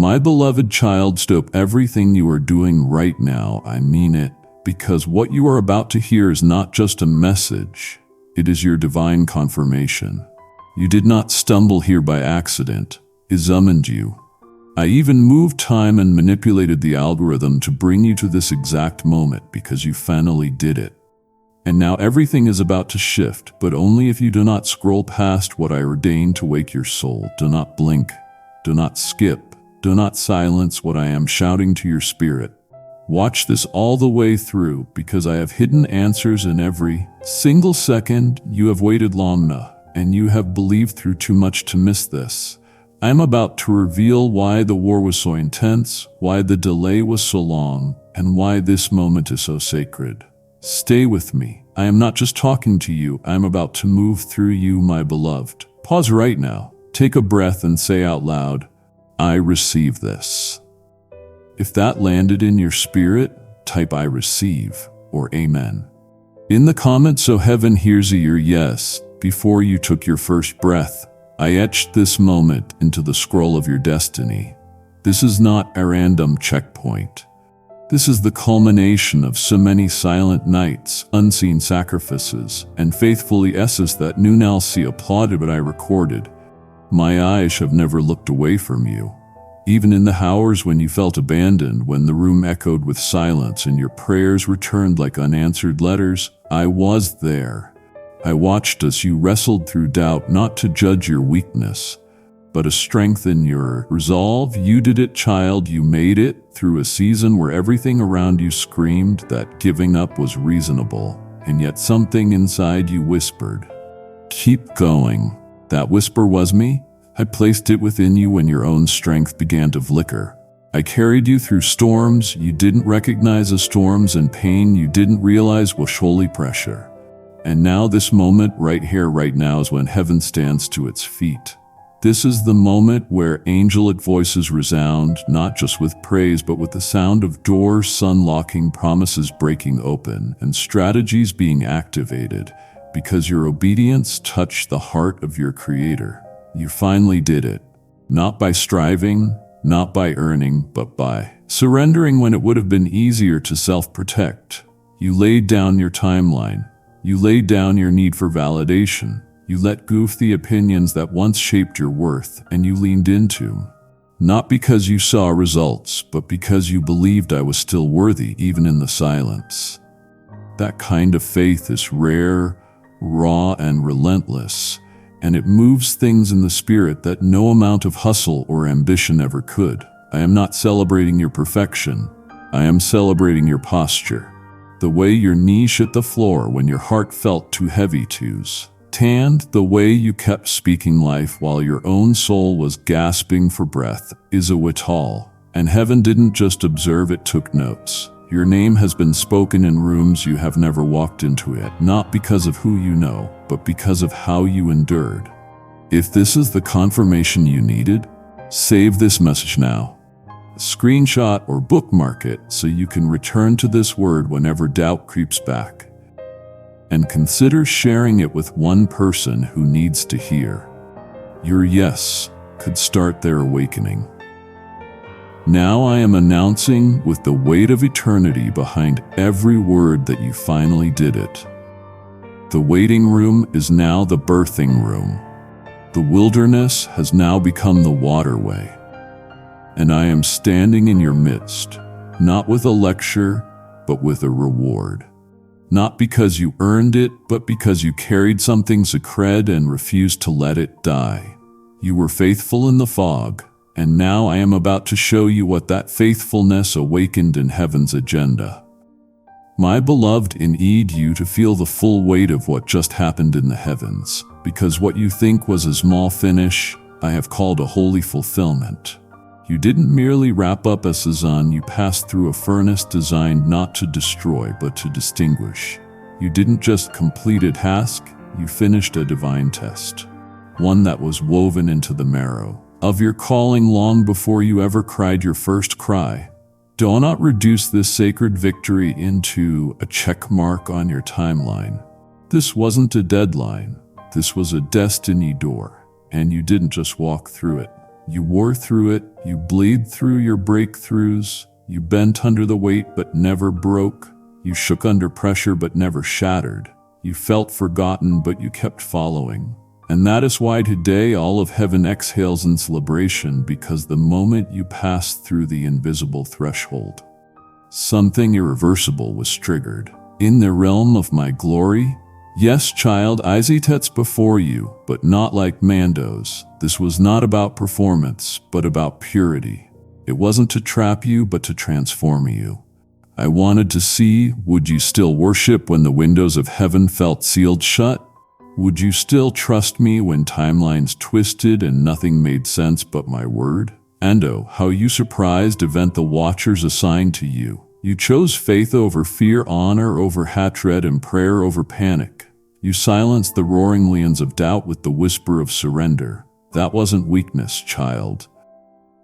My beloved child, stop everything you are doing right now. I mean it, because what you are about to hear is not just a message. It is your divine confirmation. You did not stumble here by accident. I summoned you. I even moved time and manipulated the algorithm to bring you to this exact moment because you finally did it. And now everything is about to shift, but only if you do not scroll past what I ordained to wake your soul. Do not blink. Do not skip. Do not silence what I am shouting to your spirit. Watch this all the way through, because I have hidden answers in every single second. You have waited long enough, and you have believed through too much to miss this. I am about to reveal why the war was so intense, why the delay was so long, and why this moment is so sacred. Stay with me. I am not just talking to you. I am about to move through you, my beloved. Pause right now. Take a breath and say out loud, I receive this. If that landed in your spirit, type I receive or amen in the comments so heaven hears your yes. Before you took your first breath, I etched this moment into the scroll of your destiny. This is not a random checkpoint. This is the culmination of so many silent nights, unseen sacrifices, and faithful yeses that knew Nalsi applauded but I recorded. My eyes have never looked away from you. Even in the hours when you felt abandoned, when the room echoed with silence and your prayers returned like unanswered letters, I was there. I watched as you wrestled through doubt, not to judge your weakness, but to strengthen your resolve. You did it, child. You made it through a season where everything around you screamed that giving up was reasonable, and yet something inside you whispered, keep going. That whisper was me. I placed it within you when your own strength began to flicker. I carried you through storms you didn't recognize as storms, and pain you didn't realize was surely pressure. And now this moment right here, right now, is when heaven stands to its feet. This is the moment where angelic voices resound, not just with praise, but with the sound of doors unlocking, promises breaking open, and strategies being activated, because your obedience touched the heart of your Creator. You finally did it. Not by striving, not by earning, but by surrendering when it would have been easier to self-protect. You laid down your timeline. You laid down your need for validation. You let go of the opinions that once shaped your worth, and you leaned into. Not because you saw results, but because you believed I was still worthy, even in the silence. That kind of faith is rare, raw, and relentless, and it moves things in the spirit that no amount of hustle or ambition ever could. I am not celebrating your perfection. I am celebrating your posture. The way your knees hit the floor when your heart felt too heavy to stand, the way you kept speaking life while your own soul was gasping for breath, is a wital. And heaven didn't just observe, it took notes. Your name has been spoken in rooms you have never walked into yet, not because of who you know, but because of how you endured. If this is the confirmation you needed, save this message now. Screenshot or bookmark it so you can return to this word whenever doubt creeps back. And consider sharing it with one person who needs to hear. Your yes could start their awakening. Now I am announcing, with the weight of eternity behind every word, that you finally did it. The waiting room is now the birthing room. The wilderness has now become the waterway. And I am standing in your midst, not with a lecture, but with a reward. Not because you earned it, but because you carried something sacred and refused to let it die. You were faithful in the fog, and now I am about to show you what that faithfulness awakened in heaven's agenda. My beloved, I need you to feel the full weight of what just happened in the heavens, because what you think was a small finish, I have called a holy fulfillment. You didn't merely wrap up a season, you passed through a furnace designed not to destroy but to distinguish. You didn't just complete a task, you finished a divine test. One that was woven into the marrow of your calling long before you ever cried your first cry. Do not reduce this sacred victory into a check mark on your timeline. This wasn't a deadline, this was a destiny door, and you didn't just walk through it. You wore through it, you bleed through your breakthroughs, you bent under the weight but never broke, you shook under pressure but never shattered, you felt forgotten but you kept following. And that is why today all of heaven exhales in celebration, because the moment you passed through the invisible threshold, something irreversible was triggered. In the realm of my glory, yes, child, I sit before you, but not like Mando's. This was not about performance, but about purity. It wasn't to trap you, but to transform you. I wanted to see, would you still worship when the windows of heaven felt sealed shut? Would you still trust me when timelines twisted and nothing made sense but my word? And oh, how you surprised event the watchers assigned to you. You chose faith over fear, honor over hatred, and prayer over panic. You silenced the roaring lions of doubt with the whisper of surrender. That wasn't weakness, child.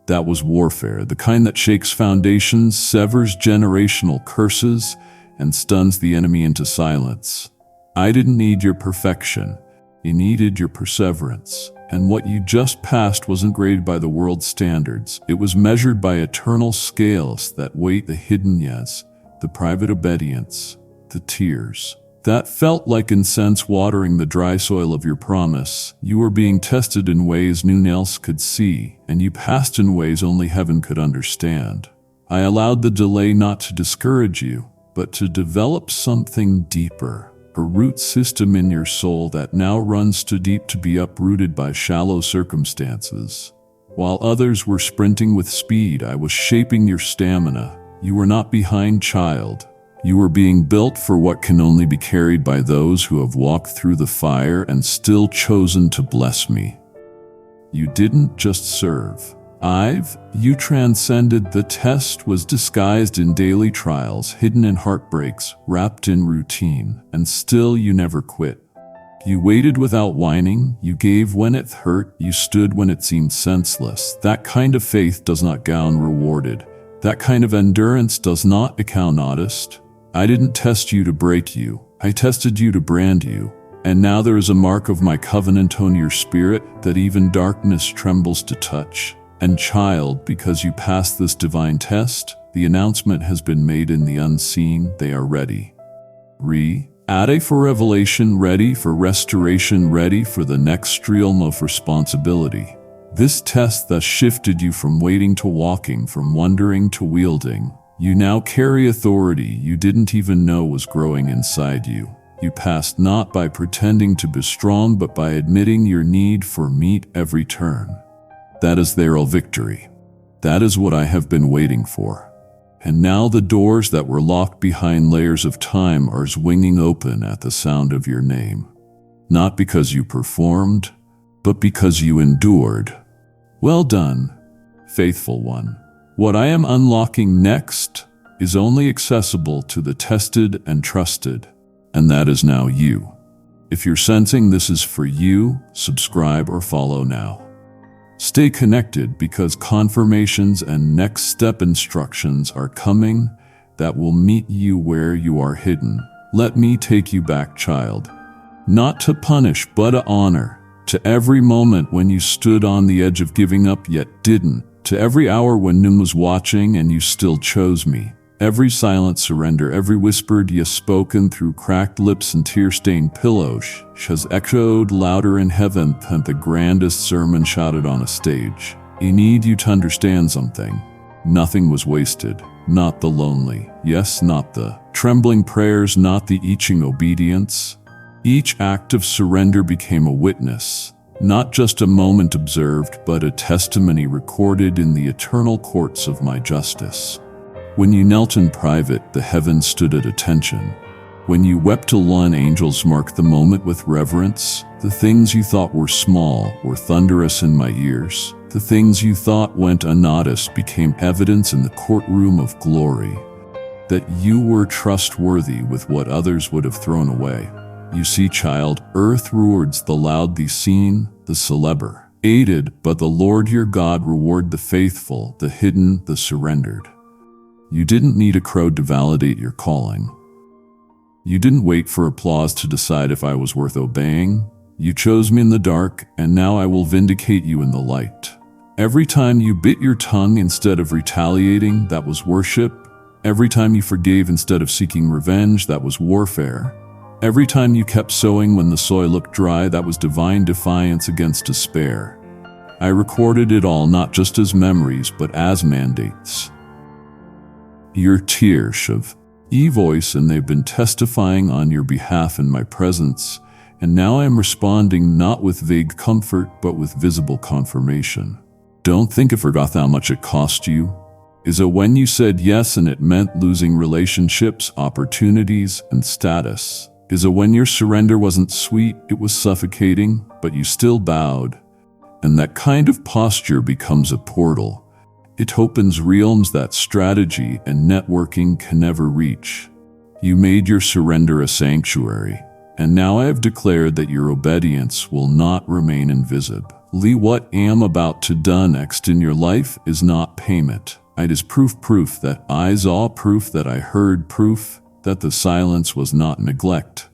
That was warfare, the kind that shakes foundations, severs generational curses, and stuns the enemy into silence. I didn't need your perfection. You needed your perseverance. And what you just passed wasn't graded by the world's standards. It was measured by eternal scales that weight the hidden yes, the private obedience, the tears. That felt like incense watering the dry soil of your promise. You were being tested in ways none else could see, and you passed in ways only heaven could understand. I allowed the delay not to discourage you, but to develop something deeper. A root system in your soul that now runs too deep to be uprooted by shallow circumstances. While others were sprinting with speed, I was shaping your stamina. You were not behind, child. You were being built for what can only be carried by those who have walked through the fire and still chosen to bless me. You didn't just serve. You transcended. The test was disguised in daily trials, hidden in heartbreaks, wrapped in routine, and still you never quit. You waited without whining, you gave when it hurt, you stood when it seemed senseless. That kind of faith does not go unrewarded. That kind of endurance does not account noticed. I didn't test you to break you, I tested you to brand you. And now there is a mark of my covenant on your spirit that even darkness trembles to touch. And child, because you passed this divine test, the announcement has been made in the unseen. They are ready. Ready for revelation, ready for restoration, ready for the next realm of responsibility. This test thus shifted you from waiting to walking, from wondering to wielding. You now carry authority you didn't even know was growing inside you. You passed not by pretending to be strong, but by admitting your need for meat every turn. That is their victory. That is what I have been waiting for. And now the doors that were locked behind layers of time are swinging open at the sound of your name. Not because you performed, but because you endured. Well done, faithful one. What I am unlocking next is only accessible to the tested and trusted, and that is now you. If you're sensing this is for you, subscribe or follow now. Stay connected, because confirmations and next step instructions are coming that will meet you where you are hidden. Let me take you back, child. Not to punish, but to honor. To every moment when you stood on the edge of giving up yet didn't. To every hour when none was watching and you still chose me. Every silent surrender, every whispered yes spoken through cracked lips and tear-stained pillows has echoed louder in heaven than the grandest sermon shouted on a stage. I need you to understand something. Nothing was wasted. Not the lonely, yes, not the trembling prayers, not the itching obedience. Each act of surrender became a witness, not just a moment observed, but a testimony recorded in the eternal courts of my justice. When you knelt in private, the heavens stood at attention. When you wept alone, angels marked the moment with reverence. The things you thought were small were thunderous in my ears. The things you thought went unnoticed became evidence in the courtroom of glory. That you were trustworthy with what others would have thrown away. You see, child, earth rewards the loud, the seen, the celebre, aided, but the Lord your God reward the faithful, the hidden, the surrendered. You didn't need a crowd to validate your calling. You didn't wait for applause to decide if I was worth obeying. You chose me in the dark, and now I will vindicate you in the light. Every time you bit your tongue instead of retaliating, that was worship. Every time you forgave instead of seeking revenge, that was warfare. Every time you kept sowing when the soil looked dry, that was divine defiance against despair. I recorded it all not just as memories, but as mandates. Your tears have e-voice, and they've been testifying on your behalf in my presence, and now I am responding not with vague comfort, but with visible confirmation. Don't think I forgot how much it cost you. Is it when you said yes and it meant losing relationships, opportunities, and status? Is it when your surrender wasn't sweet, it was suffocating, but you still bowed? And that kind of posture becomes a portal. It opens realms that strategy and networking can never reach. You made your surrender a sanctuary, and now I have declared that your obedience will not remain invisible. What I am about to do next in your life is not payment. It is proof that I saw, proof that I heard, proof that the silence was not neglect.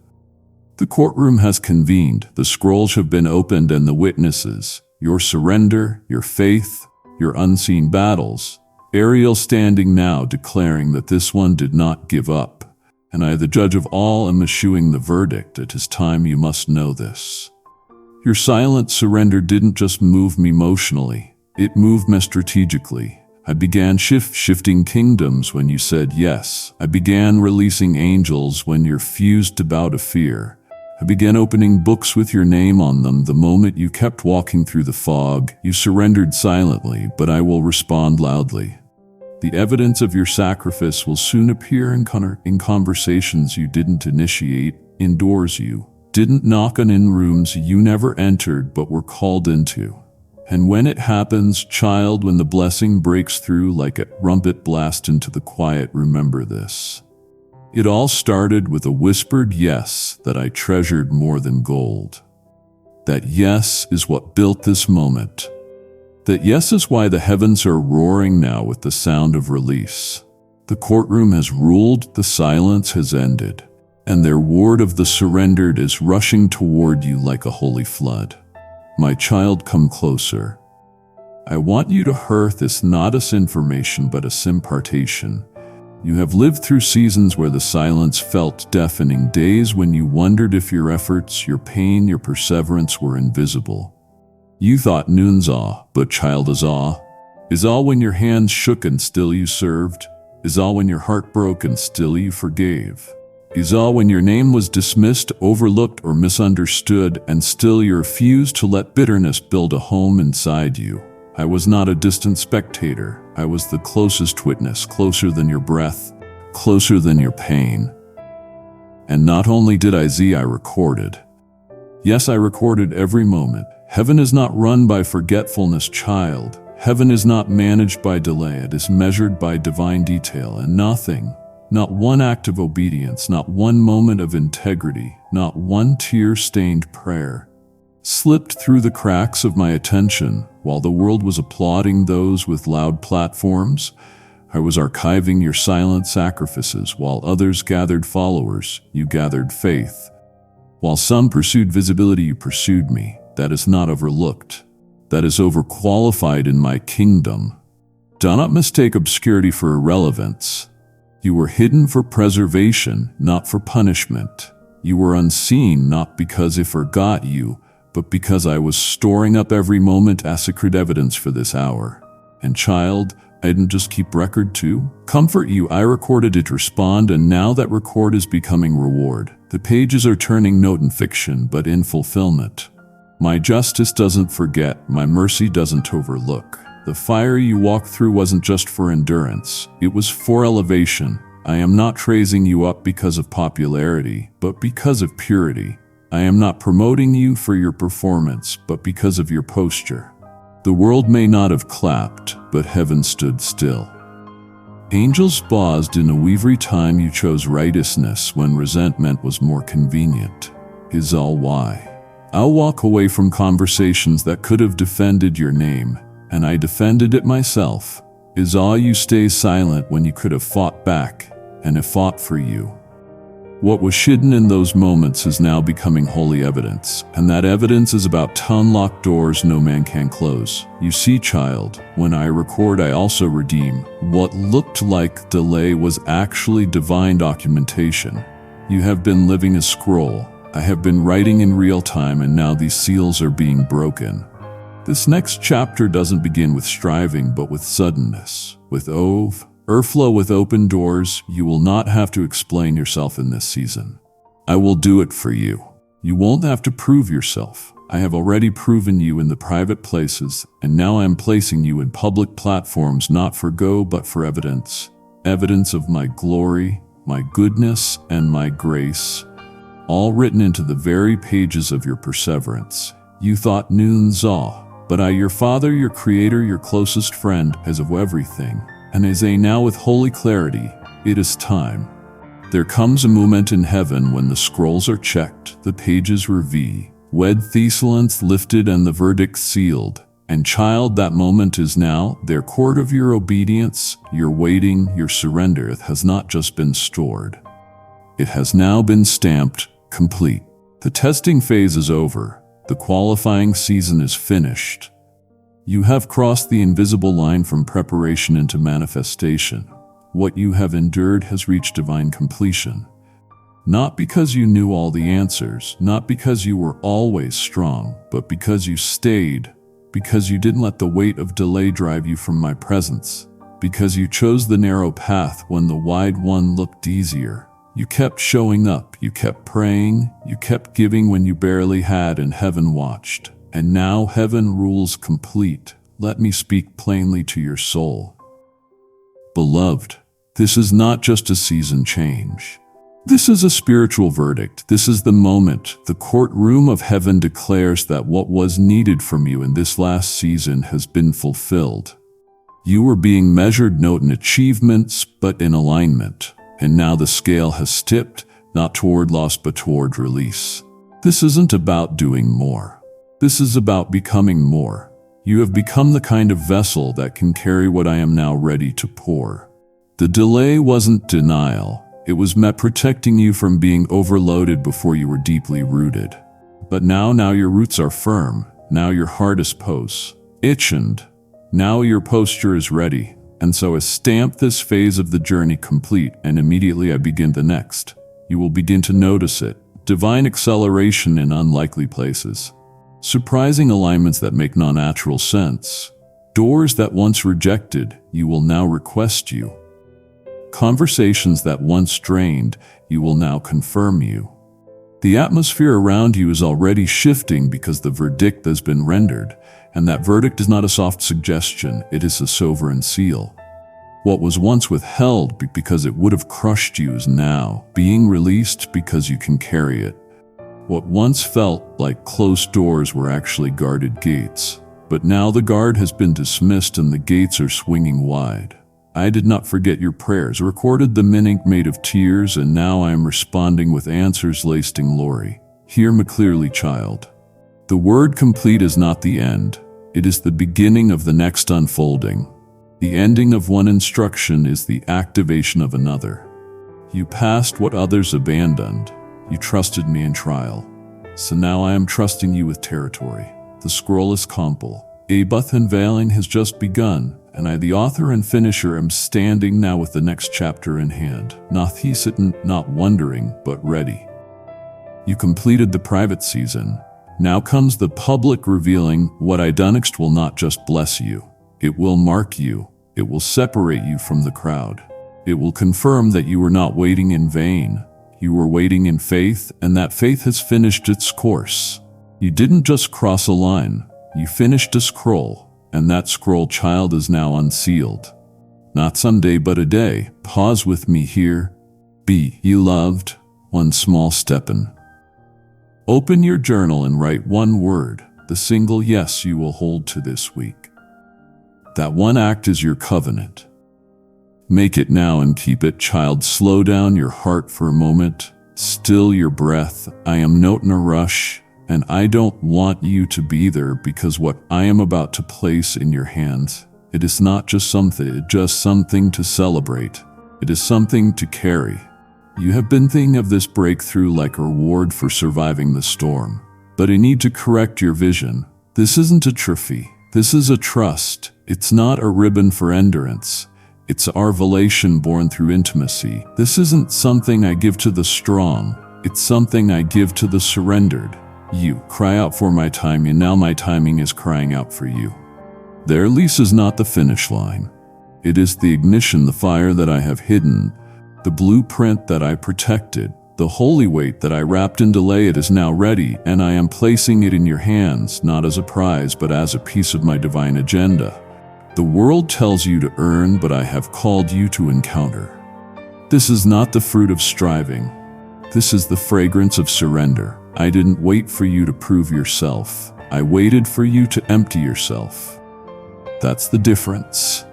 The courtroom has convened, the scrolls have been opened, and the witnesses, your surrender, your faith, your unseen battles. Ariel standing now declaring that this one did not give up, and I, the judge of all, am issuing the verdict. It is time you must know this. Your silent surrender didn't just move me emotionally, it moved me strategically. I began shifting kingdoms when you said yes. I began releasing angels when you refused to bow to fear. I began opening books with your name on them the moment you kept walking through the fog. You surrendered silently, but I will respond loudly. The evidence of your sacrifice will soon appear in conversations you didn't initiate, in doors you didn't knock on, in rooms you never entered but were called into. And when it happens, child, when the blessing breaks through like a trumpet blast into the quiet, remember this. It all started with a whispered yes that I treasured more than gold. That yes is what built this moment. That yes is why the heavens are roaring now with the sound of release. The courtroom has ruled, the silence has ended, and their word of the surrendered is rushing toward you like a holy flood. My child, come closer. I want you to hear this not as information but as impartation. You have lived through seasons where the silence felt deafening, days when you wondered if your efforts, your pain, your perseverance were invisible. You thought noon's awe, but child, is awe when your hands shook and still you served? Is awe when your heart broke and still you forgave? Is awe when your name was dismissed, overlooked, or misunderstood, and still you refused to let bitterness build a home inside you? I was not a distant spectator. I was the closest witness, closer than your breath, closer than your pain. And not only did I recorded. Yes, I recorded every moment. Heaven is not run by forgetfulness, child. Heaven is not managed by delay. It is measured by divine detail, and nothing, not one act of obedience, not one moment of integrity, not one tear-stained prayer, slipped through the cracks of my attention. While the world was applauding those with loud platforms, I was archiving your silent sacrifices. While others gathered followers, you gathered faith. While some pursued visibility, you pursued me. That is not overlooked. That is overqualified in my kingdom. Do not mistake obscurity for irrelevance. You were hidden for preservation, not for punishment. You were unseen not because I forgot you, but because I was storing up every moment as sacred evidence for this hour. And child, I didn't just keep record to comfort you, I recorded it, respond, and now that record is becoming reward. The pages are turning not in fiction, but in fulfillment. My justice doesn't forget, my mercy doesn't overlook. The fire you walked through wasn't just for endurance, it was for elevation. I am not raising you up because of popularity, but because of purity. I am not promoting you for your performance, but because of your posture. The world may not have clapped, but heaven stood still. Angels paused in every time you chose righteousness when resentment was more convenient. Is all why. I'll walk away from conversations that could have defended your name, and I defended it myself. Is all you stay silent when you could have fought back, and have fought for you. What was hidden in those moments is now becoming holy evidence, and that evidence is about to unlock doors no man can close. You see, child, when I record, I also redeem. What looked like delay was actually divine documentation. You have been living a scroll. I have been writing in real time, and now these seals are being broken. This next chapter doesn't begin with striving, but with suddenness, with Airflow with open doors. You will not have to explain yourself in this season. I will do it for you. You won't have to prove yourself. I have already proven you in the private places, and now I am placing you in public platforms, not for go, but for evidence. Evidence of my glory, my goodness, and my grace, all written into the very pages of your perseverance. You thought noon zaw, but I, your Father, your Creator, your closest friend, as of everything, and as a now with holy clarity, it is time. There comes a moment in heaven when the scrolls are checked, the pages reveal, wed thesalence lifted and the verdict sealed. And child, that moment is now. Their court of your obedience, your waiting, your surrender has not just been stored. It has now been stamped complete. The testing phase is over. The qualifying season is finished. You have crossed the invisible line from preparation into manifestation. What you have endured has reached divine completion. Not because you knew all the answers, not because you were always strong, but because you stayed, because you didn't let the weight of delay drive you from my presence, because you chose the narrow path when the wide one looked easier. You kept showing up, you kept praying, you kept giving when you barely had, and heaven watched. And now heaven rules complete. Let me speak plainly to your soul. Beloved, this is not just a season change. This is a spiritual verdict. This is the moment. The courtroom of heaven declares that what was needed from you in this last season has been fulfilled. You were being measured not in achievements, but in alignment. And now the scale has tipped, not toward loss, but toward release. This isn't about doing more. This is about becoming more. You have become the kind of vessel that can carry what I am now ready to pour. The delay wasn't denial. It was meant protecting you from being overloaded before you were deeply rooted. But now your roots are firm. Now your heart is itchened. Now your posture is ready. And so I stamp this phase of the journey complete, and immediately I begin the next. You will begin to notice it. Divine acceleration in unlikely places. Surprising alignments that make non-natural sense. Doors that once rejected, you will now request you. Conversations that once drained, you will now confirm you. The atmosphere around you is already shifting because the verdict has been rendered, and that verdict is not a soft suggestion, it is a sovereign seal. What was once withheld because it would have crushed you is now being released because you can carry it. What once felt like closed doors were actually guarded gates, but now the guard has been dismissed and the gates are swinging wide. I did not forget your prayers, recorded the minute made of tears, and now I am responding with answers laced in glory. Hear me clearly, child. The word complete is not the end. It is the beginning of the next unfolding. The ending of one instruction is the activation of another. You passed what others abandoned. You trusted me in trial. So now I am trusting you with territory. The scroll is complete. A buth unveiling has just begun, and I, the author and finisher, am standing now with the next chapter in hand. Not hesitant, not wondering, but ready. You completed the private season. Now comes the public revealing. What I done next will not just bless you. It will mark you. It will separate you from the crowd. It will confirm that you were not waiting in vain. You were waiting in faith, and that faith has finished its course. You didn't just cross a line. You finished a scroll, and that scroll, child, is now unsealed. Not someday, but a day. Pause with me here. Be ye loved, one small step in. Open your journal and write one word, the single yes you will hold to this week. That one act is your covenant. Make it now and keep it, child. Slow down your heart for a moment. Still your breath. I am not in a rush, and I don't want you to be there, because what I am about to place in your hands, it is not just something to celebrate. It is something to carry. You have been thinking of this breakthrough like a reward for surviving the storm. But I need to correct your vision. This isn't a trophy. This is a trust. It's not a ribbon for endurance. It's our revelation born through intimacy. This isn't something I give to the strong. It's something I give to the surrendered. You cry out for my timing, and now my timing is crying out for you. The release is not the finish line. It is the ignition, the fire that I have hidden, the blueprint that I protected, the holy weight that I wrapped in delay. It is now ready, and I am placing it in your hands, not as a prize, but as a piece of my divine agenda. The world tells you to earn, but I have called you to encounter. This is not the fruit of striving. This is the fragrance of surrender. I didn't wait for you to prove yourself. I waited for you to empty yourself. That's the difference.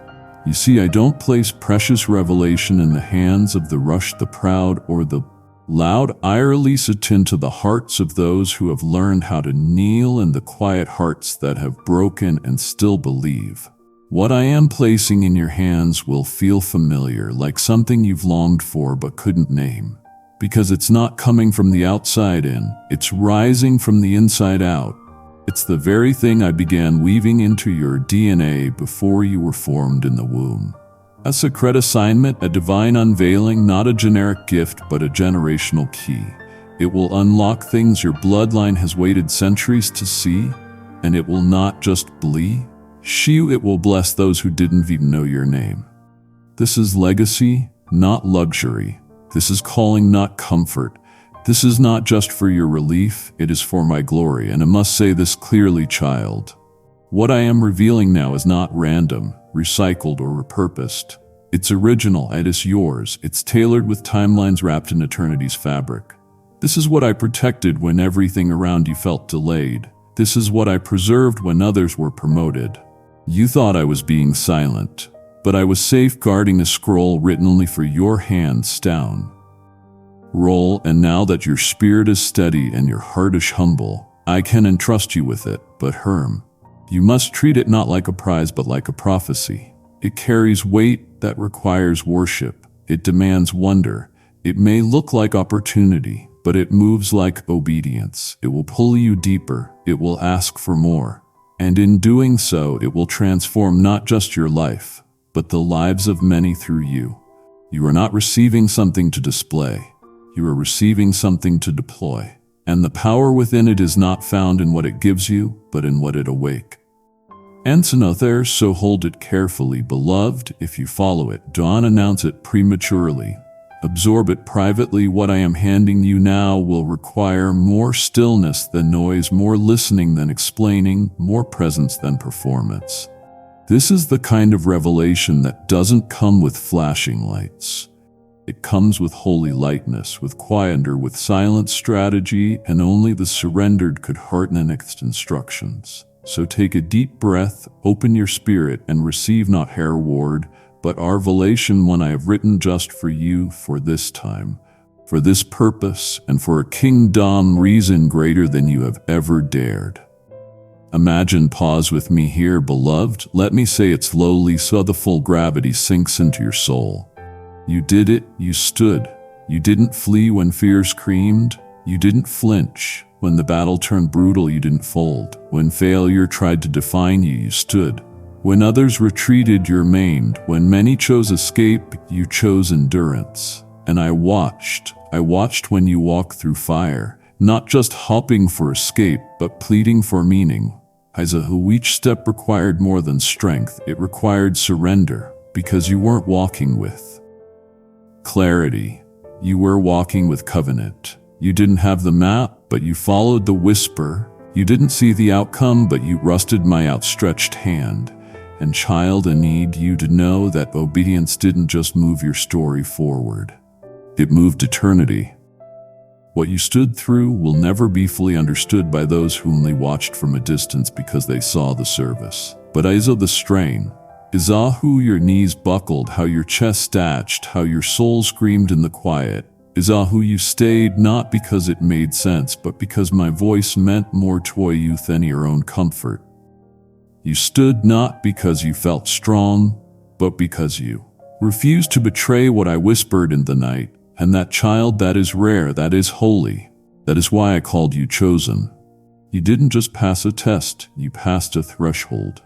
You see, I don't place precious revelation in the hands of the rushed, the proud, or the loud. I release it into the hearts of those who have learned how to kneel, and the quiet hearts that have broken and still believe. What I am placing in your hands will feel familiar, like something you've longed for but couldn't name. Because it's not coming from the outside in, it's rising from the inside out. It's the very thing I began weaving into your DNA before you were formed in the womb. A sacred assignment, a divine unveiling, not a generic gift, but a generational key. It will unlock things your bloodline has waited centuries to see, and it will not just it will bless those who didn't even know your name. This is legacy, not luxury. This is calling, not comfort. This is not just for your relief, it is for my glory, and I must say this clearly, child. What I am revealing now is not random, recycled, or repurposed. It's original, and it's yours. It's tailored with timelines wrapped in eternity's fabric. This is what I protected when everything around you felt delayed. This is what I preserved when others were promoted. You thought I was being silent, but I was safeguarding a scroll written only for your hands down. Roll, and now that your spirit is steady and your heart is humble, I can entrust you with it, but Herm, you must treat it not like a prize but like a prophecy. It carries weight that requires worship. It demands wonder. It may look like opportunity, but it moves like obedience. It will pull you deeper. It will ask for more. And in doing so, it will transform not just your life, but the lives of many through you. You are not receiving something to display. You are receiving something to deploy. And the power within it is not found in what it gives you, but in what it awake. Ensinother, so hold it carefully, beloved. If you follow it, don't announce it prematurely. Absorb it privately. What I am handing you now will require more stillness than noise, more listening than explaining, more presence than performance. This is the kind of revelation that doesn't come with flashing lights. It comes with holy lightness, with quieter, with silent strategy, and only the surrendered could hearten its instructions. So take a deep breath, open your spirit, and receive not her word, but our revelation, one I have written just for you, for this time, for this purpose, and for a kingdom reason greater than you have ever dared. Imagine, pause with me here, beloved. Let me say it slowly so the full gravity sinks into your soul. You did it, you stood. You didn't flee when fear screamed. You didn't flinch. When the battle turned brutal, you didn't fold. When failure tried to define you, you stood. When others retreated, you remained. When many chose escape, you chose endurance. And I watched when you walked through fire, not just hoping for escape, but pleading for meaning. Each step required more than strength. It required surrender, because you weren't walking with clarity. You were walking with covenant. You didn't have the map, but you followed the whisper. You didn't see the outcome, but you trusted my outstretched hand. And child, I need you to know that obedience didn't just move your story forward. It moved eternity. What you stood through will never be fully understood by those who only watched from a distance because they saw the service. But I saw the strain. I saw how your knees buckled, how your chest statched, how your soul screamed in the quiet. I saw how you stayed not because it made sense, but because my voice meant more to you than your own comfort. You stood not because you felt strong, but because you refused to betray what I whispered in the night. And that child, that is rare, that is holy. That is why I called you chosen. You didn't just pass a test, you passed a threshold.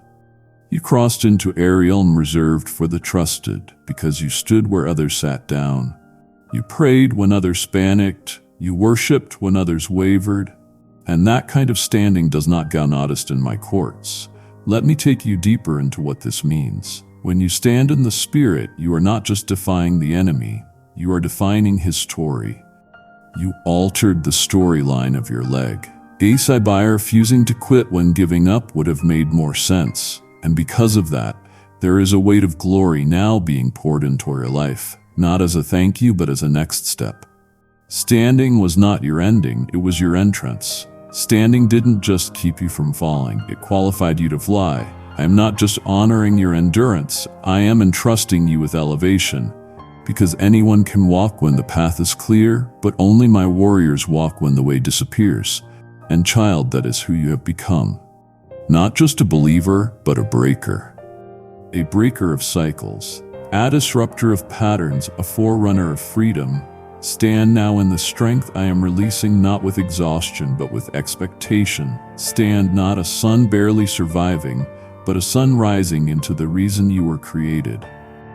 You crossed into a realm reserved for the trusted, because you stood where others sat down. You prayed when others panicked, you worshipped when others wavered. And that kind of standing does not go unnoticed in my courts. Let me take you deeper into what this means. When you stand in the Spirit, you are not just defying the enemy, you are defining his story. You altered the storyline of your leg. Asai refusing to quit when giving up would have made more sense. And because of that, there is a weight of glory now being poured into your life, not as a thank you, but as a next step. Standing was not your ending, it was your entrance. Standing didn't just keep you from falling, it qualified you to fly. I am not just honoring your endurance, I am entrusting you with elevation. Because anyone can walk when the path is clear, but only my warriors walk when the way disappears. And child, that is who you have become. Not just a believer, but a breaker. A breaker of cycles, a disruptor of patterns, a forerunner of freedom. Stand now in the strength I am releasing, not with exhaustion, but with expectation. Stand not a sun barely surviving, but a sun rising into the reason you were created.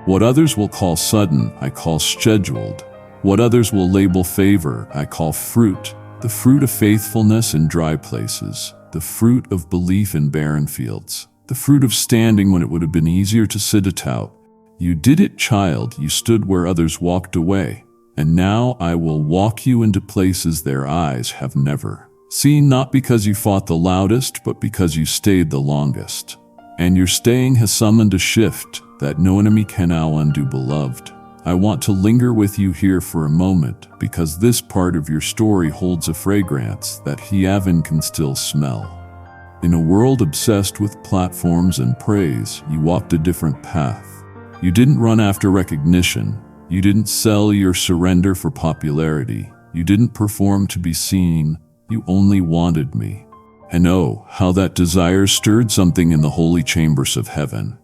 What others will call sudden, I call scheduled. What others will label favor, I call fruit. The fruit of faithfulness in dry places. The fruit of belief in barren fields. The fruit of standing when it would have been easier to sit it out. You did it, child, you stood where others walked away. And now I will walk you into places their eyes have never seen, not because you fought the loudest, but because you stayed the longest. And your staying has summoned a shift that no enemy can now undo, beloved. I want to linger with you here for a moment, because this part of your story holds a fragrance that heaven can still smell. In a world obsessed with platforms and praise, you walked a different path. You didn't run after recognition. You didn't sell your surrender for popularity. You didn't perform to be seen. You only wanted me. And oh, how that desire stirred something in the holy chambers of heaven.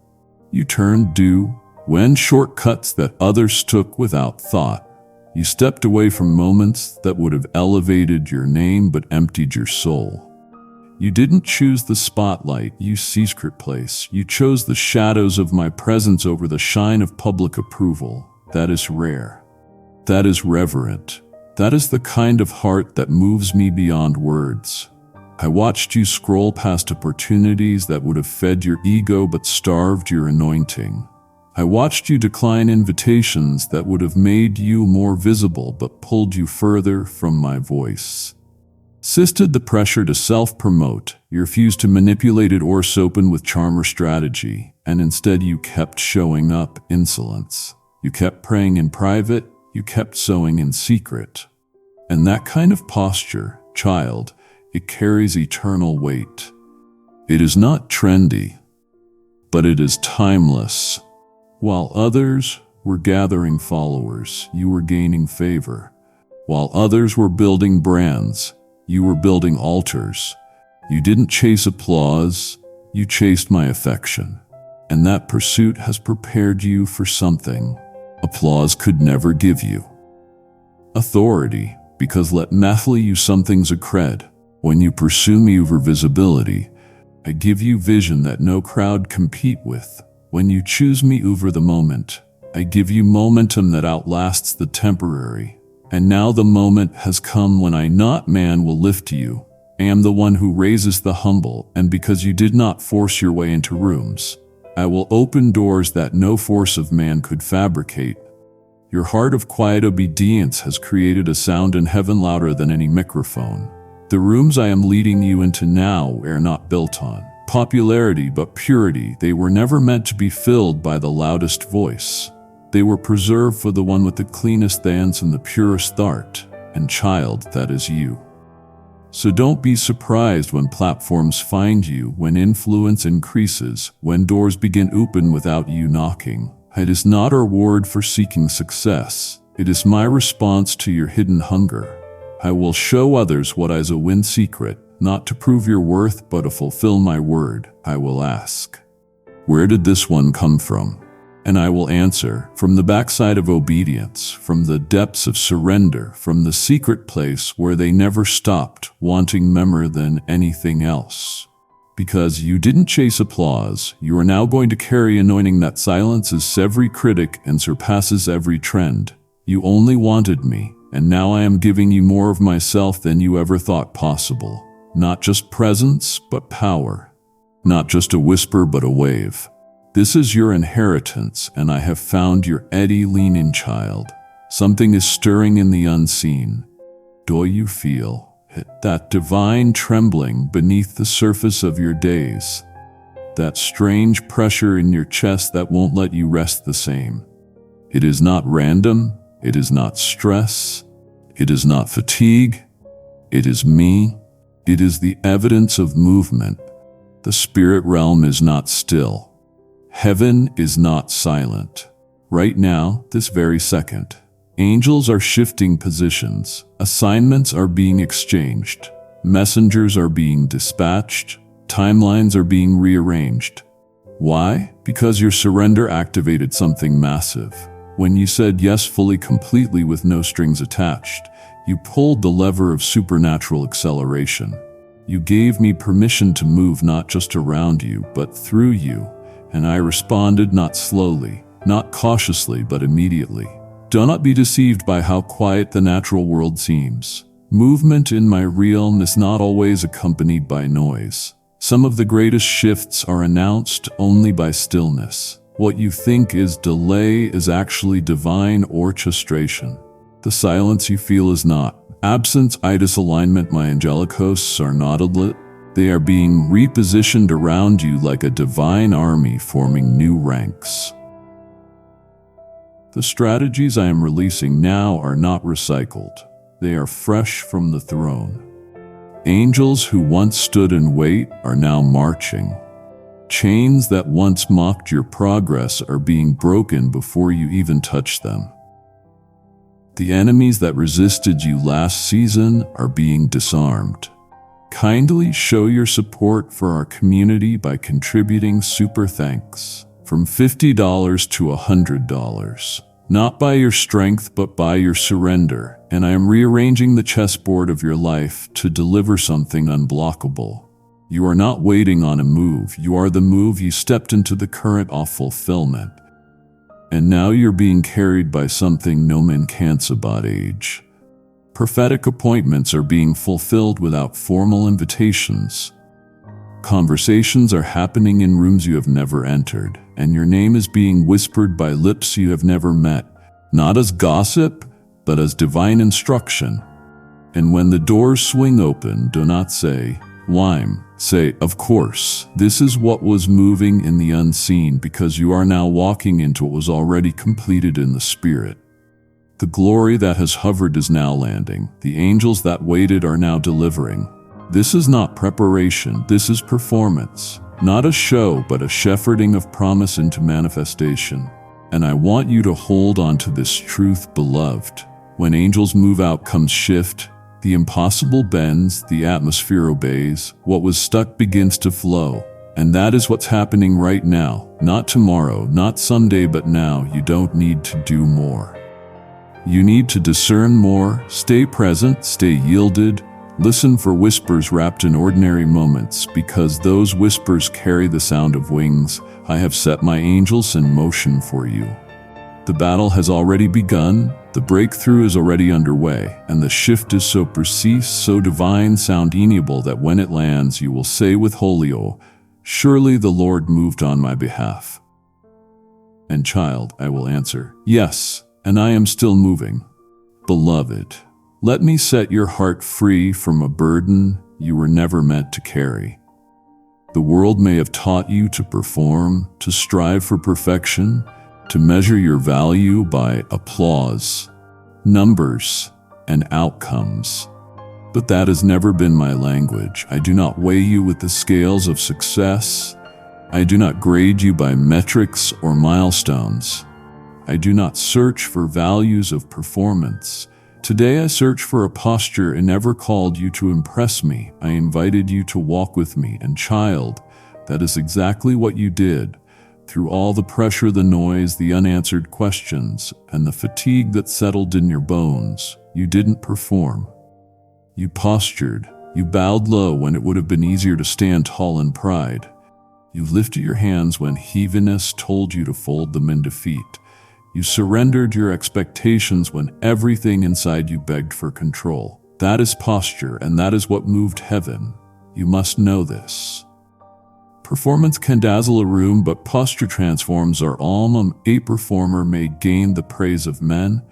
You turned due when shortcuts that others took without thought. You stepped away from moments that would have elevated your name but emptied your soul. You didn't choose the spotlight, you secret place. You chose the shadows of my presence over the shine of public approval. That is rare. That is reverent. That is the kind of heart that moves me beyond words. I watched you scroll past opportunities that would have fed your ego but starved your anointing. I watched you decline invitations that would have made you more visible but pulled you further from my voice. Resisted the pressure to self-promote, you refused to manipulate it or sopen with charm or strategy, and instead you kept showing up insolence. You kept praying in private, you kept sowing in secret. And that kind of posture, child, it carries eternal weight. It is not trendy, but it is timeless. While others were gathering followers, you were gaining favor. While others were building brands, you were building altars. You didn't chase applause, you chased my affection. And that pursuit has prepared you for something applause could never give you. Authority, because let me tell you something's a cred. When you pursue me over visibility, I give you vision that no crowd compete with. When you choose me over the moment, I give you momentum that outlasts the temporary. And now the moment has come when I, not man, will lift you. I am the one who raises the humble, and because you did not force your way into rooms, I will open doors that no force of man could fabricate. Your heart of quiet obedience has created a sound in heaven louder than any microphone. The rooms I am leading you into now are not built on popularity but purity. They were never meant to be filled by the loudest voice. They were preserved for the one with the cleanest hands and the purest heart. And child, that is you. So don't be surprised when platforms find you, when influence increases, when doors begin open without you knocking. It is not a reward for seeking success. It is my response to your hidden hunger. I will show others what is a win secret, not to prove your worth, but to fulfill my word. I will ask, where did this one come from? And I will answer from the backside of obedience, from the depths of surrender, from the secret place where they never stopped wanting more than anything else. Because you didn't chase applause, you are now going to carry anointing that silences every critic and surpasses every trend. You only wanted me, and now I am giving you more of myself than you ever thought possible. Not just presence, but power. Not just a whisper, but a wave. This is your inheritance, and I have found your Eddie lean-in child. Something is stirring in the unseen. Do you feel it? That divine trembling beneath the surface of your days? That strange pressure in your chest that won't let you rest the same? It is not random. It is not stress. It is not fatigue. It is me. It is the evidence of movement. The spirit realm is not still. Heaven is not silent. Right now, this very second, angels are shifting positions, assignments are being exchanged, messengers are being dispatched, timelines are being rearranged. Why? Because your surrender activated something massive. When you said yes fully, completely, with no strings attached, you pulled the lever of supernatural acceleration. You gave me permission to move not just around you, but through you. And I responded, not slowly, not cautiously, but immediately. Do not be deceived by how quiet the natural world seems. Movement in my realm is not always accompanied by noise. Some of the greatest shifts are announced only by stillness. What you think is delay is actually divine orchestration. The silence you feel is not absence, disalignment. My angelic hosts are not lit. They are being repositioned around you like a divine army forming new ranks. The strategies I am releasing now are not recycled. They are fresh from the throne. Angels who once stood in wait are now marching. Chains that once mocked your progress are being broken before you even touch them. The enemies that resisted you last season are being disarmed. Kindly show your support for our community by contributing super thanks from $50 to $100. Not by your strength, but by your surrender. And I am rearranging the chessboard of your life to deliver something unblockable. You are not waiting on a move. You are the move. You stepped into the current of fulfillment. And now you're being carried by something no man can age. Prophetic appointments are being fulfilled without formal invitations. Conversations are happening in rooms you have never entered, and your name is being whispered by lips you have never met, not as gossip, but as divine instruction. And when the doors swing open, do not say, "Wime." Say, "Of course." This is what was moving in the unseen, because you are now walking into what was already completed in the spirit. The glory that has hovered is now landing. The angels that waited are now delivering. This is not preparation, this is performance. Not a show, but a shepherding of promise into manifestation. And I want you to hold on to this truth, beloved. When angels move, outcomes shift. The impossible bends, the atmosphere obeys. What was stuck begins to flow. And that is what's happening right now. Not tomorrow, not someday, but now. You don't need to do more. You need to discern more, stay present, stay yielded, listen for whispers wrapped in ordinary moments, because those whispers carry the sound of wings. I have set my angels in motion for you. The battle has already begun, the breakthrough is already underway, and the shift is so precise, so divine, sound inaudible that when it lands, you will say with Holio, "Surely the Lord moved on my behalf." And child, I will answer, "Yes, and I am still moving." Beloved, let me set your heart free from a burden you were never meant to carry. The world may have taught you to perform, to strive for perfection, to measure your value by applause, numbers, and outcomes. But that has never been my language. I do not weigh you with the scales of success. I do not grade you by metrics or milestones. I do not search for values of performance. Today I search for a posture. I never called you to impress me. I invited you to walk with me. And child, that is exactly what you did. Through all the pressure, the noise, the unanswered questions, and the fatigue that settled in your bones, you didn't perform. You postured. You bowed low when it would have been easier to stand tall in pride. You lifted your hands when heaviness told you to fold them in defeat. You surrendered your expectations when everything inside you begged for control. That is posture, and that is what moved heaven. You must know this. Performance can dazzle a room, but posture transforms our alma. A performer may gain the praise of men,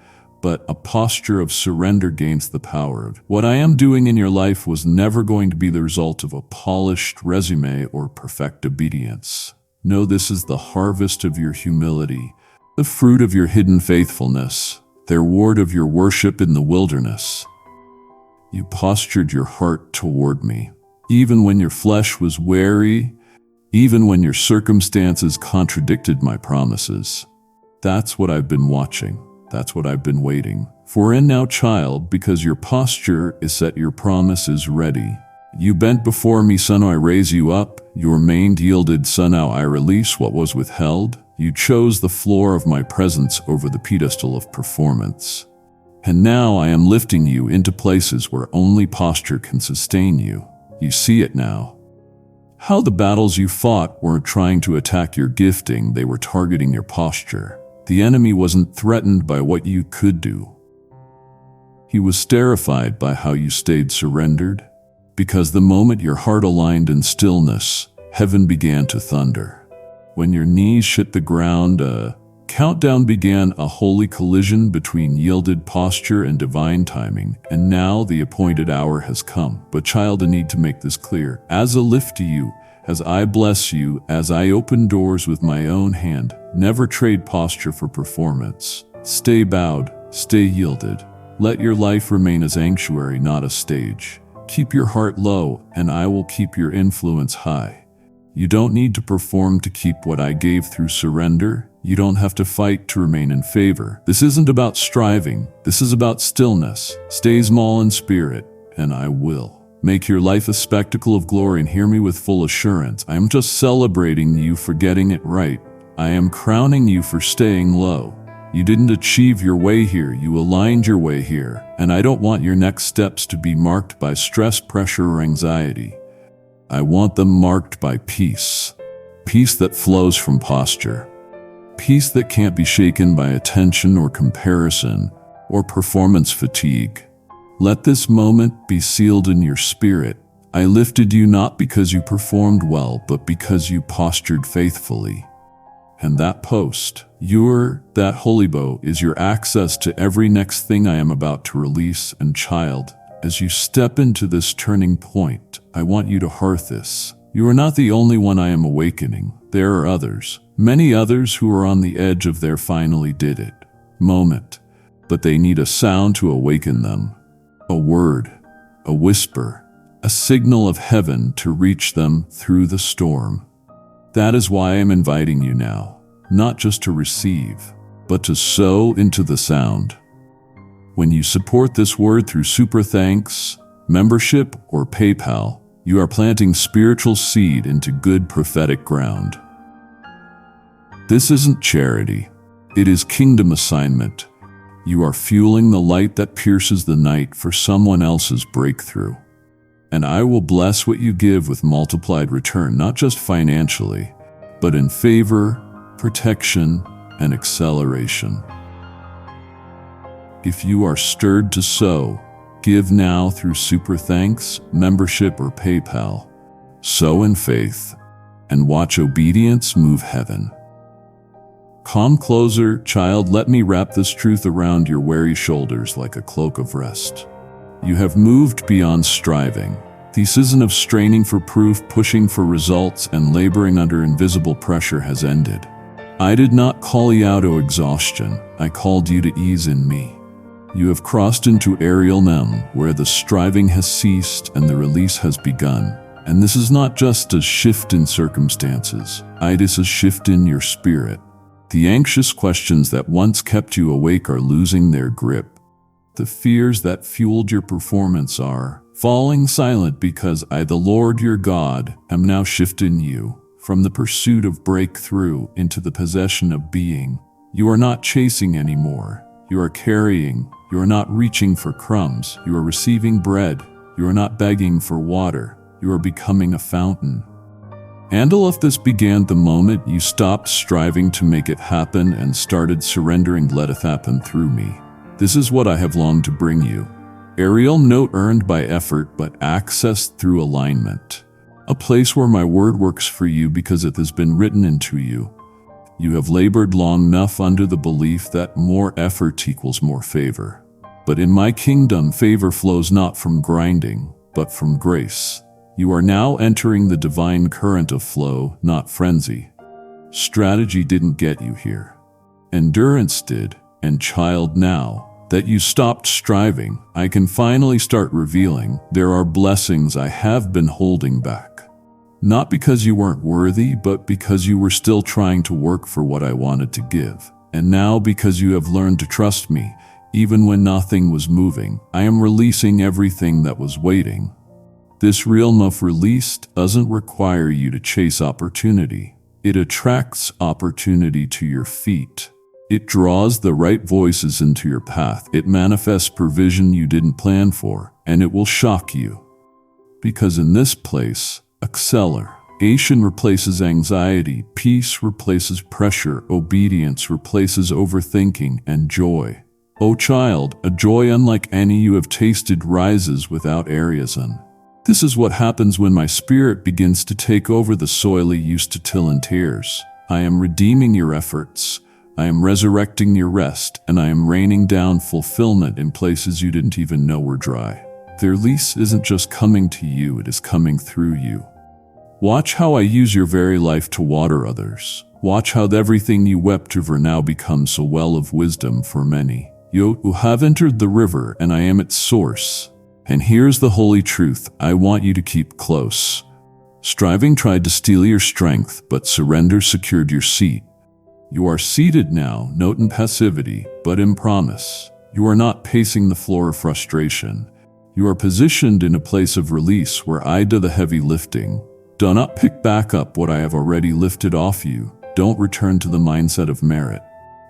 but a posture of surrender gains the power of. What I am doing in your life was never going to be the result of a polished resume or perfect obedience. No, this is the harvest of your humility, the fruit of your hidden faithfulness, the reward of your worship in the wilderness. You postured your heart toward me, even when your flesh was weary, even when your circumstances contradicted my promises. That's what I've been watching. That's what I've been waiting for. And now, child, because your posture is set, your promise is ready. You bent before me, son, I raise you up. You remained yielded, son, now I release what was withheld. You chose the floor of my presence over the pedestal of performance. And now I am lifting you into places where only posture can sustain you. You see it now. How the battles you fought weren't trying to attack your gifting, they were targeting your posture. The enemy wasn't threatened by what you could do. He was terrified by how you stayed surrendered, because the moment your heart aligned in stillness, heaven began to thunder. When your knees hit the ground, a countdown began, a holy collision between yielded posture and divine timing. And now the appointed hour has come. But child, I need to make this clear. As I lift you, as I bless you, as I open doors with my own hand, never trade posture for performance. Stay bowed, stay yielded. Let your life remain a sanctuary, not a stage. Keep your heart low, and I will keep your influence high. You don't need to perform to keep what I gave through surrender. You don't have to fight to remain in favor. This isn't about striving. This is about stillness. Stay small in spirit, and I will make your life a spectacle of glory. And hear me with full assurance. I am just celebrating you for getting it right. I am crowning you for staying low. You didn't achieve your way here. You aligned your way here. And I don't want your next steps to be marked by stress, pressure, or anxiety. I want them marked by peace. Peace that flows from posture. Peace that can't be shaken by attention or comparison or performance fatigue. Let this moment be sealed in your spirit. I lifted you not because you performed well, but because you postured faithfully. And that post, that holy bow, is your access to every next thing I am about to release. And child, as you step into this turning point, I want you to heart this. You are not the only one I am awakening. There are others, many others who are on the edge of their finally did it moment, but they need a sound to awaken them. A word, a whisper, a signal of heaven to reach them through the storm. That is why I am inviting you now, not just to receive, but to sow into the sound. When you support this word through Super Thanks, membership, or PayPal, you are planting spiritual seed into good prophetic ground. This isn't charity. It is kingdom assignment. You are fueling the light that pierces the night for someone else's breakthrough. And I will bless what you give with multiplied return, not just financially, but in favor, protection, and acceleration. If you are stirred to sow, give now through Super Thanks, membership, or PayPal. Sow in faith, and watch obedience move heaven. Calm closer, child, let me wrap this truth around your weary shoulders like a cloak of rest. You have moved beyond striving. The season of straining for proof, pushing for results, and laboring under invisible pressure has ended. I did not call you out of exhaustion. I called you to ease in me. You have crossed into Ariel Nem, where the striving has ceased and the release has begun. And this is not just a shift in circumstances. It is a shift in your spirit. The anxious questions that once kept you awake are losing their grip. The fears that fueled your performance are falling silent because I, the Lord your God, am now shifting you from the pursuit of breakthrough into the possession of being. You are not chasing anymore. You are carrying. You are not reaching for crumbs. You are receiving bread. You are not begging for water. You are becoming a fountain. And all of this began the moment you stopped striving to make it happen and started surrendering. Let it happen through me. This is what I have longed to bring you. Ariel, note earned by effort but accessed through alignment. A place where my word works for you because it has been written into you. You have labored long enough under the belief that more effort equals more favor. But in my kingdom, favor flows not from grinding, but from grace. You are now entering the divine current of flow, not frenzy. Strategy didn't get you here. Endurance did, and child, now that you stopped striving, I can finally start revealing there are blessings I have been holding back. Not because you weren't worthy, but because you were still trying to work for what I wanted to give. And now, because you have learned to trust me, even when nothing was moving, I am releasing everything that was waiting. This realm of release doesn't require you to chase opportunity. It attracts opportunity to your feet. It draws the right voices into your path. It manifests provision you didn't plan for, and it will shock you. Because in this place, acceleration replaces anxiety, peace replaces pressure, obedience replaces overthinking, and joy. O child, a joy unlike any you have tasted rises without arisen. This is what happens when my spirit begins to take over the soil you used to till in tears. I am redeeming your efforts. I am resurrecting your rest, and I am raining down fulfillment in places you didn't even know were dry. The release isn't just coming to you, it is coming through you. Watch how I use your very life to water others. Watch how everything you wept over now becomes a well of wisdom for many. You have entered the river, and I am its source. And here's the holy truth I want you to keep close. Striving tried to steal your strength, but surrender secured your seat. You are seated now, not in passivity, but in promise. You are not pacing the floor of frustration. You are positioned in a place of release where I do the heavy lifting. Do not pick back up what I have already lifted off you. Don't return to the mindset of merit.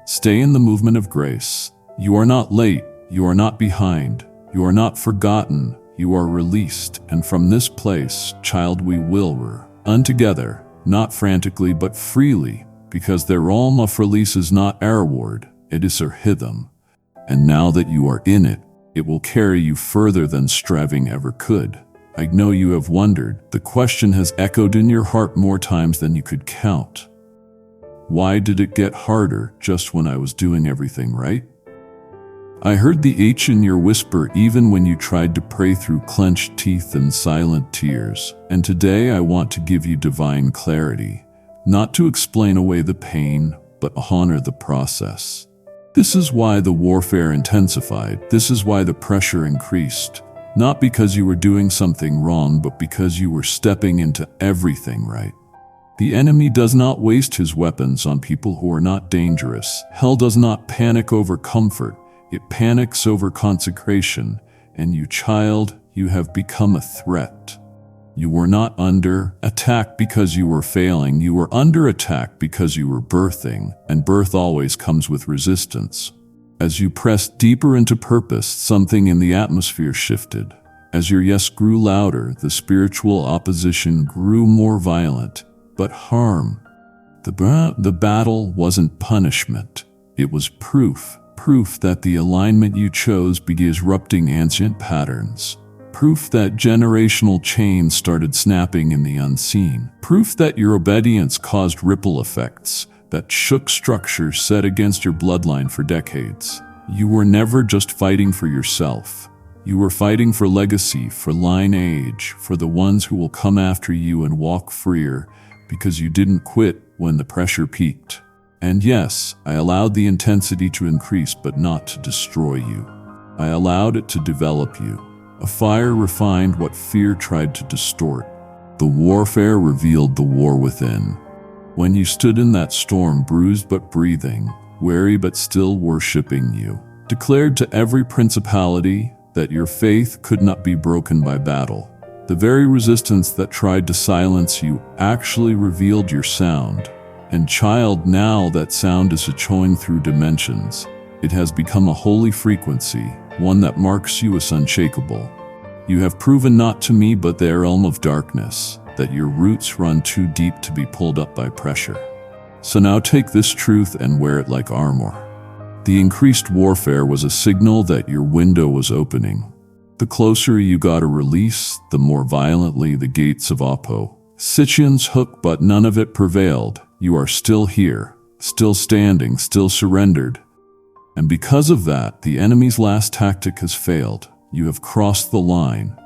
Stay in the movement of grace. You are not late. You are not behind. You are not forgotten. You are released. And from this place, child, we will run together, not frantically but freely, because their realm of release is not our reward, it is our rhythm. And now that you are in it, it will carry you further than striving ever could. I know you have wondered. The question has echoed in your heart more times than you could count. Why did it get harder just when I was doing everything right? I heard the H in your whisper even when you tried to pray through clenched teeth and silent tears. And today I want to give you divine clarity, not to explain away the pain, but honor the process. This is why the warfare intensified. This is why the pressure increased. Not because you were doing something wrong, but because you were stepping into everything right. The enemy does not waste his weapons on people who are not dangerous. Hell does not panic over comfort. It panics over consecration. And you, child, you have become a threat. You were not under attack because you were failing. You were under attack because you were birthing, and birth always comes with resistance. As you pressed deeper into purpose, something in the atmosphere shifted. As your yes grew louder, the spiritual opposition grew more violent, but harm. The battle wasn't punishment. It was proof that the alignment you chose began disrupting ancient patterns. Proof that generational chains started snapping in the unseen. Proof that your obedience caused ripple effects that shook structures set against your bloodline for decades. You were never just fighting for yourself. You were fighting for legacy, for lineage, for the ones who will come after you and walk freer because you didn't quit when the pressure peaked. And yes, I allowed the intensity to increase, but not to destroy you. I allowed it to develop you. A fire refined what fear tried to distort. The warfare revealed the war within. When you stood in that storm, bruised but breathing, weary but still worshiping, you declared to every principality that your faith could not be broken by battle. The very resistance that tried to silence you actually revealed your sound. And child, now that sound is echoing through dimensions. It has become a holy frequency, one that marks you as unshakable. You have proven not to me but the realm of darkness, that your roots run too deep to be pulled up by pressure. So now take this truth and wear it like armor. The increased warfare was a signal that your window was opening. The closer you got a release, the more violently the gates of opposition's hook, but none of it prevailed. You are still here, still standing, still surrendered. And because of that, the enemy's last tactic has failed. You have crossed the line.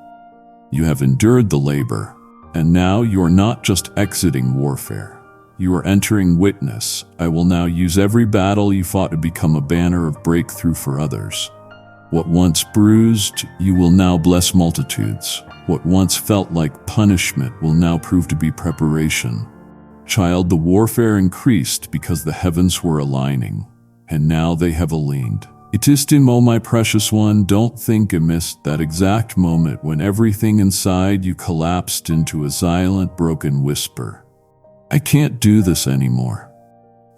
You have endured the labor. And now you are not just exiting warfare. You are entering witness. I will now use every battle you fought to become a banner of breakthrough for others. What once bruised, you will now bless multitudes. What once felt like punishment will now prove to be preparation. Child, the warfare increased because the heavens were aligning, and now they have aligned. It is dim, oh my precious one, don't think amiss, that exact moment when everything inside you collapsed into a silent, broken whisper. I can't do this anymore.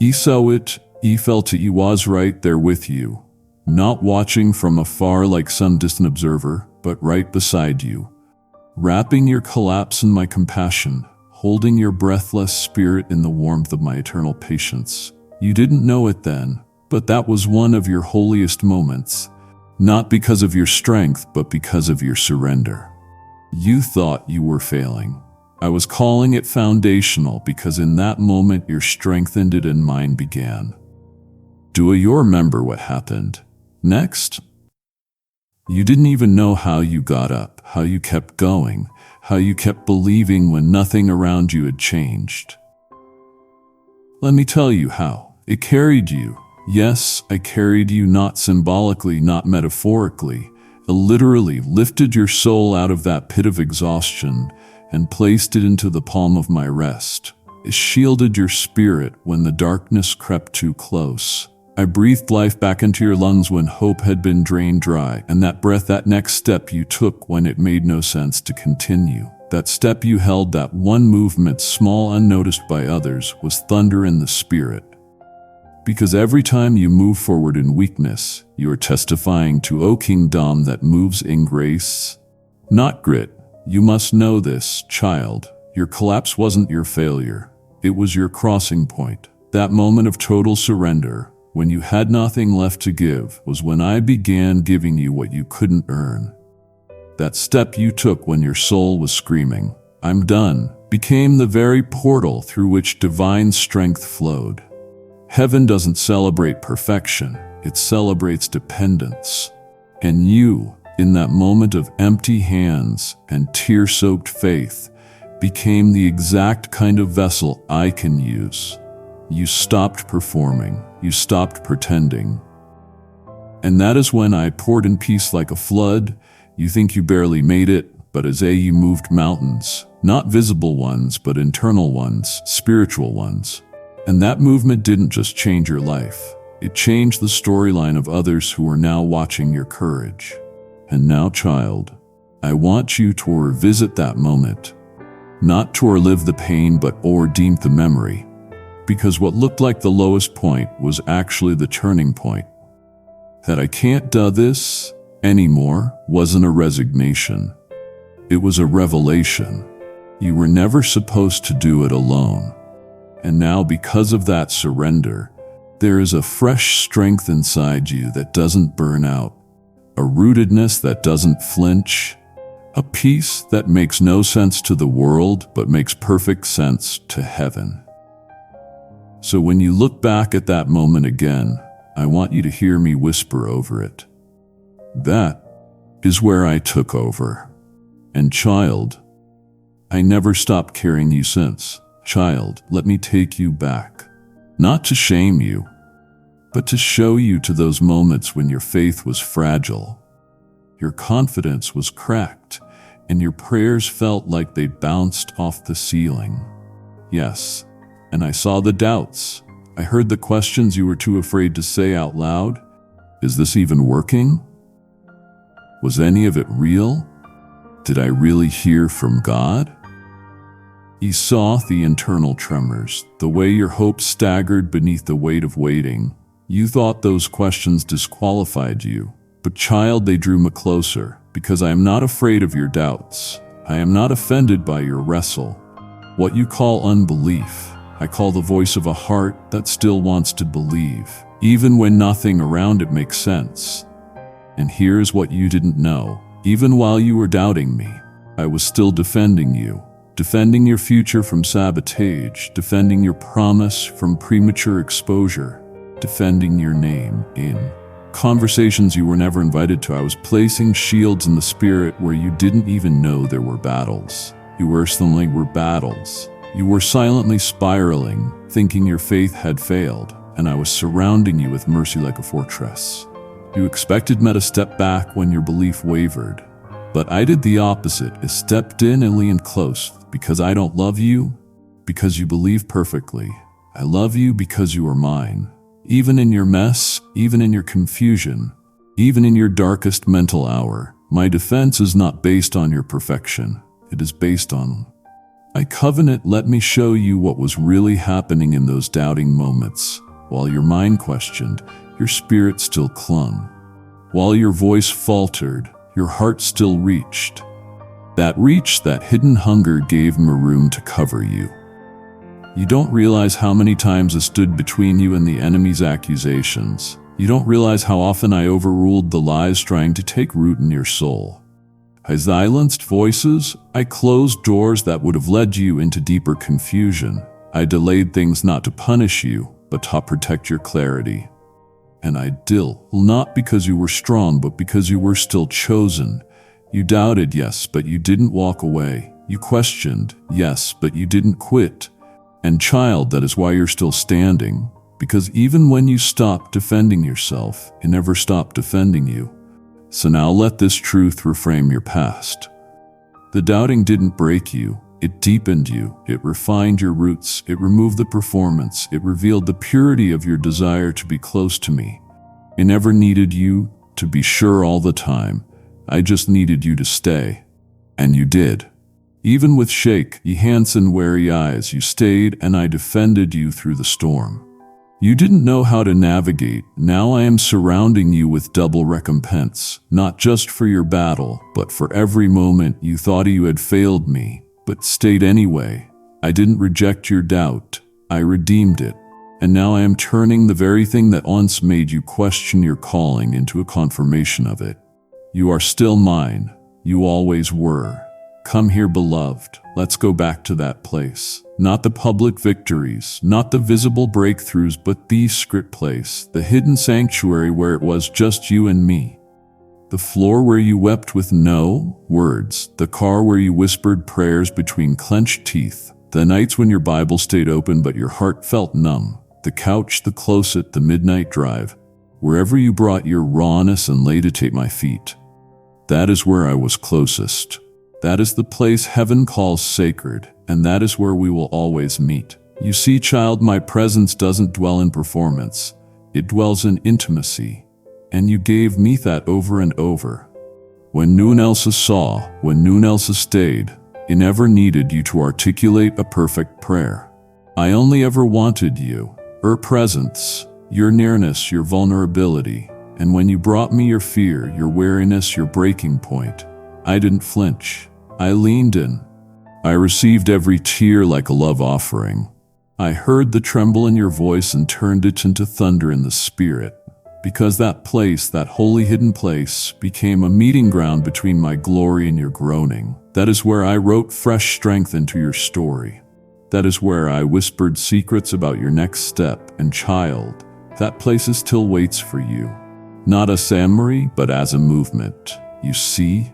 Ye saw it, ye felt it, ye was right there with you, not watching from afar like some distant observer, but right beside you, wrapping your collapse in my compassion, holding your breathless spirit in the warmth of my eternal patience. You didn't know it then, but that was one of your holiest moments, not because of your strength, but because of your surrender. You thought you were failing. I was calling it foundational because in that moment your strength ended and mine began. Do you remember what happened next? You didn't even know how you got up, how you kept going, how you kept believing when nothing around you had changed. Let me tell you how. It carried you. Yes, I carried you, not symbolically, not metaphorically. It literally lifted your soul out of that pit of exhaustion and placed it into the palm of my rest. It shielded your spirit when the darkness crept too close. I breathed life back into your lungs when hope had been drained dry, and that breath, that next step you took when it made no sense to continue. That step you held, that one movement, small, unnoticed by others, was thunder in the spirit. Because every time you move forward in weakness, you are testifying to, O kingdom that moves in grace, not grit. You must know this, child. Your collapse wasn't your failure. It was your crossing point. That moment of total surrender, when you had nothing left to give, was when I began giving you what you couldn't earn. That step you took when your soul was screaming, "I'm done," became the very portal through which divine strength flowed. Heaven doesn't celebrate perfection, it celebrates dependence. And you, in that moment of empty hands and tear-soaked faith, became the exact kind of vessel I can use. You stopped performing, you stopped pretending. And that is when I poured in peace like a flood. You think you barely made it, but as you moved mountains, not visible ones, but internal ones, spiritual ones. And that movement didn't just change your life, it changed the storyline of others who are now watching your courage. And now, child, I want you to revisit that moment, not to relive the pain, but to redeem the memory. Because what looked like the lowest point was actually the turning point. That I can't do this anymore wasn't a resignation. It was a revelation. You were never supposed to do it alone. And now, because of that surrender, there is a fresh strength inside you that doesn't burn out, a rootedness that doesn't flinch, a peace that makes no sense to the world but makes perfect sense to heaven. So when you look back at that moment again, I want you to hear me whisper over it. That is where I took over. And child, I never stopped carrying you since. Child, let me take you back. Not to shame you, but to show you to those moments when your faith was fragile, your confidence was cracked, and your prayers felt like they bounced off the ceiling. Yes, and I saw the doubts. I heard the questions you were too afraid to say out loud. Is this even working? Was any of it real? Did I really hear from God? You saw the internal tremors, the way your hopes staggered beneath the weight of waiting. You thought those questions disqualified you. But child, they drew me closer, because I am not afraid of your doubts. I am not offended by your wrestle. What you call unbelief, I call the voice of a heart that still wants to believe, even when nothing around it makes sense. And here's what you didn't know. Even while you were doubting me, I was still defending you. Defending your future from sabotage, defending your promise from premature exposure, defending your name in conversations you were never invited to. I was placing shields in the spirit where you didn't even know there were battles. You were silently were battles. You were silently spiraling, thinking your faith had failed, and I was surrounding you with mercy like a fortress. You expected me to step back when your belief wavered, but I did the opposite. I stepped in and leaned close, because I don't love you because you believe perfectly. I love you because you are mine. Even in your mess, even in your confusion, even in your darkest mental hour, my defense is not based on your perfection. It is based on I covenant. Let me show you what was really happening in those doubting moments. While your mind questioned, your spirit still clung. While your voice faltered, your heart still reached. That reach, that hidden hunger gave me room to cover you. You don't realize how many times I stood between you and the enemy's accusations. You don't realize how often I overruled the lies trying to take root in your soul. I silenced voices. I closed doors that would have led you into deeper confusion. I delayed things not to punish you, but to protect your clarity. And I did, not because you were strong, but because you were still chosen. You doubted, yes, but you didn't walk away. You questioned, yes, but you didn't quit. And child, that is why you're still standing. Because even when you stopped defending yourself, it never stopped defending you. So now let this truth reframe your past. The doubting didn't break you. It deepened you. It refined your roots. It removed the performance. It revealed the purity of your desire to be close to me. I never needed you to be sure all the time. I just needed you to stay. And you did. Even with shaky hands and wary eyes, you stayed, and I defended you through the storm. You didn't know how to navigate. Now I am surrounding you with double recompense, not just for your battle, but for every moment you thought you had failed me, but stayed anyway. I didn't reject your doubt. I redeemed it. And now I am turning the very thing that once made you question your calling into a confirmation of it. You are still mine. You always were. Come here, beloved. Let's go back to that place. Not the public victories, not the visible breakthroughs, but the secret place, the hidden sanctuary where it was just you and me. The floor where you wept with no words, the car where you whispered prayers between clenched teeth, the nights when your Bible stayed open but your heart felt numb, the couch, the closet, the midnight drive, wherever you brought your rawness and laid it at my feet. That is where I was closest. That is the place heaven calls sacred, and that is where we will always meet. You see, child, my presence doesn't dwell in performance. It dwells in intimacy. And you gave me that over and over. When no one else saw, when no one else stayed, I never needed you to articulate a perfect prayer. I only ever wanted you, your presence, your nearness, your vulnerability. And when you brought me your fear, your weariness, your breaking point, I didn't flinch. I leaned in. I received every tear like a love offering. I heard the tremble in your voice and turned it into thunder in the spirit. Because that place, that holy hidden place, became a meeting ground between my glory and your groaning. That is where I wrote fresh strength into your story. That is where I whispered secrets about your next step. And child, that place still waits for you. Not as a memory, but as a movement. You see?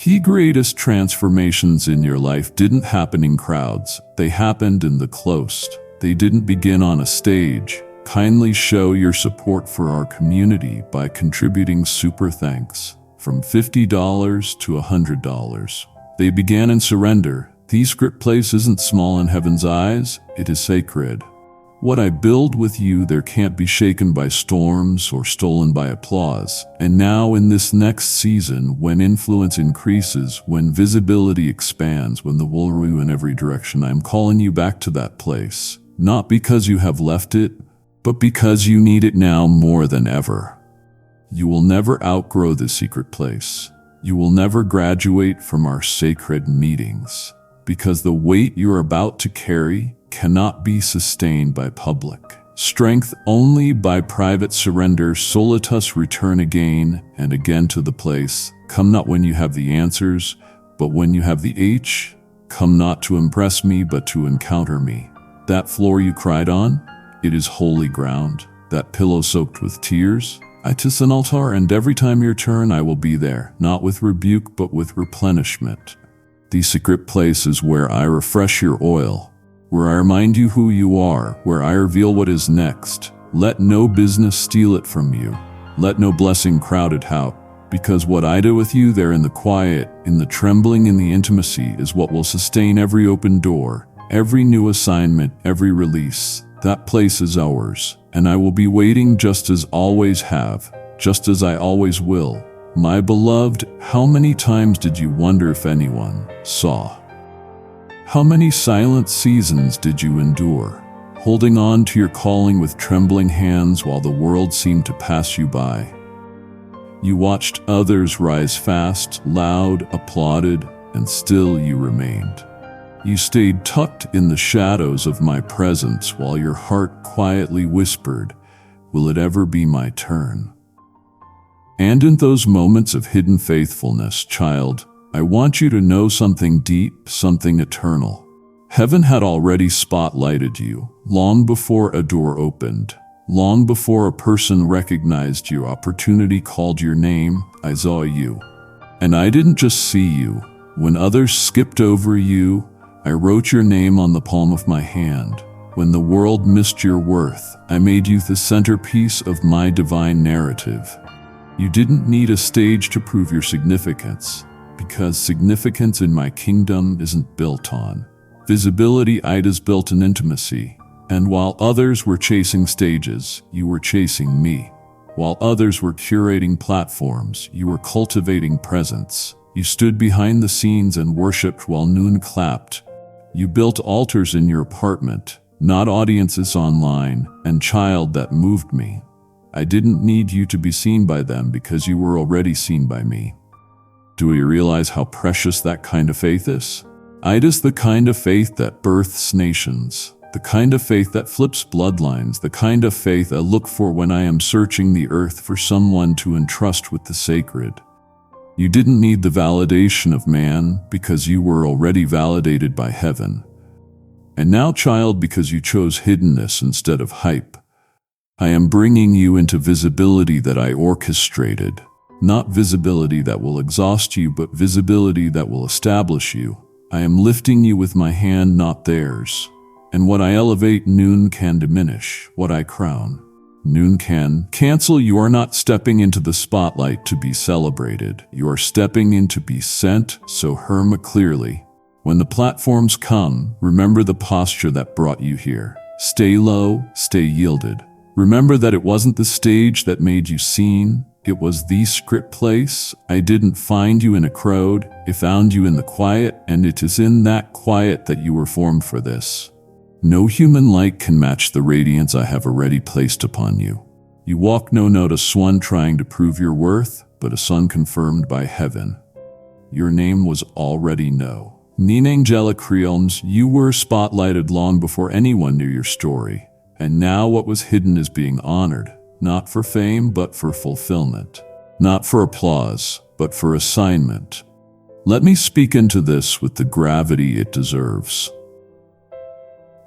The greatest transformations in your life didn't happen in crowds. They happened in the closed. They didn't begin on a stage. Kindly show your support for our community by contributing super thanks from $50 to $100. They began in surrender. The script place isn't small in heaven's eyes. It is sacred. What I build with you there can't be shaken by storms or stolen by applause. And now in this next season, when influence increases, when visibility expands, when the will rue in every direction, I'm calling you back to that place. Not because you have left it, but because you need it now more than ever. You will never outgrow this secret place. You will never graduate from our sacred meetings, because the weight you're about to carry cannot be sustained by public strength, only by private surrender. Solitus, return again and again to the place. Come not when you have the answers, but when you have the H. Come not to impress me, but to encounter me. That floor you cried on, it is holy ground. That pillow soaked with tears, it is an altar, and every time your turn I will be there, not with rebuke but with replenishment. The secret place is where I refresh your oil, where I remind you who you are, where I reveal what is next. Let no business steal it from you. Let no blessing crowd it out, because what I do with you there in the quiet, in the trembling, in the intimacy, is what will sustain every open door, every new assignment, every release. That place is ours, and I will be waiting just as always have, just as I always will. My beloved, how many times did you wonder if anyone saw? How many silent seasons did you endure, holding on to your calling with trembling hands while the world seemed to pass you by? You watched others rise fast, loud, applauded, and still you remained. You stayed tucked in the shadows of my presence while your heart quietly whispered, "Will it ever be my turn?" And in those moments of hidden faithfulness, child, I want you to know something deep, something eternal. Heaven had already spotlighted you, long before a door opened, long before a person recognized you. Opportunity called your name. I saw you. And I didn't just see you. When others skipped over you, I wrote your name on the palm of my hand. When the world missed your worth, I made you the centerpiece of my divine narrative. You didn't need a stage to prove your significance, because significance in my kingdom isn't built on visibility, it is built in intimacy. And while others were chasing stages, you were chasing me. While others were curating platforms, you were cultivating presence. You stood behind the scenes and worshipped while noon clapped. You built altars in your apartment, not audiences online, and child, that moved me. I didn't need you to be seen by them because you were already seen by me. Do you realize how precious that kind of faith is? It is the kind of faith that births nations, the kind of faith that flips bloodlines, the kind of faith I look for when I am searching the earth for someone to entrust with the sacred. You didn't need the validation of man because you were already validated by heaven. And now, child, because you chose hiddenness instead of hype, I am bringing you into visibility that I orchestrated. Not visibility that will exhaust you, but visibility that will establish you. I am lifting you with my hand, not theirs. And what I elevate, noon can diminish. What I crown, noon can cancel. You are not stepping into the spotlight to be celebrated. You are stepping in to be sent, so hear me clearly. When the platforms come, remember the posture that brought you here. Stay low, stay yielded. Remember that it wasn't the stage that made you seen. It was the script place. I didn't find you in a crowd. I found you in the quiet, and it is in that quiet that you were formed for this. No human light can match the radiance I have already placed upon you. You walk no note a swan trying to prove your worth, but a son confirmed by heaven. Your name was already no. In angelic realms, you were spotlighted long before anyone knew your story. And now what was hidden is being honored, not for fame, but for fulfillment. Not for applause, but for assignment. Let me speak into this with the gravity it deserves.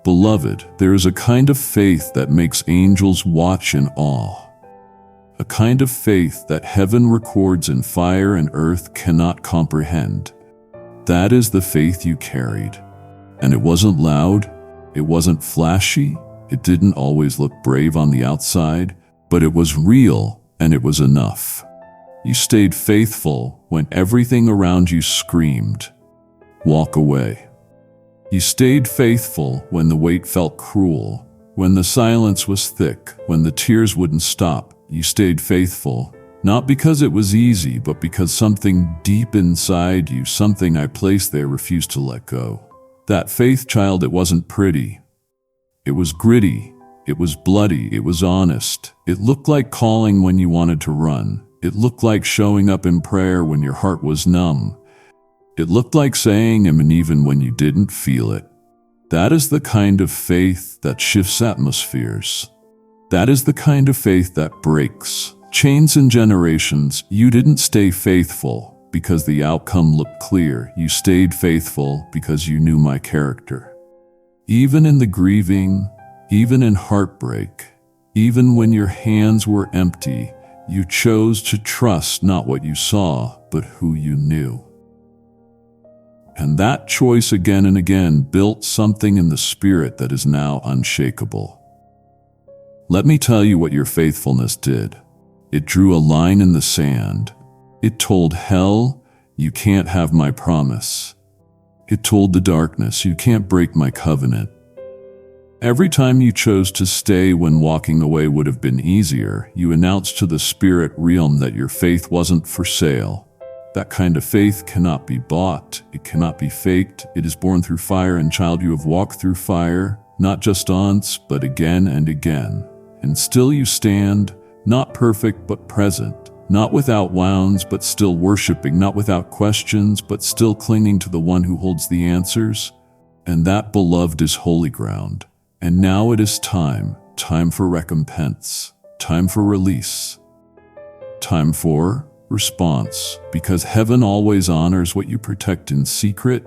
Beloved, there is a kind of faith that makes angels watch in awe. A kind of faith that heaven records in fire and earth cannot comprehend. That is the faith you carried. And it wasn't loud, it wasn't flashy, it didn't always look brave on the outside, but it was real and it was enough. You stayed faithful when everything around you screamed, "Walk away." You stayed faithful when the weight felt cruel, When the silence was thick, when the tears wouldn't stop, you stayed faithful. Not because it was easy, but because something deep inside you, something I placed there, refused to let go. That faith, child, it wasn't pretty. It was gritty. It was bloody. It was honest. It looked like calling when you wanted to run. It looked like showing up in prayer when your heart was numb. It looked like saying amen even when you didn't feel it. That is the kind of faith that shifts atmospheres. That is the kind of faith that breaks chains and generations. You didn't stay faithful because the outcome looked clear. You stayed faithful because you knew my character. Even in the grieving, even in heartbreak, even when your hands were empty, you chose to trust not what you saw, but who you knew. And that choice again and again built something in the spirit that is now unshakable. Let me tell you what your faithfulness did. It drew a line in the sand. It told hell, you can't have my promise. It told the darkness, you can't break my covenant. Every time you chose to stay when walking away would have been easier, you announced to the spirit realm that your faith wasn't for sale. That kind of faith cannot be bought. It cannot be faked. It is born through fire, and child, you have walked through fire, not just once, but again and again. And still you stand, not perfect, but present. Not without wounds, but still worshiping. Not without questions, but still clinging to the one who holds the answers. And that, beloved, is holy ground. And now it is time for recompense, time for release, time for response, because heaven always honors what you protect in secret,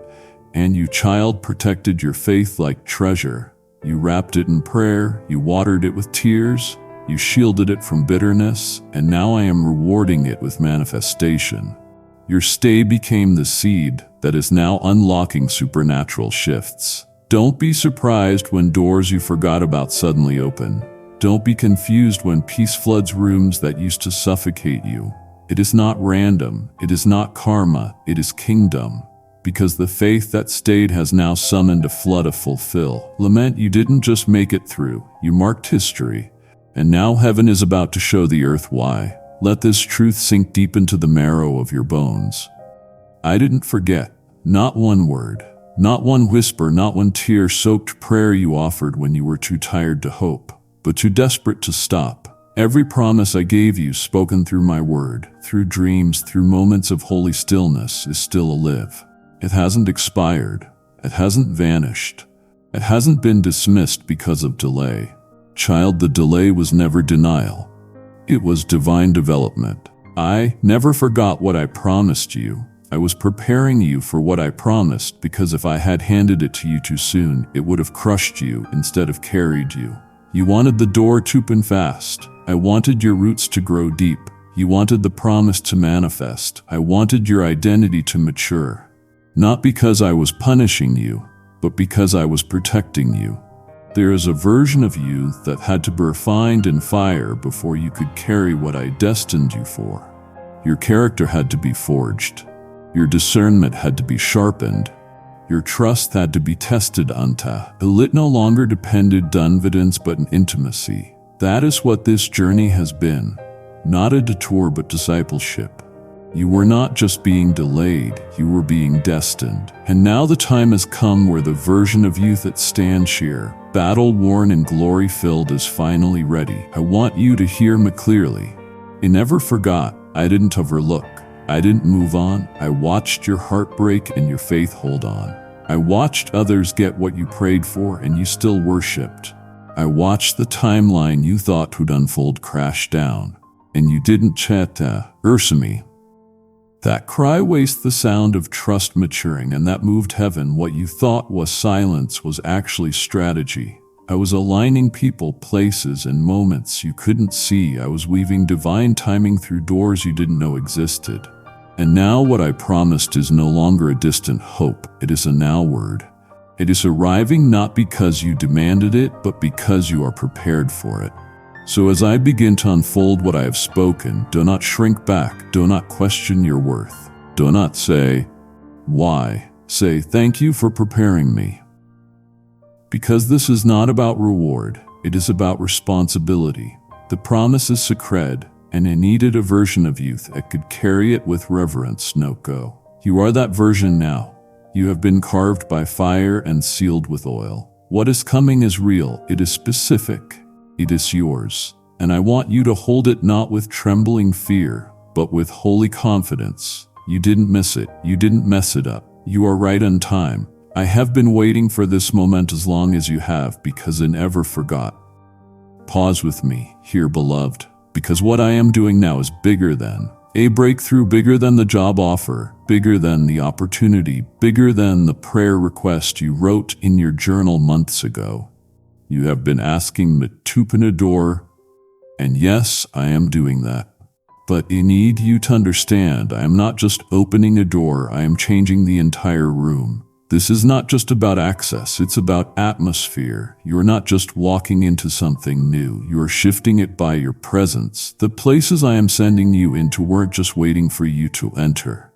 and you, child, protected your faith like treasure. You wrapped it in prayer, you watered it with tears, you shielded it from bitterness, and now I am rewarding it with manifestation. Your stay became the seed that is now unlocking supernatural shifts. Don't be surprised when doors you forgot about suddenly open. Don't be confused when peace floods rooms that used to suffocate you. It is not random, it is not karma, it is kingdom. Because the faith that stayed has now summoned a flood to fulfill. Lament, you didn't just make it through, you marked history. And now heaven is about to show the earth why. Let this truth sink deep into the marrow of your bones. I didn't forget, not one word, not one whisper, not one tear-soaked prayer you offered when you were too tired to hope, but too desperate to stop. Every promise I gave you, spoken through my word, through dreams, through moments of holy stillness, is still alive. It hasn't expired. It hasn't vanished. It hasn't been dismissed because of delay. Child, the delay was never denial. It was divine development. I never forgot what I promised you. I was preparing you for what I promised, because if I had handed it to you too soon, it would have crushed you instead of carried you. You wanted the door to open fast. I wanted your roots to grow deep. You wanted the promise to manifest. I wanted your identity to mature. Not because I was punishing you, but because I was protecting you. There is a version of you that had to be refined in fire before you could carry what I destined you for. Your character had to be forged. Your discernment had to be sharpened. Your trust had to be tested until it no longer depended on evidence but in intimacy. That is what this journey has been. Not a detour, but discipleship. You were not just being delayed, you were being destined. And now the time has come where the version of you that stands here, battle-worn and glory-filled, is finally ready. I want you to hear me clearly. I never forgot. I didn't overlook. I didn't move on. I watched your heart break and your faith hold on. I watched others get what you prayed for and you still worshipped. I watched the timeline you thought would unfold crash down, and you didn't chat me. That cry wasted the sound of trust maturing, and that moved heaven. What you thought was silence was actually strategy. I was aligning people, places, and moments you couldn't see. I was weaving divine timing through doors you didn't know existed. And now what I promised is no longer a distant hope. It is a now word. It is arriving not because you demanded it, but because you are prepared for it. So as I begin to unfold what I have spoken, do not shrink back. Do not question your worth. Do not say, why? Say, thank you for preparing me. Because this is not about reward. It is about responsibility. The promise is sacred, and I needed a version of you that could carry it with reverence, Noko. You are that version now. You have been carved by fire and sealed with oil. What is coming is real. It is specific. It is yours. And I want you to hold it not with trembling fear, but with holy confidence. You didn't miss it. You didn't mess it up. You are right on time. I have been waiting for this moment as long as you have, because I never forgot. Pause with me, here, beloved, because what I am doing now is bigger than a breakthrough, bigger than the job offer, bigger than the opportunity, bigger than the prayer request you wrote in your journal months ago. You have been asking me to open a door, and yes, I am doing that. But I need you to understand, I am not just opening a door, I am changing the entire room. This is not just about access, it's about atmosphere. You are not just walking into something new, you are shifting it by your presence. The places I am sending you into weren't just waiting for you to enter.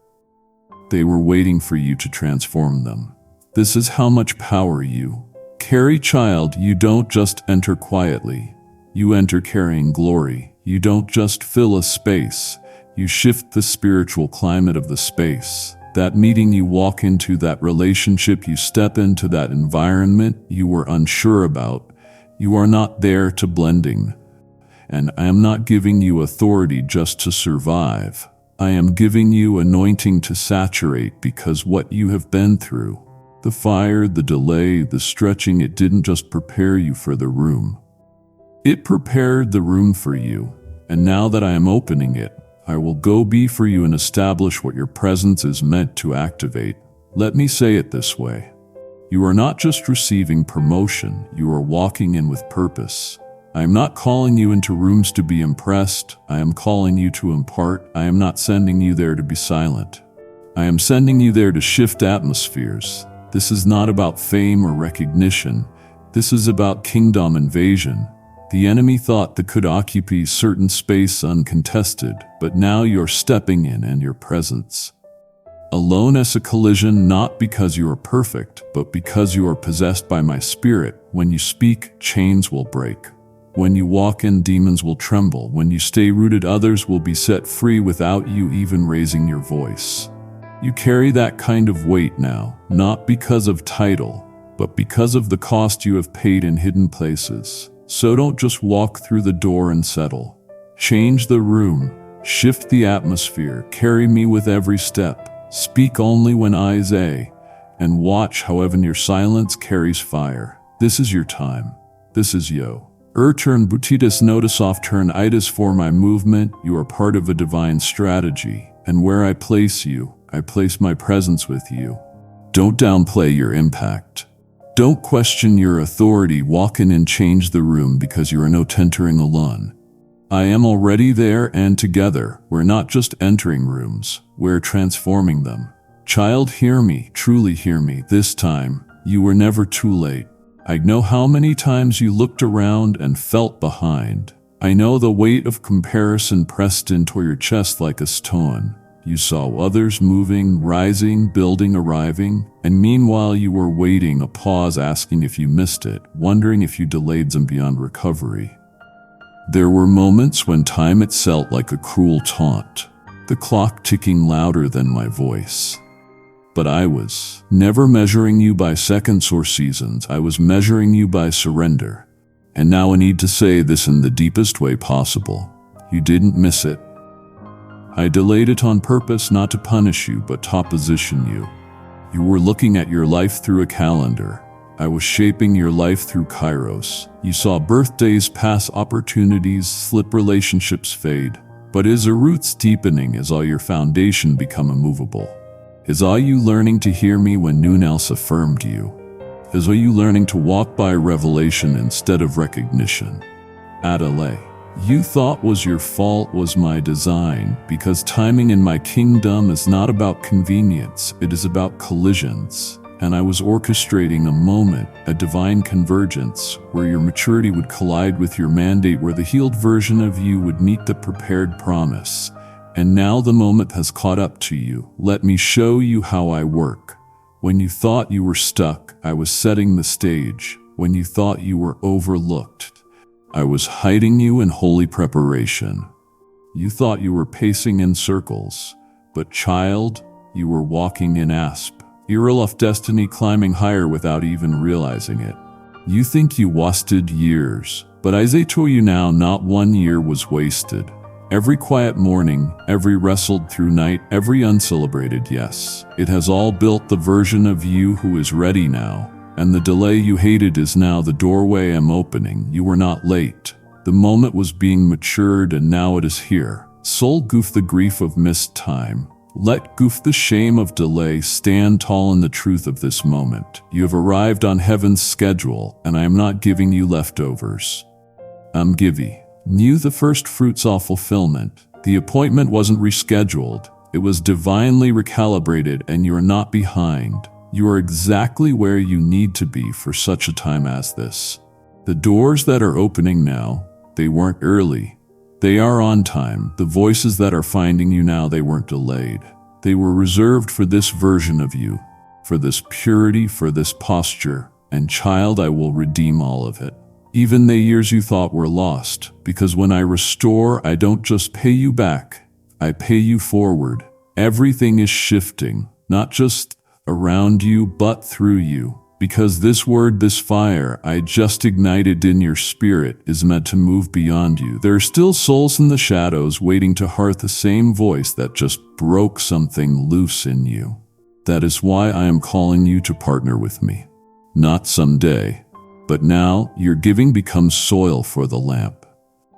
They were waiting for you to transform them. This is how much power you carry, child. You don't just enter quietly. You enter carrying glory. You don't just fill a space. You shift the spiritual climate of the space. That meeting you walk into, that relationship you step into, that environment you were unsure about, you are not there to blending. And I am not giving you authority just to survive. I am giving you anointing to saturate, because what you have been through, the fire, the delay, the stretching, it didn't just prepare you for the room. It prepared the room for you. And now that I am opening it, I will go be for you and establish what your presence is meant to activate. Let me say it this way. You are not just receiving promotion, you are walking in with purpose. I am not calling you into rooms to be impressed. I am calling you to impart. I am not sending you there to be silent. I am sending you there to shift atmospheres. This is not about fame or recognition. This is about kingdom invasion. The enemy thought that could occupy certain space uncontested, but now you're stepping in and your presence. Alone as a collision, not because you are perfect, but because you are possessed by my spirit. When you speak, chains will break. When you walk in, demons will tremble. When you stay rooted, others will be set free without you even raising your voice. You carry that kind of weight now, not because of title, but because of the cost you have paid in hidden places. So don't just walk through the door and settle. Change the room, shift the atmosphere, carry me with every step. Speak only when I say, and watch how even your silence carries fire. This is your time. This is yo. Turn butitas notice off turn itis for my movement. You are part of a divine strategy, and where I place you, I place my presence with you. Don't downplay your impact. Don't question your authority. Walk in and change the room, because you are not entering alone. I am already there, and together, we're not just entering rooms, we're transforming them. Child, hear me, truly hear me. This time, you were never too late. I know how many times you looked around and felt behind. I know the weight of comparison pressed into your chest like a stone. You saw others moving, rising, building, arriving, and meanwhile you were waiting, a pause, asking if you missed it, wondering if you delayed them beyond recovery. There were moments when time it felt like a cruel taunt, the clock ticking louder than my voice. But I was never measuring you by seconds or seasons. I was measuring you by surrender. And now I need to say this in the deepest way possible. You didn't miss it. I delayed it on purpose, not to punish you, but to position you. You were looking at your life through a calendar. I was shaping your life through Kairos. You saw birthdays pass, opportunities slip, relationships fade. But is a roots deepening? Is all your foundation become immovable? Is all you learning to hear me when noon else affirmed you? Is all you learning to walk by revelation instead of recognition? Adelaide. You thought was your fault was my design, because timing in my kingdom is not about convenience, it is about collisions. And I was orchestrating a moment, a divine convergence, where your maturity would collide with your mandate, where the healed version of you would meet the prepared promise. And now the moment has caught up to you. Let me show you how I work. When you thought you were stuck, I was setting the stage. When you thought you were overlooked, I was hiding you in holy preparation. You thought you were pacing in circles, but child, you were walking in asp. Earl of destiny climbing higher without even realizing it. You think you wasted years, but I say to you now, not 1 year was wasted. Every quiet morning, every wrestled through night, every uncelebrated yes, it has all built the version of you who is ready now. And the delay you hated is now the doorway I'm opening. You were not late. The moment was being matured and now it is here. Soul goof the grief of missed time. Let goof the shame of delay. Stand tall in the truth of this moment. You have arrived on heaven's schedule and I am not giving you leftovers. I'm giving you the first fruits of fulfillment. The appointment wasn't rescheduled. It was divinely recalibrated and you are not behind. You are exactly where you need to be for such a time as this. The doors that are opening now, they weren't early. They are on time. The voices that are finding you now, they weren't delayed. They were reserved for this version of you, for this purity, for this posture. And child, I will redeem all of it. Even the years you thought were lost, because when I restore, I don't just pay you back. I pay you forward. Everything is shifting, not just around you, but through you. Because this word, this fire I just ignited in your spirit is meant to move beyond you. There are still souls in the shadows waiting to hear the same voice that just broke something loose in you. That is why I am calling you to partner with me. Not someday, but now your giving becomes soil for the lamp.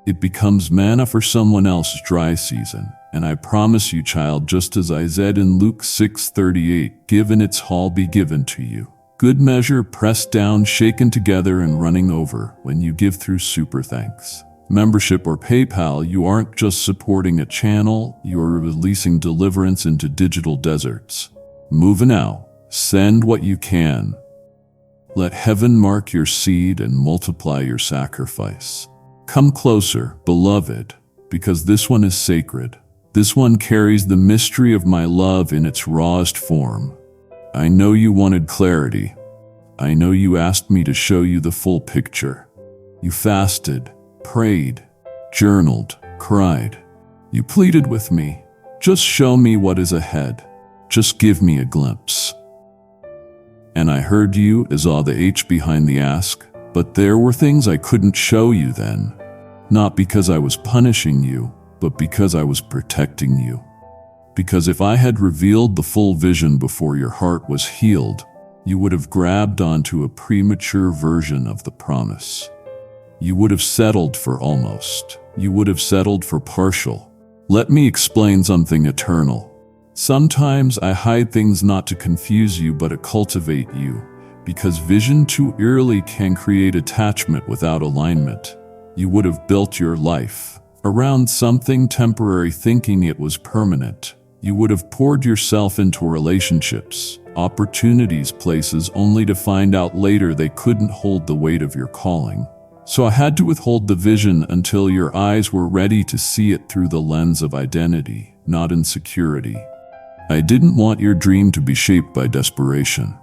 It becomes manna for someone else's dry season. And I promise you, child, just as I said in Luke 6:38, give and its all be given to you. Good measure, pressed down, shaken together, and running over when you give through Super Thanks. Membership or PayPal, you aren't just supporting a channel, you are releasing deliverance into digital deserts. Move now. Send what you can. Let heaven mark your seed and multiply your sacrifice. Come closer, beloved, because this one is sacred. This one carries the mystery of my love in its rawest form. I know you wanted clarity. I know you asked me to show you the full picture. You fasted, prayed, journaled, cried. You pleaded with me. Just show me what is ahead. Just give me a glimpse. And I heard you as all the H behind the ask, but there were things I couldn't show you then. Not because I was punishing you, but because I was protecting you. Because if I had revealed the full vision before your heart was healed, you would have grabbed onto a premature version of the promise. You would have settled for almost. You would have settled for partial. Let me explain something eternal. Sometimes I hide things not to confuse you, but to cultivate you, because vision too early can create attachment without alignment. You would have built your life around something temporary, thinking it was permanent. You would have poured yourself into relationships, opportunities, places, only to find out later they couldn't hold the weight of your calling. So I had to withhold the vision until your eyes were ready to see it through the lens of identity, not insecurity. I didn't want your dream to be shaped by desperation.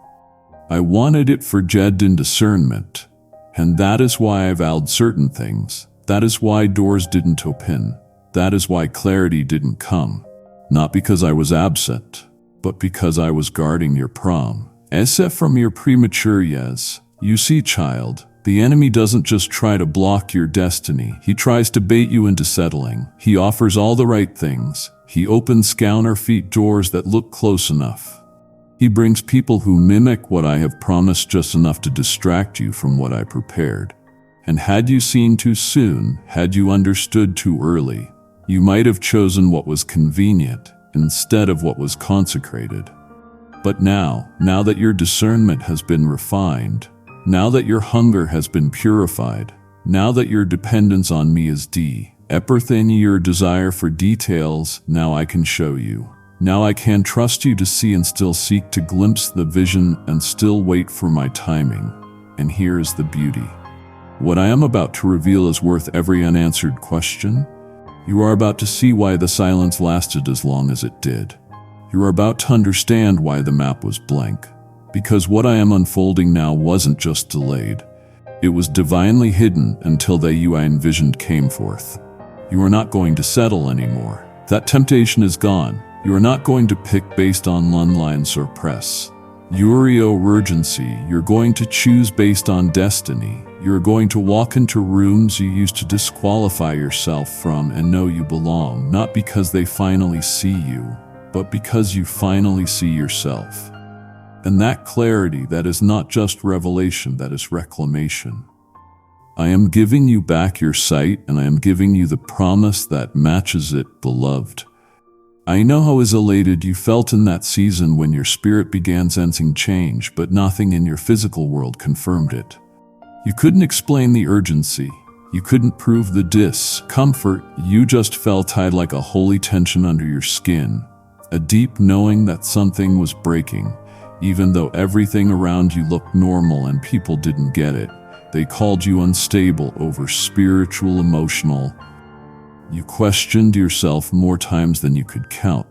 I wanted it forged in discernment. And that is why I vowed certain things. That is why doors didn't open. That is why clarity didn't come. Not because I was absent, but because I was guarding your prom. As if from your premature yes. You see, child, the enemy doesn't just try to block your destiny. He tries to bait you into settling. He offers all the right things. He opens counterfeit doors that look close enough. He brings people who mimic what I have promised just enough to distract you from what I prepared. And had you seen too soon, had you understood too early, you might have chosen what was convenient instead of what was consecrated. But now that your discernment has been refined, now that your hunger has been purified, now that your dependence on me is thin your desire for details, now I can show you. Now I can trust you to see and still seek to glimpse the vision and still wait for my timing. And here is the beauty. What I am about to reveal is worth every unanswered question. You are about to see why the silence lasted as long as it did. You are about to understand why the map was blank. Because what I am unfolding now wasn't just delayed. It was divinely hidden until the you I envisioned came forth. You are not going to settle anymore. That temptation is gone. You are not going to pick based on lines or press. Urgency, you're going to choose based on destiny. You're going to walk into rooms you used to disqualify yourself from and know you belong, not because they finally see you, but because you finally see yourself. And that clarity, that is not just revelation, that is reclamation. I am giving you back your sight, and I am giving you the promise that matches it, beloved. I know how elated you felt in that season when your spirit began sensing change, but nothing in your physical world confirmed it. You couldn't explain the urgency. You couldn't prove the discomfort. You just felt tied like a holy tension under your skin, a deep knowing that something was breaking, even though everything around you looked normal and people didn't get it. They called you unstable, over spiritual, emotional. You questioned yourself more times than you could count.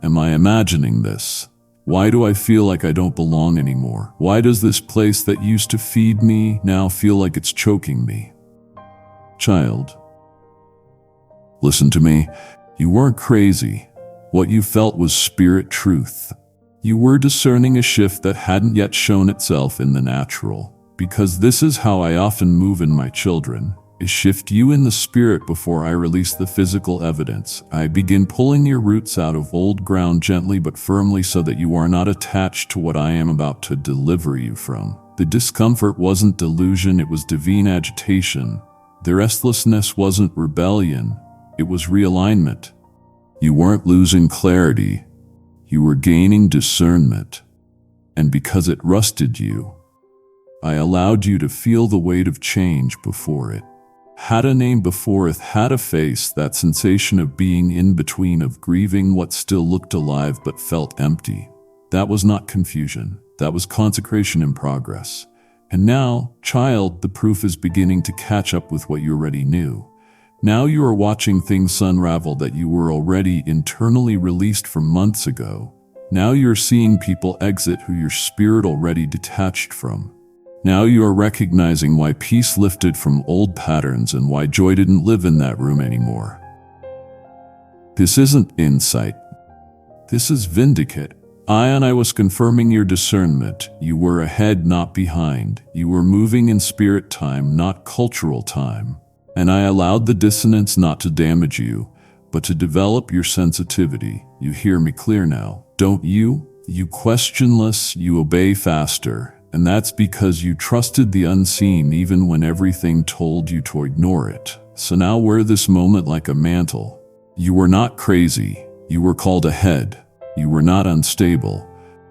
Am I imagining this? Why do I feel like I don't belong anymore? Why does this place that used to feed me now feel like it's choking me? Child, listen to me. You weren't crazy. What you felt was spirit truth. You were discerning a shift that hadn't yet shown itself in the natural. Because this is how I often move in my children. I shift you in the spirit before I release the physical evidence. I begin pulling your roots out of old ground gently but firmly so that you are not attached to what I am about to deliver you from. The discomfort wasn't delusion, it was divine agitation. The restlessness wasn't rebellion, it was realignment. You weren't losing clarity, you were gaining discernment. And because it rusted you, I allowed you to feel the weight of change before it had a name, before it had a face, that sensation of being in between, of grieving what still looked alive but felt empty. That was not confusion, that was consecration in progress. And now, child, the proof is beginning to catch up with what you already knew. Now you are watching things unravel that you were already internally released from months ago. Now you're seeing people exit who your spirit already detached from. Now you are recognizing why peace lifted from old patterns and why joy didn't live in that room anymore. This isn't insight. This is vindicate. I was confirming your discernment. You were ahead, not behind. You were moving in spirit time, not cultural time. And I allowed the dissonance not to damage you, but to develop your sensitivity. You hear me clear now, don't you? You question less, you obey faster. And that's because you trusted the unseen even when everything told you to ignore it. So now wear this moment like a mantle. You were not crazy. You were called ahead. You were not unstable.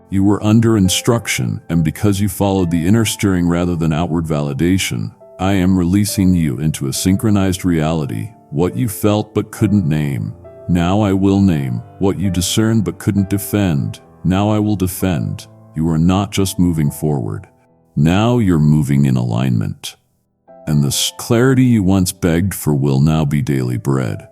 You were under instruction, and because you followed the inner stirring rather than outward validation, I am releasing you into a synchronized reality. What you felt but couldn't name, now I will name. What you discerned but couldn't defend, now I will defend. You are not just moving forward. Now you're moving in alignment. And the clarity you once begged for will now be daily bread.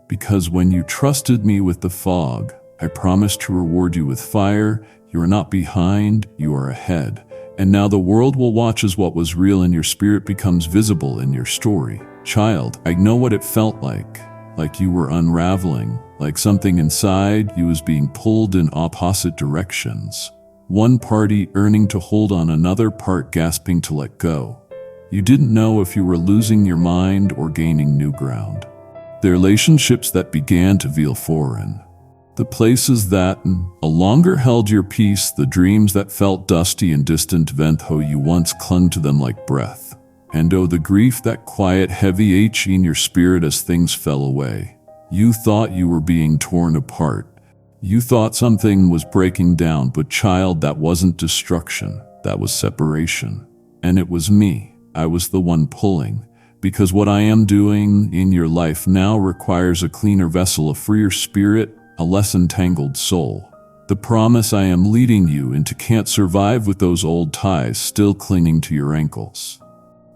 Because when you trusted me with the fog, I promised to reward you with fire. You are not behind, you are ahead. And now the world will watch as what was real in your spirit becomes visible in your story. Child, I know what it felt like you were unraveling, like something inside you was being pulled in opposite directions. One party yearning to hold on, another part gasping to let go. You didn't know if you were losing your mind or gaining new ground. The relationships that began to feel foreign. The places that no longer held your peace, the dreams that felt dusty and distant, though you once clung to them like breath. And oh, the grief, that quiet, heavy ache in your spirit as things fell away. You thought you were being torn apart. You thought something was breaking down, but child, that wasn't destruction, that was separation. And it was me. I was the one pulling. Because what I am doing in your life now requires a cleaner vessel, a freer spirit, a less entangled soul. The promise I am leading you into can't survive with those old ties still clinging to your ankles.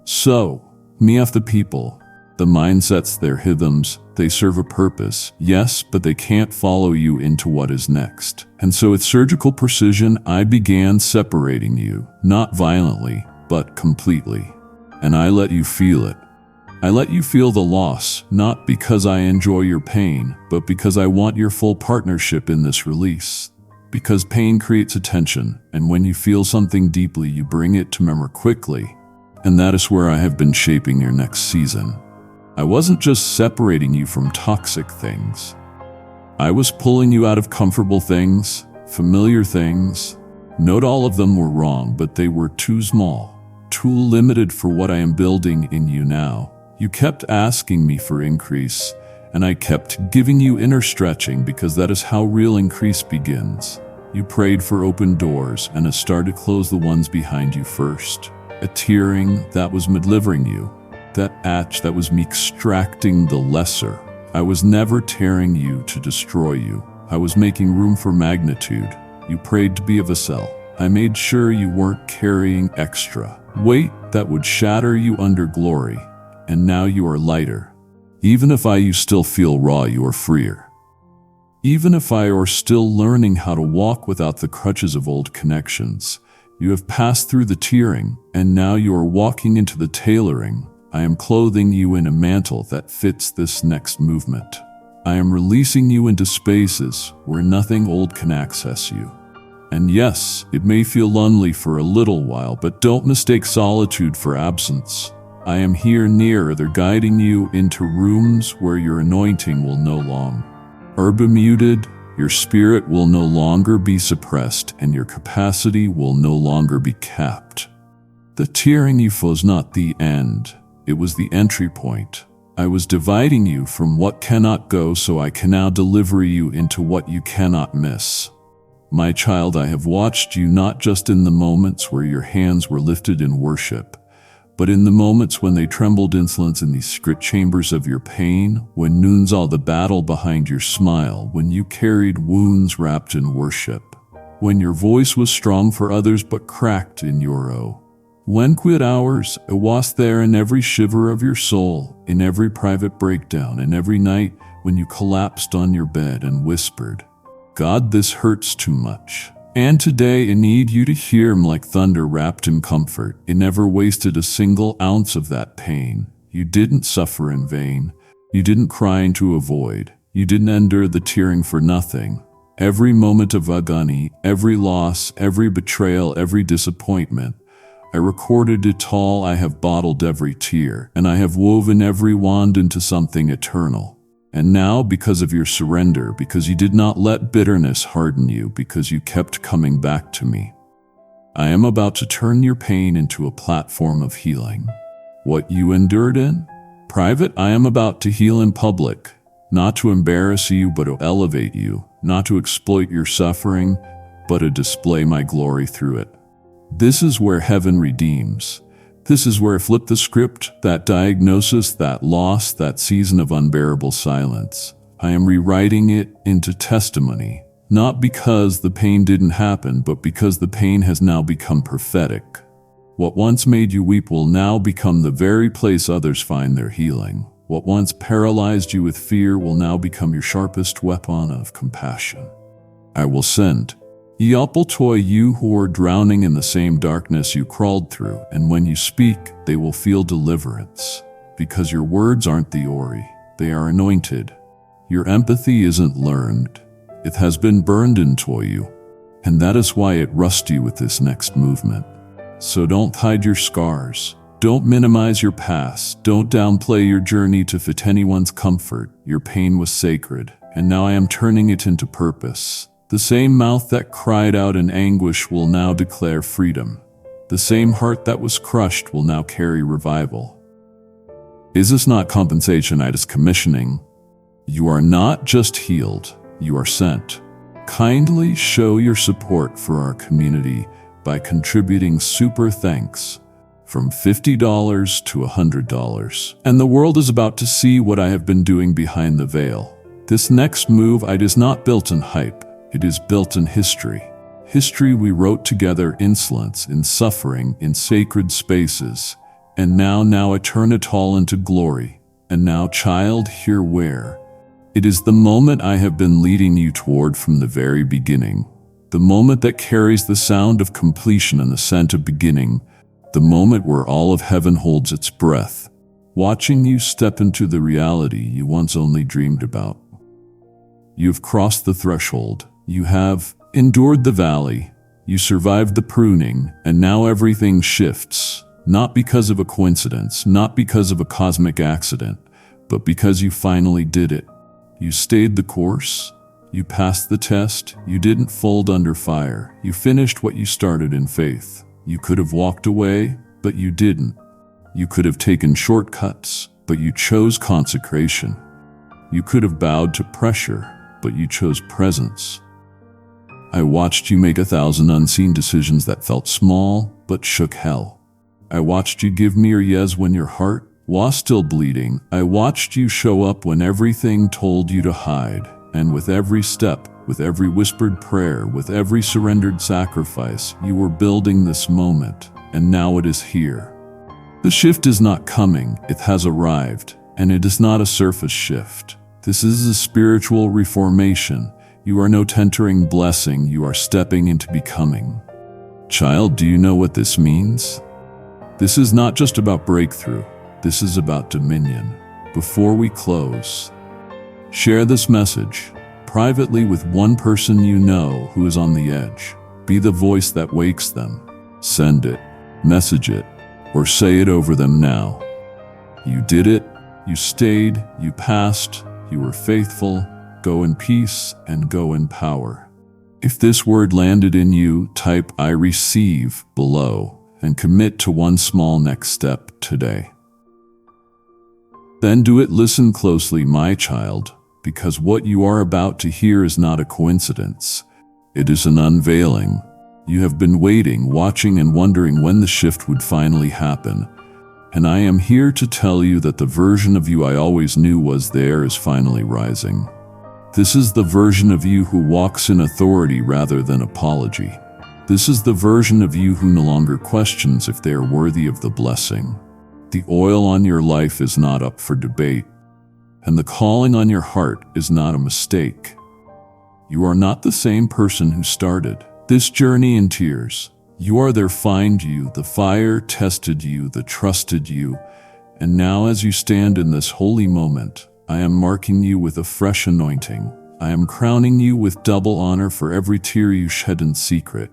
So, me of the people, the mindsets, their rhythms, they serve a purpose, yes, but they can't follow you into what is next. And so with surgical precision, I began separating you, not violently, but completely. and I let you feel it. I let you feel the loss, not because I enjoy your pain, but because I want your full partnership in this release. Because pain creates attention, and when you feel something deeply, you bring it to memory quickly. And that is where I have been shaping your next season. I wasn't just separating you from toxic things. I was pulling you out of comfortable things, familiar things. Not all of them were wrong, but they were too small, too limited for what I am building in you now. You kept asking me for increase, and I kept giving you inner stretching because that is how real increase begins. You prayed for open doors, and I started to close the ones behind you first. A tearing that was me delivering you. That atch that was me extracting the lesser. I was never tearing you to destroy you. I was making room for magnitude. You prayed to be a vessel. I made sure you weren't carrying extra weight that would shatter you under glory. And now you are lighter. Even if you still feel raw, you are freer. Even if you are still learning how to walk without the crutches of old connections, you have passed through the tearing, and now you are walking into the tailoring. I am clothing you in a mantle that fits this next movement. I am releasing you into spaces where nothing old can access you. And yes, it may feel lonely for a little while, but don't mistake solitude for absence. I am here near, they're guiding you into rooms where your anointing will no longer be muted, your spirit will no longer be suppressed, and your capacity will no longer be capped. The tearing you was not the end, it was the entry point. I was dividing you from what cannot go so I can now deliver you into what you cannot miss. My child, I have watched you not just in the moments where your hands were lifted in worship, but in the moments when they trembled insolence in the secret chambers of your pain, when noon saw the battle behind your smile, when you carried wounds wrapped in worship, when your voice was strong for others but cracked in your own. When quit hours, it was there in every shiver of your soul, in every private breakdown, in every night when you collapsed on your bed and whispered, God, this hurts too much. And today I need you to hear him like thunder wrapped in comfort. It never wasted a single ounce of that pain. You didn't suffer in vain. You didn't cry into a void. You didn't endure the tearing for nothing. Every moment of agony, every loss, every betrayal, every disappointment, I recorded it all. I have bottled every tear, and I have woven every wand into something eternal. And now, because of your surrender, because you did not let bitterness harden you, because you kept coming back to me, I am about to turn your pain into a platform of healing. What you endured in private, I am about to heal in public, not to embarrass you, but to elevate you, not to exploit your suffering, but to display my glory through it. This is where heaven redeems. This is where I flip the script, that diagnosis, that loss, that season of unbearable silence. I am rewriting it into testimony, not because the pain didn't happen, but because the pain has now become prophetic. What once made you weep will now become the very place others find their healing. What once paralyzed you with fear will now become your sharpest weapon of compassion. I will send Yalpaltoy you who are drowning in the same darkness you crawled through, and when you speak, they will feel deliverance. Because your words aren't the Ori, they are anointed. Your empathy isn't learned, it has been burned into you, and that is why it rusts you with this next movement. So don't hide your scars, don't minimize your past, don't downplay your journey to fit anyone's comfort. Your pain was sacred, and now I am turning it into purpose. The same mouth that cried out in anguish will now declare freedom. The same heart that was crushed will now carry revival. Is this not compensation? It is commissioning. You are not just healed, you are sent. Kindly show your support for our community by contributing super thanks from $50 to $100. And the world is about to see what I have been doing behind the veil. This next move, it is not built in hype. It is built in history. History we wrote together, insolence, in suffering, in sacred spaces. And now I turn it all into glory. And now, child, hear where. It is the moment I have been leading you toward from the very beginning. The moment that carries the sound of completion and the scent of beginning. the moment where all of heaven holds its breath, watching you step into the reality you once only dreamed about. You have crossed the threshold. You have endured the valley. You survived the pruning, and now everything shifts. Not because of a coincidence, not because of a cosmic accident, but because you finally did it. You stayed the course. You passed the test. You didn't fold under fire. You finished what you started in faith. You could have walked away, but you didn't. You could have taken shortcuts, but you chose consecration. You could have bowed to pressure, but you chose presence. I watched you make 1,000 unseen decisions that felt small, but shook hell. I watched you give me your yes when your heart was still bleeding. I watched you show up when everything told you to hide. And with every step, with every whispered prayer, with every surrendered sacrifice, you were building this moment, and now it is here. The shift is not coming, it has arrived, and it is not a surface shift. This is a spiritual reformation. You are not entering blessing, you are stepping into becoming. Child, do you know what this means? This is not just about breakthrough, this is about dominion. Before we close, share this message privately with one person you know who is on the edge. Be the voice that wakes them. Send it, message it, or say it over them now. You did it, you stayed, you passed, you were faithful. Go in peace and go in power. If this word landed in you, type I receive below and commit to one small next step today. Then do it. Listen closely, my child, because what you are about to hear is not a coincidence. It is an unveiling. You have been waiting, watching, and wondering when the shift would finally happen. And I am here to tell you that the version of you I always knew was there is finally rising. This is the version of you who walks in authority rather than apology. This is the version of you who no longer questions if they are worthy of the blessing. The oil on your life is not up for debate, and the calling on your heart is not a mistake. You are not the same person who started this journey in tears. You are there, find you, the fire tested you, the trusted you, and now as you stand in this holy moment, I am marking you with a fresh anointing. I am crowning you with double honor for every tear you shed in secret.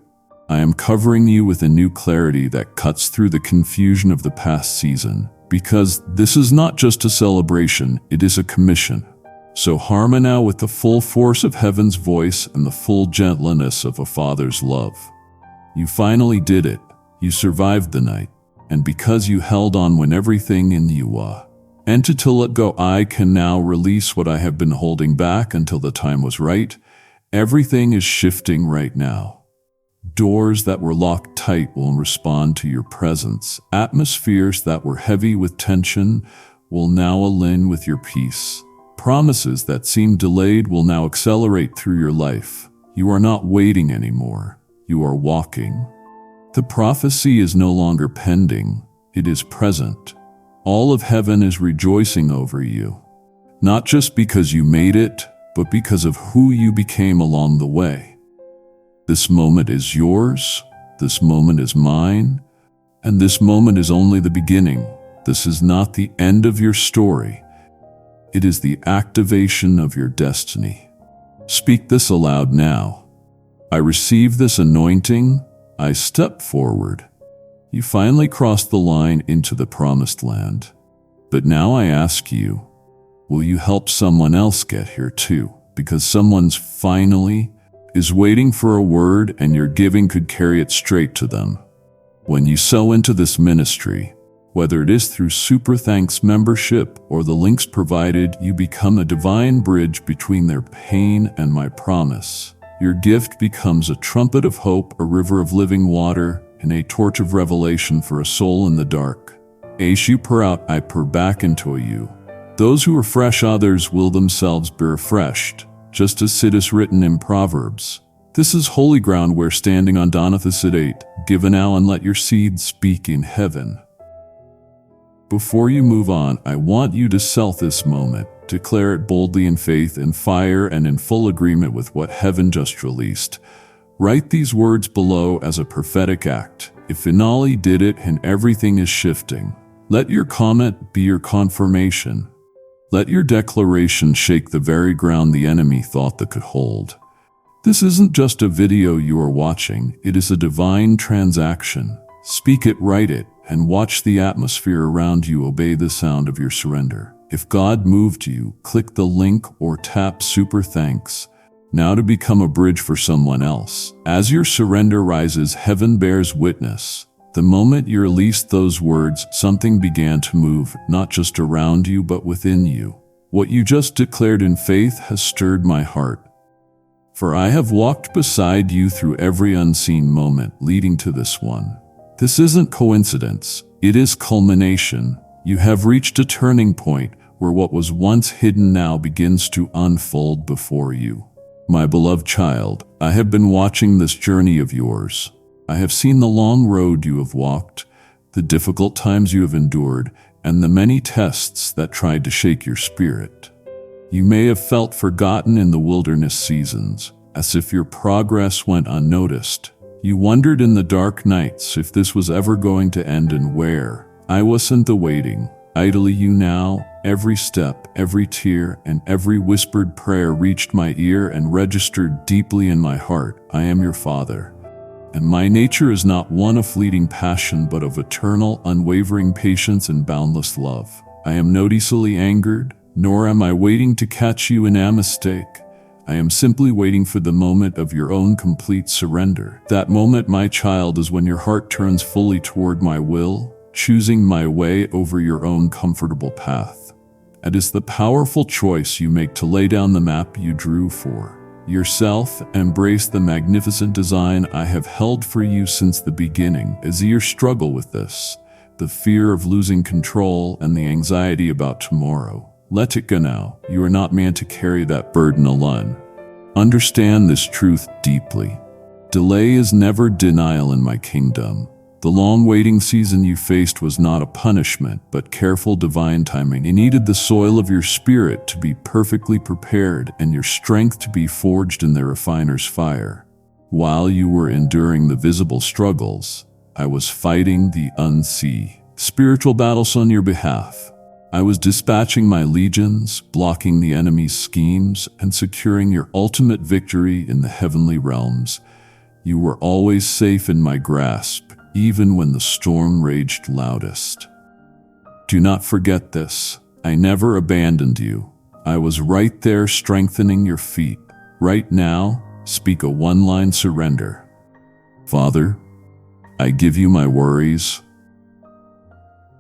I am covering you with a new clarity that cuts through the confusion of the past season, because this is not just a celebration, it is a commission. So harmony now with the full force of heaven's voice and the full gentleness of a father's love. You finally did it. You survived the night. And because you held on when everything in you and to let go, I can now release what I have been holding back until the time was right. Everything is shifting right now. Doors that were locked tight will respond to your presence. Atmospheres that were heavy with tension will now align with your peace. Promises that seemed delayed will now accelerate through your life. You are not waiting anymore. You are walking. The prophecy is no longer pending. It is present. All of heaven is rejoicing over you, not just because you made it, but because of who you became along the way. This moment is yours, this moment is mine, and this moment is only the beginning. This is not the end of your story. It is the activation of your destiny. Speak this aloud now. I receive this anointing. I step forward. You finally crossed the line into the promised land. But now I ask you, will you help someone else get here too? Because someone's finally is waiting for a word, and your giving could carry it straight to them. When you sow into this ministry, whether it is through Super Thanks membership or the links provided, you become a divine bridge between their pain and my promise. Your gift becomes a trumpet of hope, a river of living water, and a torch of revelation for a soul in the dark. As you pour out, I pour back into you. Those who are fresh, others will themselves be refreshed, just as it is written in Proverbs. This is holy ground where standing on Donathus 8, give now and let your seed speak in heaven. Before you move on, I want you to sell this moment. Declare it boldly in faith, in fire, and in full agreement with what heaven just released. Write these words below as a prophetic act. If Finale did it and everything is shifting, let your comment be your confirmation. Let your declaration shake the very ground the enemy thought that could hold. This isn't just a video you are watching, it is a divine transaction. Speak it, write it, and watch the atmosphere around you obey the sound of your surrender. If God moved you, click the link or tap super thanks now to become a bridge for someone else. As your surrender rises, heaven bears witness. The moment you released those words, something began to move, not just around you, but within you. What you just declared in faith has stirred my heart. For I have walked beside you through every unseen moment leading to this one. This isn't coincidence, it is culmination. You have reached a turning point where what was once hidden now begins to unfold before you. My beloved child, I have been watching this journey of yours. I have seen the long road you have walked, the difficult times you have endured, and the many tests that tried to shake your spirit. You may have felt forgotten in the wilderness seasons, as if your progress went unnoticed. You wondered in the dark nights if this was ever going to end and where. I wasn't the waiting. Idly you now, every step, every tear, and every whispered prayer reached my ear and registered deeply in my heart. I am your Father. And my nature is not one of fleeting passion, but of eternal, unwavering patience and boundless love. I am not easily angered, nor am I waiting to catch you in a mistake. I am simply waiting for the moment of your own complete surrender. That moment, my child, is when your heart turns fully toward my will, choosing my way over your own comfortable path. It is the powerful choice you make to lay down the map you drew for yourself. Embrace the magnificent design I have held for you since the beginning. As you struggle with this, the fear of losing control and the anxiety about tomorrow, let it go now. You are not meant to carry that burden alone. Understand this truth deeply. Delay is never denial in my kingdom. The long waiting season you faced was not a punishment, but careful divine timing. You needed the soil of your spirit to be perfectly prepared and your strength to be forged in the refiner's fire. While you were enduring the visible struggles, I was fighting the unseen spiritual battles on your behalf. I was dispatching my legions, blocking the enemy's schemes, and securing your ultimate victory in the heavenly realms. You were always safe in my grasp, even when the storm raged loudest. Do not forget this. I never abandoned you. I was right there strengthening your feet. Right now, speak a one-line surrender. Father, I give you my worries.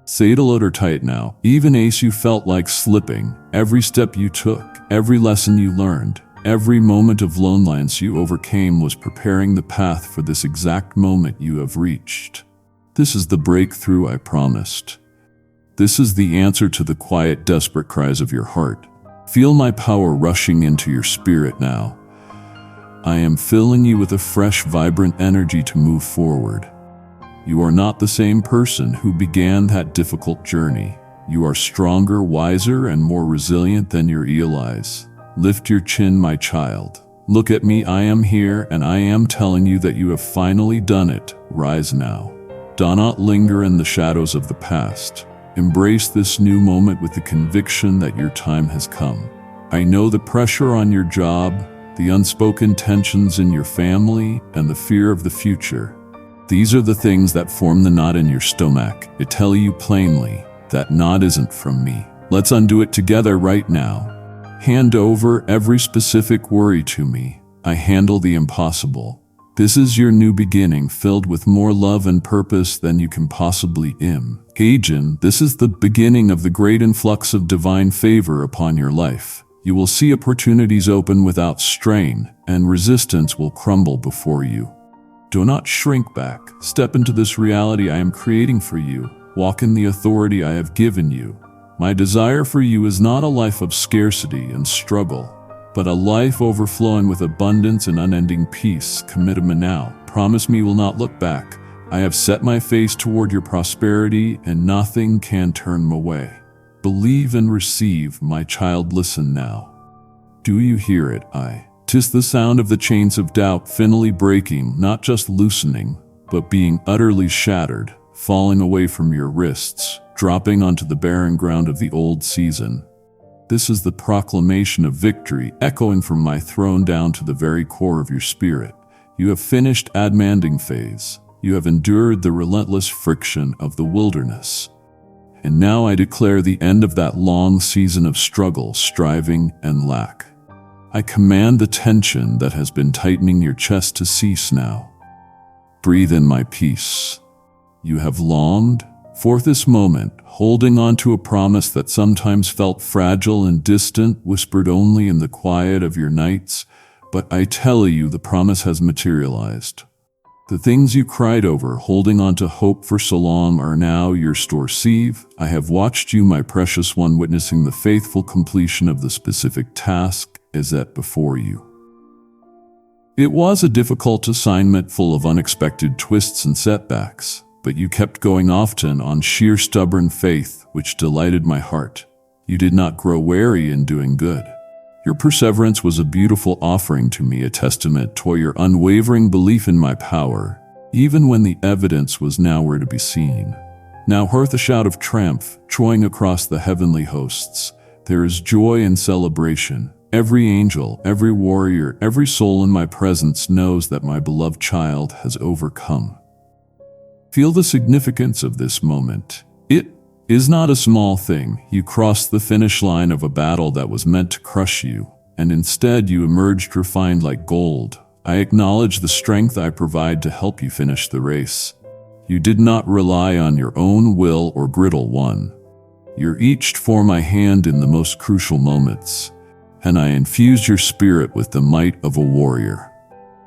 Say it loud or tight now. Even as you felt like slipping, every step you took, every lesson you learned, every moment of loneliness you overcame was preparing the path for this exact moment you have reached. This is the breakthrough I promised. This is the answer to the quiet, desperate cries of your heart. Feel my power rushing into your spirit now. I am filling you with a fresh, vibrant energy to move forward. You are not the same person who began that difficult journey. You are stronger, wiser, and more resilient than you realize. Lift your chin, my child. Look at me, I am here, and I am telling you that you have finally done it. Rise now. Do not linger in the shadows of the past. Embrace this new moment with the conviction that your time has come. I know the pressure on your job, the unspoken tensions in your family, and the fear of the future. These are the things that form the knot in your stomach. I tell you plainly, that knot isn't from me. Let's undo it together right now. Hand over every specific worry to me. I handle the impossible. This is your new beginning, filled with more love and purpose than you can possibly imagine. This is the beginning of the great influx of divine favor upon your life. You will see opportunities open without strain, and resistance will crumble before you. Do not shrink back. Step into this reality I am creating for you. Walk in the authority I have given you. My desire for you is not a life of scarcity and struggle, but a life overflowing with abundance and unending peace. Commitment now. Promise me you will not look back. I have set my face toward your prosperity, and nothing can turn me away. Believe and receive, my child. Listen now. Do you hear it? 'Tis the sound of the chains of doubt finally breaking, not just loosening. but being utterly shattered, falling away from your wrists, dropping onto the barren ground of the old season. This is the proclamation of victory, echoing from my throne down to the very core of your spirit. You have finished Admanding phase. You have endured the relentless friction of the wilderness. And now I declare the end of that long season of struggle, striving, and lack. I command the tension that has been tightening your chest to cease now. Breathe in my peace. You have longed for this moment, holding on to a promise that sometimes felt fragile and distant, whispered only in the quiet of your nights, but I tell you the promise has materialized. The things you cried over, holding on to hope for so long, are now your store. Sieve, I have watched you, my precious one, witnessing the faithful completion of the specific task is set before you. It was a difficult assignment full of unexpected twists and setbacks, but you kept going, often on sheer stubborn faith, which delighted my heart. You did not grow weary in doing good. Your perseverance was a beautiful offering to me, a testament to your unwavering belief in my power, even when the evidence was nowhere to be seen. Now heard a shout of triumph troying across the heavenly hosts. There is joy and celebration. Every angel, every warrior, every soul in my presence knows that my beloved child has overcome. Feel the significance of this moment. It is not a small thing. You crossed the finish line of a battle that was meant to crush you, and instead you emerged refined like gold. I acknowledge the strength I provide to help you finish the race. You did not rely on your own will or griddle one. You reached for my hand in the most crucial moments, and I infused your spirit with the might of a warrior.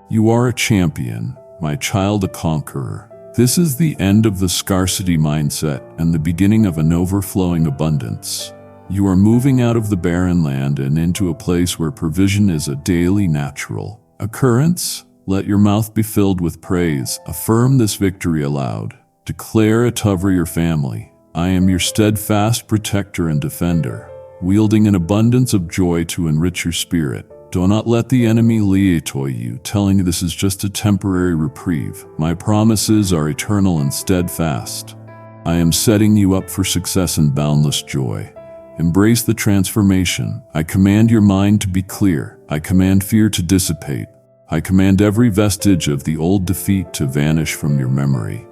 You are a champion, my child, a conqueror. This is the end of the scarcity mindset and the beginning of an overflowing abundance. You are moving out of the barren land and into a place where provision is a daily natural occurrence. Let your mouth be filled with praise. Affirm this victory aloud. Declare it over your family. I am your steadfast protector and defender, wielding an abundance of joy to enrich your spirit. Do not let the enemy lie to you, telling you this is just a temporary reprieve. My promises are eternal and steadfast. I am setting you up for success and boundless joy. Embrace the transformation. I command your mind to be clear. I command fear to dissipate. I command every vestige of the old defeat to vanish from your memory.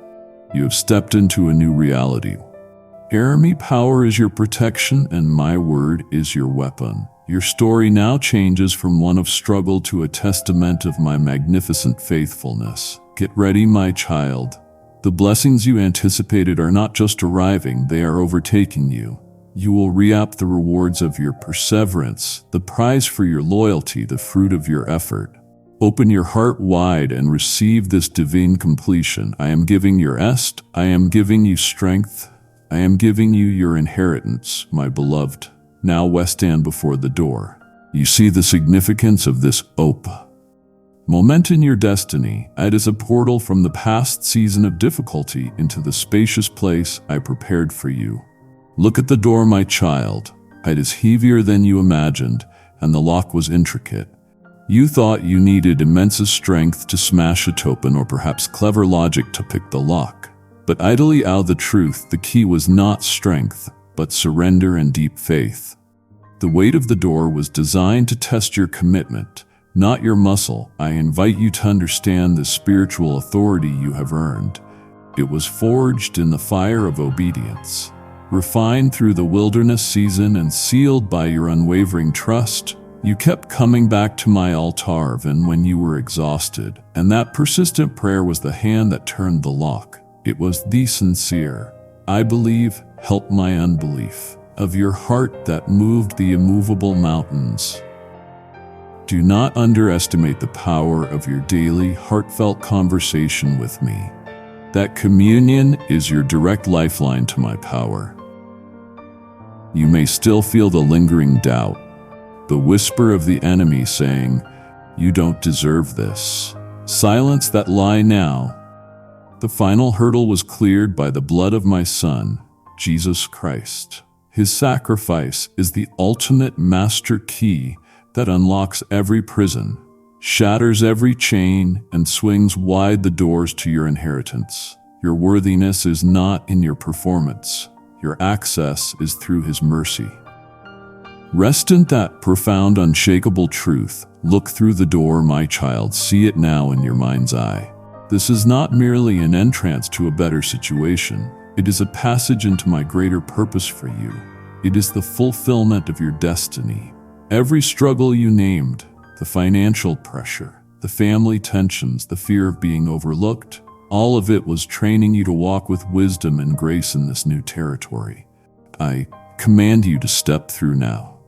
You have stepped into a new reality. Hear me, power is your protection and my word is your weapon. Your story now changes from one of struggle to a testament of my magnificent faithfulness. Get ready, my child. The blessings you anticipated are not just arriving, they are overtaking you. You will reap the rewards of your perseverance, the prize for your loyalty, the fruit of your effort. Open your heart wide and receive this divine completion. I am giving your est, I am giving you strength, I am giving you your inheritance, my beloved. Now stand before the door. You see the significance of this moment in your destiny. It is a portal from the past season of difficulty into the spacious place I prepared for you. Look at the door, my child. It is heavier than you imagined, and the lock was intricate. You thought you needed immense strength to smash it open, or perhaps clever logic to pick the lock. But idly out the truth, the key was not strength, but surrender and deep faith. The weight of the door was designed to test your commitment, not your muscle. I invite you to understand the spiritual authority you have earned. It was forged in the fire of obedience, refined through the wilderness season and sealed by your unwavering trust. You kept coming back to my altar even when you were exhausted, and that persistent prayer was the hand that turned the lock. It was the sincere, I believe, help my unbelief, of your heart that moved the immovable mountains. Do not underestimate the power of your daily, heartfelt conversation with me. That communion is your direct lifeline to my power. You may still feel the lingering doubt, the whisper of the enemy saying, "You don't deserve this." Silence that lie now. The final hurdle was cleared by the blood of my Son, Jesus Christ. His sacrifice is the ultimate master key that unlocks every prison, shatters every chain, and swings wide the doors to your inheritance. Your worthiness is not in your performance. Your access is through His mercy. Rest in that profound, unshakable truth. Look through the door, my child. See it now in your mind's eye. This is not merely an entrance to a better situation. It is a passage into my greater purpose for you. It is the fulfillment of your destiny. Every struggle you named, the financial pressure, the family tensions, the fear of being overlooked, all of it was training you to walk with wisdom and grace in this new territory. I command you to step through now.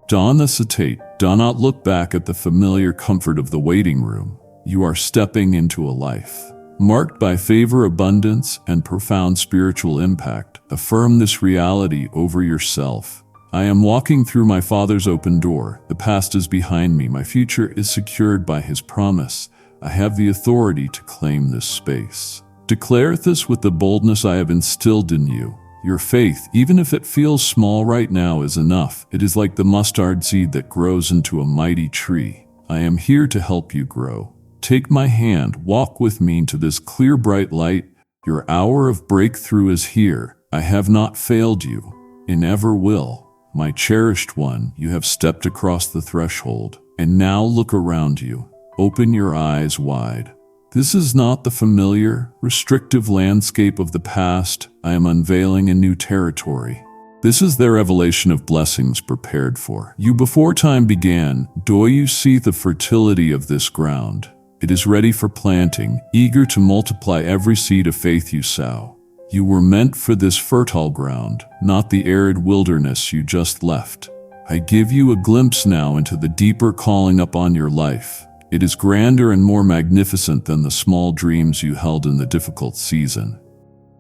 Do not hesitate. Do not look back at the familiar comfort of the waiting room. You are stepping into a life marked by favor, abundance, and profound spiritual impact. Affirm this reality over yourself. I am walking through my Father's open door. The past is behind me. My future is secured by His promise. I have the authority to claim this space. Declare this with the boldness I have instilled in you. Your faith, even if it feels small right now, is enough. It is like the mustard seed that grows into a mighty tree. I am here to help you grow. Take my hand, walk with me into this clear, bright light. Your hour of breakthrough is here. I have not failed you, and never will. My cherished one, you have stepped across the threshold, and now look around you. Open your eyes wide. This is not the familiar, restrictive landscape of the past. I am unveiling a new territory. This is the revelation of blessings prepared for you before time began. Do you see the fertility of this ground? It is ready for planting, eager to multiply every seed of faith you sow. You were meant for this fertile ground, not the arid wilderness you just left. I give you a glimpse now into the deeper calling upon your life. It is grander and more magnificent than the small dreams you held in the difficult season.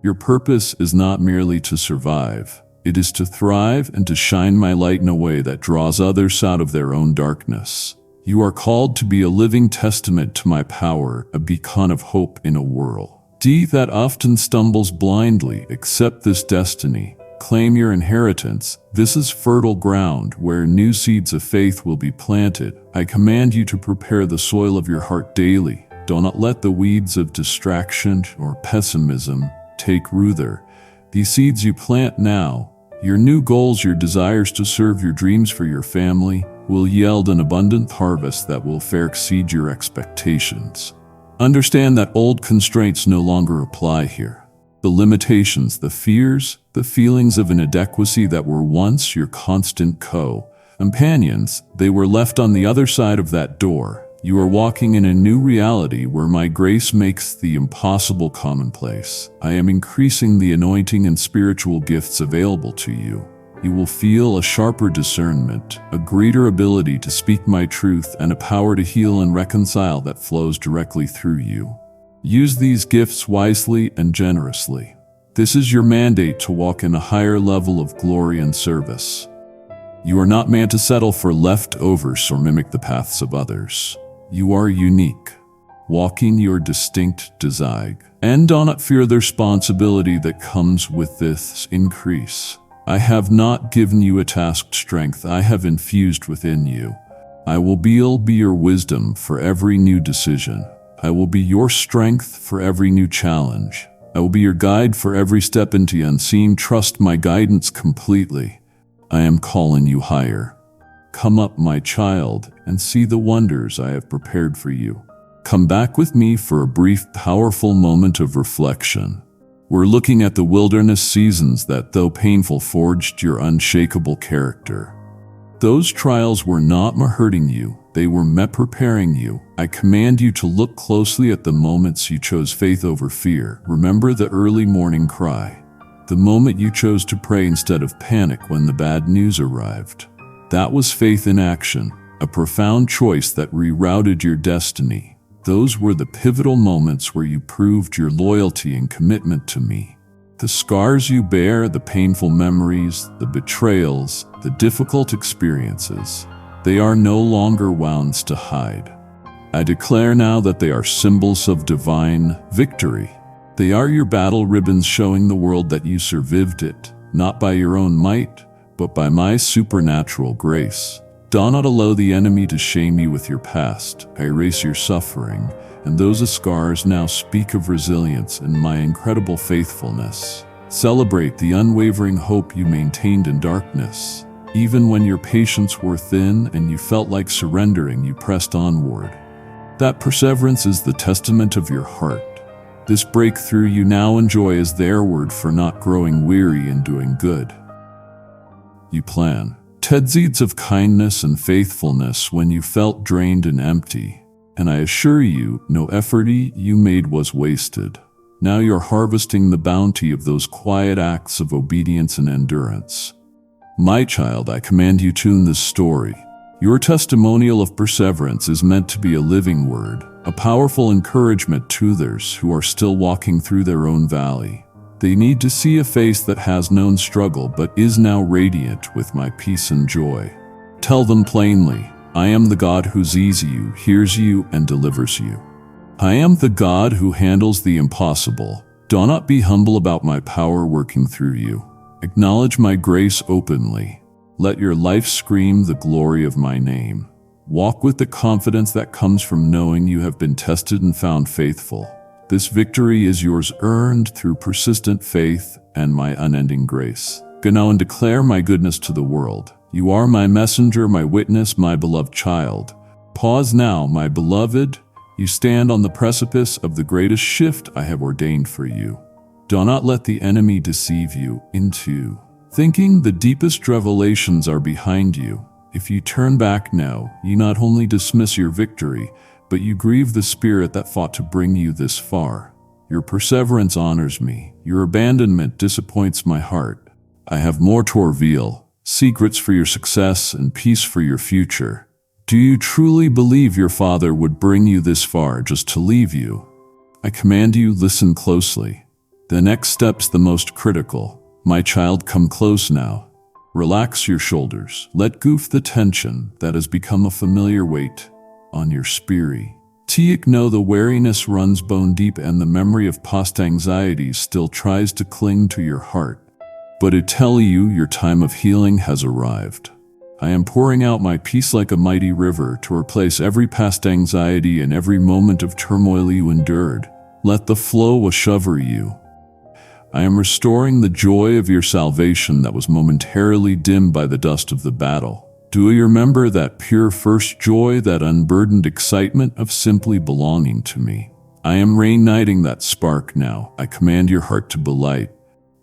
Your purpose is not merely to survive. It is to thrive and to shine my light in a way that draws others out of their own darkness. You are called to be a living testament to my power, a beacon of hope in a world that often stumbles blindly. Accept this destiny. Claim your inheritance. This is fertile ground where new seeds of faith will be planted. I command you to prepare the soil of your heart daily. Do not let the weeds of distraction or pessimism take root there. These seeds you plant now, your new goals, your desires to serve, your dreams for your family, will yield an abundant harvest that will far exceed your expectations. Understand that old constraints no longer apply here. The limitations, the fears, the feelings of inadequacy that were once your constant companions, they were left on the other side of that door. You are walking in a new reality where my grace makes the impossible commonplace. I am increasing the anointing and spiritual gifts available to you. You will feel a sharper discernment, a greater ability to speak my truth, and a power to heal and reconcile that flows directly through you. Use these gifts wisely and generously. This is your mandate to walk in a higher level of glory and service. You are not meant to settle for leftovers or mimic the paths of others. You are unique, walking your distinct design, and do not fear the responsibility that comes with this increase. I have not given you a tasked strength. I have infused within you. I will be your wisdom for every new decision. I will be your strength for every new challenge. I will be your guide for every step into the unseen. Trust my guidance completely. I am calling you higher. Come up, my child, and see the wonders I have prepared for you. Come back with me for a brief, powerful moment of reflection. We're looking at the wilderness seasons that, though painful, forged your unshakable character. Those trials were not hurting you. They were preparing you. I command you to look closely at the moments you chose faith over fear. Remember the early morning cry, the moment you chose to pray instead of panic when the bad news arrived. That was faith in action, a profound choice that rerouted your destiny. Those were the pivotal moments where you proved your loyalty and commitment to me. The scars you bear, the painful memories, the betrayals, the difficult experiences, they are no longer wounds to hide. I declare now that they are symbols of divine victory. They are your battle ribbons showing the world that you survived it, not by your own might, but by my supernatural grace. Do not allow the enemy to shame you with your past. I erase your suffering, and those scars now speak of resilience and my incredible faithfulness. Celebrate the unwavering hope you maintained in darkness. Even when your patience wore thin and you felt like surrendering, you pressed onward. That perseverance is the testament of your heart. This breakthrough you now enjoy is their word for not growing weary and doing good. You plan seeds of kindness and faithfulness when you felt drained and empty, and I assure you, no effort you made was wasted. Now you're harvesting the bounty of those quiet acts of obedience and endurance. My child, I command you tune this story. Your testimonial of perseverance is meant to be a living word, a powerful encouragement to others who are still walking through their own valley. They need to see a face that has known struggle but is now radiant with my peace and joy. Tell them plainly, I am the God who sees you, hears you, and delivers you. I am the God who handles the impossible. Do not be humble about my power working through you. Acknowledge my grace openly. Let your life scream the glory of my name. Walk with the confidence that comes from knowing you have been tested and found faithful. This victory is yours, earned through persistent faith and my unending grace. Go now and declare my goodness to the world. You are my messenger, my witness, my beloved child. Pause now, my beloved. You stand on the precipice of the greatest shift I have ordained for you. Do not let the enemy deceive you into thinking the deepest revelations are behind you. If you turn back now, you not only dismiss your victory, but you grieve the spirit that fought to bring you this far. Your perseverance honors me. Your abandonment disappoints my heart. I have more to reveal, secrets for your success and peace for your future. Do you truly believe your Father would bring you this far just to leave you? I command you, listen closely. The next step's the most critical. My child, come close now. Relax your shoulders. Let go of the tension that has become a familiar weight on your spirit. Know the weariness runs bone deep and the memory of past anxieties still tries to cling to your heart. But I tell you, your time of healing has arrived. I am pouring out my peace like a mighty river to replace every past anxiety and every moment of turmoil you endured. Let the flow wash over you. I am restoring the joy of your salvation that was momentarily dimmed by the dust of the battle. Do you remember that pure first joy, that unburdened excitement of simply belonging to me? I am reigniting that spark now. I command your heart to be light.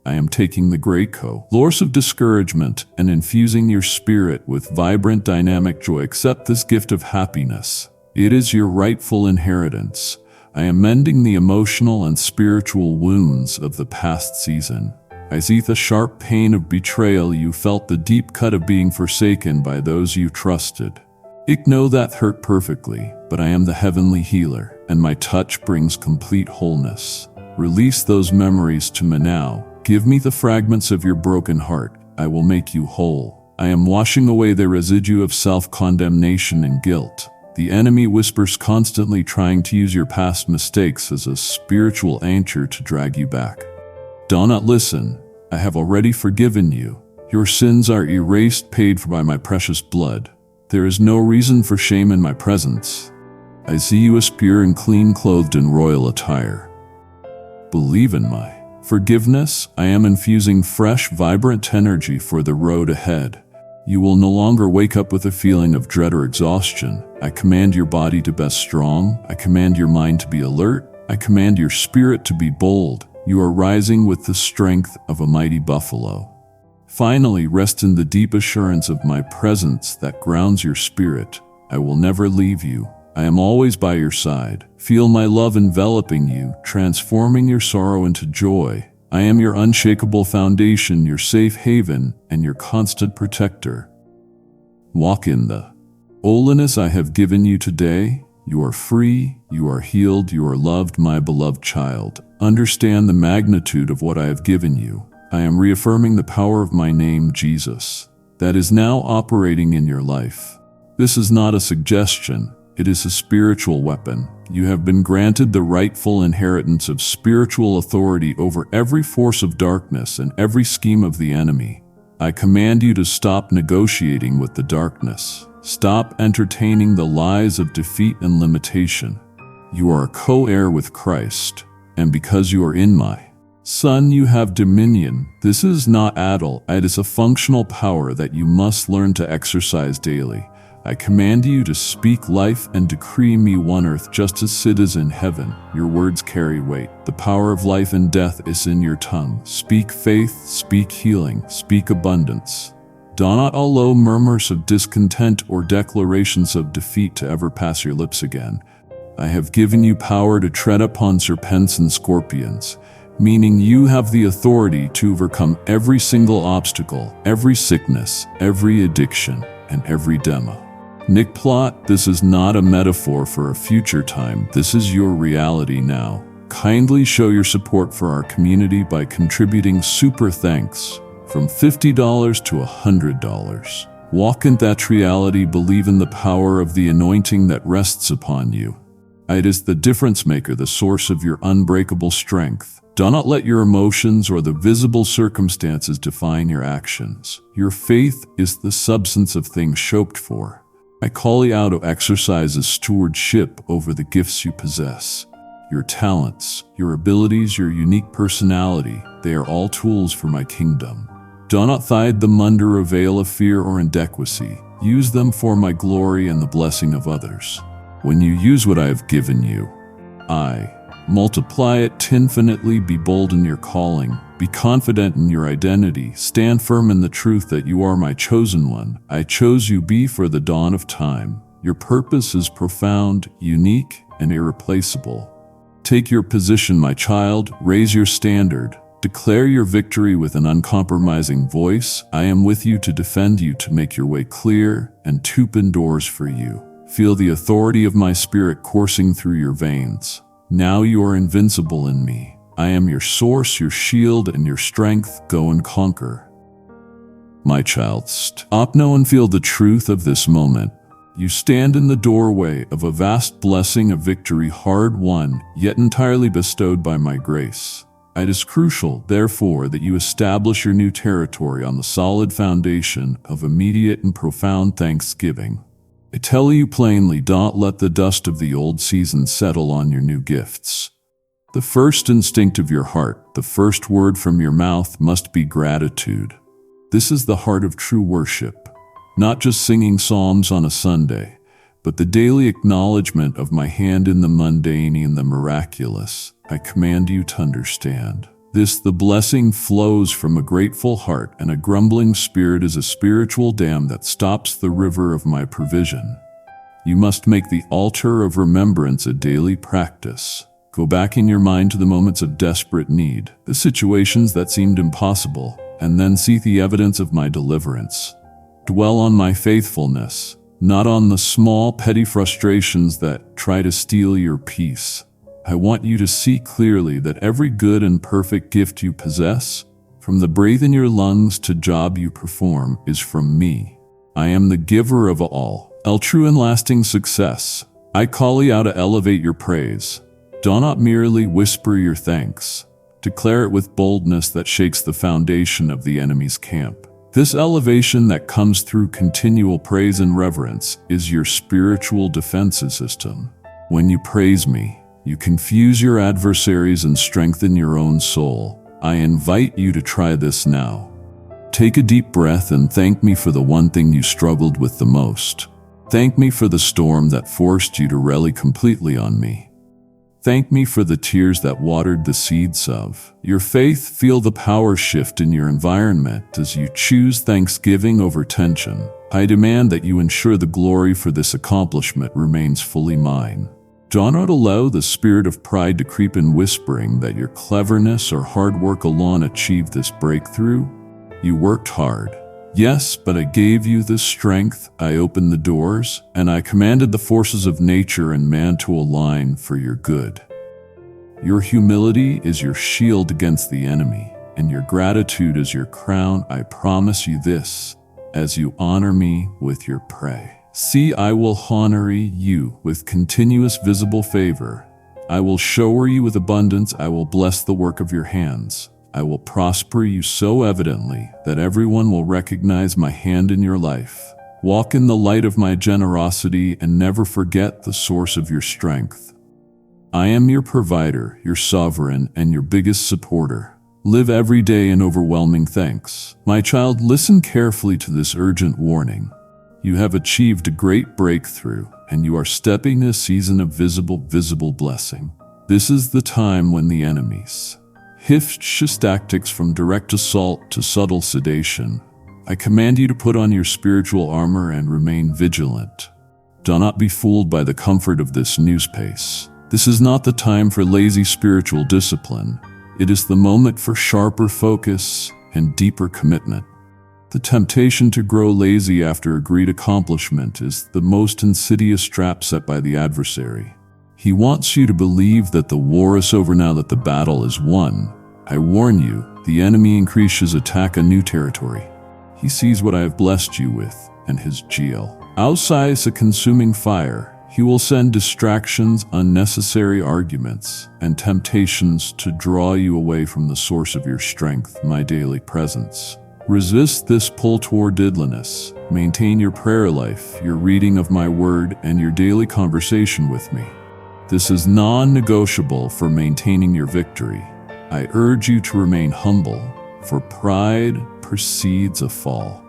I am taking the great source of discouragement and infusing your spirit with vibrant, dynamic joy. Accept this gift of happiness. It is your rightful inheritance. I am mending the emotional and spiritual wounds of the past season. I see the sharp pain of betrayal you felt, the deep cut of being forsaken by those you trusted. I know that hurt perfectly, but I am the heavenly healer, and my touch brings complete wholeness. Release those memories to me now. Give me the fragments of your broken heart. I will make you whole. I am washing away the residue of self-condemnation and guilt. The enemy whispers constantly, trying to use your past mistakes as a spiritual anchor to drag you back. Do not listen. I have already forgiven you. Your sins are erased, paid for by my precious blood. There is no reason for shame in my presence. I see you as pure and clean, clothed in royal attire. Believe in my forgiveness. I am infusing fresh, vibrant energy for the road ahead. You will no longer wake up with a feeling of dread or exhaustion. I command your body to be strong. I command your mind to be alert. I command your spirit to be bold. You are rising with the strength of a mighty buffalo. Finally, rest in the deep assurance of my presence that grounds your spirit. I will never leave you. I am always by your side. Feel my love enveloping you, transforming your sorrow into joy. I am your unshakable foundation, your safe haven, and your constant protector. Walk in the holiness I have given you today. You are free, you are healed, you are loved, my beloved child. Understand the magnitude of what I have given you. I am reaffirming the power of my name, Jesus, that is now operating in your life. This is not a suggestion, it is a spiritual weapon. You have been granted the rightful inheritance of spiritual authority over every force of darkness and every scheme of the enemy. I command you to stop negotiating with the darkness. Stop entertaining the lies of defeat and limitation. You are a co-heir with Christ, and because you are in my Son, you have dominion. This is not adult, it is a functional power that you must learn to exercise daily. I command you to speak life and decree me on earth just as it is in heaven. Your words carry weight. The power of life and death is in your tongue. Speak faith, speak healing, speak abundance. Do not allow murmurs of discontent or declarations of defeat to ever pass your lips again. I have given you power to tread upon serpents and scorpions, meaning you have the authority to overcome every single obstacle, every sickness, every addiction, and every demo. Nick Plot, this is not a metaphor for a future time. This is your reality now. Kindly show your support for our community by contributing super thanks from $50 to $100. Walk in that reality. Believe in the power of the anointing that rests upon you. It is the difference maker, the source of your unbreakable strength. Do not let your emotions or the visible circumstances define your actions. Your faith is the substance of things hoped for. I call you out to exercise a stewardship over the gifts you possess. Your talents, your abilities, your unique personality, they are all tools for my kingdom. Do not hide them under a veil of fear or inadequacy. Use them for my glory and the blessing of others. When you use what I have given you, I multiply it infinitely. Be bold in your calling. Be confident in your identity. Stand firm in the truth that you are my chosen one. I chose you be for the dawn of time. Your purpose is profound, unique, and irreplaceable. Take your position, my child. Raise your standard. Declare your victory with an uncompromising voice. I am with you to defend you, to make your way clear, and to open doors for you. Feel the authority of my spirit coursing through your veins. Now you are invincible in me. I am your source, your shield, and your strength. Go and conquer. My child, stop, know, and feel the truth of this moment. You stand in the doorway of a vast blessing, a victory hard won, yet entirely bestowed by my grace. It is crucial, therefore, that you establish your new territory on the solid foundation of immediate and profound thanksgiving. I tell you plainly, don't let the dust of the old season settle on your new gifts. The first instinct of your heart, the first word from your mouth must be gratitude. This is the heart of true worship, not just singing psalms on a Sunday, but the daily acknowledgement of my hand in the mundane and the miraculous. I command you to understand. The blessing flows from a grateful heart, and a grumbling spirit is a spiritual dam that stops the river of my provision. You must make the altar of remembrance a daily practice. Go back in your mind to the moments of desperate need, the situations that seemed impossible, and then see the evidence of my deliverance. Dwell on my faithfulness, not on the small, petty frustrations that try to steal your peace. I want you to see clearly that every good and perfect gift you possess, from the breath in your lungs to job you perform, is from me. I am the giver of all true and lasting success. I call you out to elevate your praise. Do not merely whisper your thanks. Declare it with boldness that shakes the foundation of the enemy's camp. This elevation that comes through continual praise and reverence is your spiritual defense system. When you praise me, you confuse your adversaries and strengthen your own soul. I invite you to try this now. Take a deep breath and thank me for the one thing you struggled with the most. Thank me for the storm that forced you to rely completely on me. Thank me for the tears that watered the seeds of your faith. Feel the power shift in your environment as you choose thanksgiving over tension. I demand that you ensure the glory for this accomplishment remains fully mine. Do not allow the spirit of pride to creep in, whispering that your cleverness or hard work alone achieved this breakthrough. You worked hard. Yes, but I gave you the strength, I opened the doors, and I commanded the forces of nature and man to align for your good. Your humility is your shield against the enemy, and your gratitude is your crown. I promise you this, as you honor me with your prey. See, I will honor you with continuous visible favor. I will shower you with abundance. I will bless the work of your hands. I will prosper you so evidently that everyone will recognize my hand in your life. Walk in the light of my generosity and never forget the source of your strength. I am your provider, your sovereign, and your biggest supporter. Live every day in overwhelming thanks. My child, listen carefully to this urgent warning. You have achieved a great breakthrough, and you are stepping into a season of visible blessing. This is the time when the enemies shift tactics from direct assault to subtle sedation. I command you to put on your spiritual armor and remain vigilant. Do not be fooled by the comfort of this new pace. This is not the time for lazy spiritual discipline. It is the moment for sharper focus and deeper commitment. The temptation to grow lazy after a great accomplishment is the most insidious trap set by the adversary. He wants you to believe that the war is over now, that the battle is won. I warn you, the enemy increases attack a new territory. He sees what I have blessed you with, and his zeal outsides a consuming fire. He will send distractions, unnecessary arguments, and temptations to draw you away from the source of your strength, my daily presence. Resist this pull toward idleness. Maintain your prayer life, your reading of my word, and your daily conversation with me. This is non-negotiable for maintaining your victory. I urge you to remain humble, for pride precedes a fall.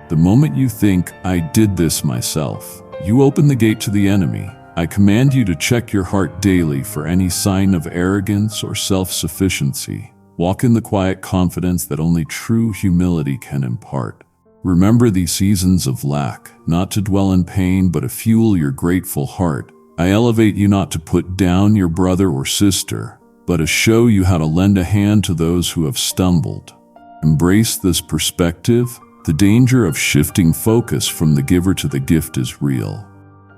The moment you think, I did this myself, you open the gate to the enemy. I command you to check your heart daily for any sign of arrogance or self-sufficiency. Walk in the quiet confidence that only true humility can impart. Remember these seasons of lack, not to dwell in pain, but to fuel your grateful heart. I elevate you not to put down your brother or sister, but to show you how to lend a hand to those who have stumbled. Embrace this perspective. The danger of shifting focus from the giver to the gift is real.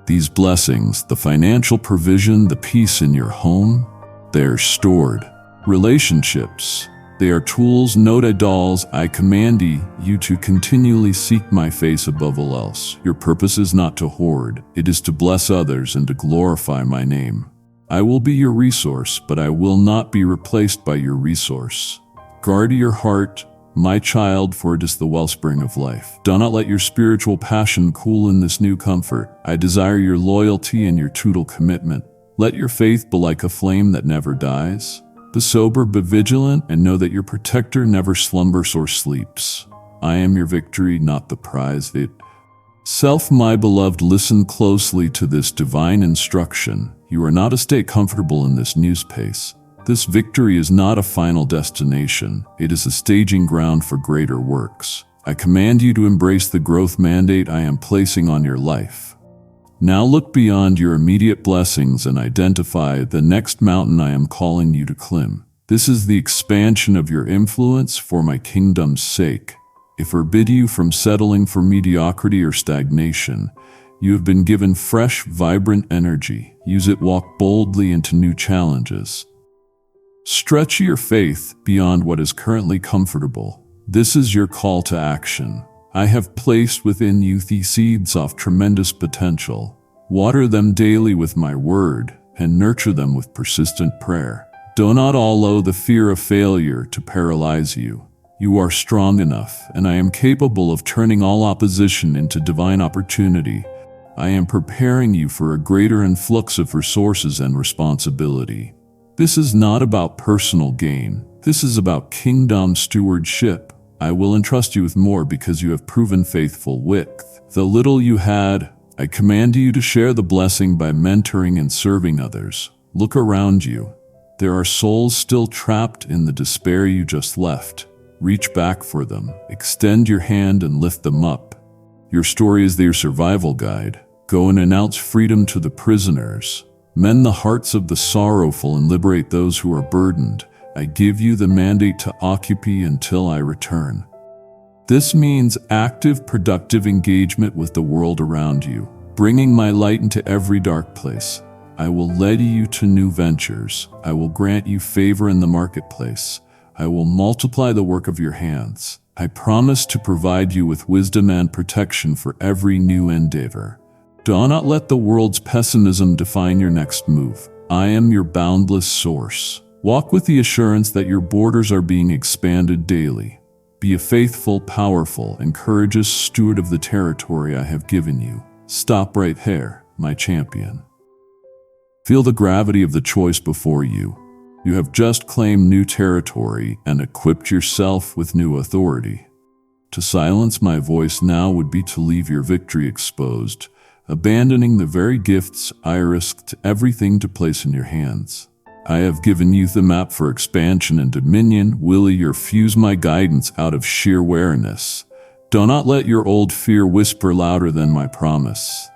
These blessings, the financial provision, the peace in your home, they are stored. Relationships, they are tools, not idols. I command you to continually seek my face above all else. Your purpose is not to hoard, it is to bless others and to glorify my name. I will be your resource, but I will not be replaced by your resource. Guard your heart, my child, for it is the wellspring of life. Do not let your spiritual passion cool in this new comfort. I desire your loyalty and your total commitment. Let your faith be like a flame that never dies. Be sober, be vigilant, and know that your protector never slumbers or sleeps. I am your victory, not the prize. Self, my beloved, listen closely to this divine instruction. You are not to stay comfortable in this new pace. This victory is not a final destination. It is a staging ground for greater works. I command you to embrace the growth mandate I am placing on your life. Now look beyond your immediate blessings and identify the next mountain I am calling you to climb. This is the expansion of your influence for my kingdom's sake. I forbid you from settling for mediocrity or stagnation. You have been given fresh, vibrant energy. Use it, walk boldly into new challenges. Stretch your faith beyond what is currently comfortable. This is your call to action. I have placed within you the seeds of tremendous potential. Water them daily with my word and nurture them with persistent prayer. Do not allow the fear of failure to paralyze you. You are strong enough, and I am capable of turning all opposition into divine opportunity. I am preparing you for a greater influx of resources and responsibility. This is not about personal gain. This is about kingdom stewardship. I will entrust you with more because you have proven faithful with the little you had. I command you to share the blessing by mentoring and serving others. Look around you. There are souls still trapped in the despair you just left. Reach back for them. Extend your hand and lift them up. Your story is their survival guide. Go and announce freedom to the prisoners. Mend the hearts of the sorrowful and liberate those who are burdened. I give you the mandate to occupy until I return. This means active, productive engagement with the world around you, bringing my light into every dark place. I will lead you to new ventures. I will grant you favor in the marketplace. I will multiply the work of your hands. I promise to provide you with wisdom and protection for every new endeavor. Do not let the world's pessimism define your next move. I am your boundless source. Walk with the assurance that your borders are being expanded daily. Be a faithful, powerful, and courageous steward of the territory I have given you. Stop right there, my champion. Feel the gravity of the choice before you. You have just claimed new territory and equipped yourself with new authority. To silence my voice now would be to leave your victory exposed, abandoning the very gifts I risked everything to place in your hands. I have given you the map for expansion and dominion. Will you refuse my guidance out of sheer wariness? Do not let your old fear whisper louder than my promise.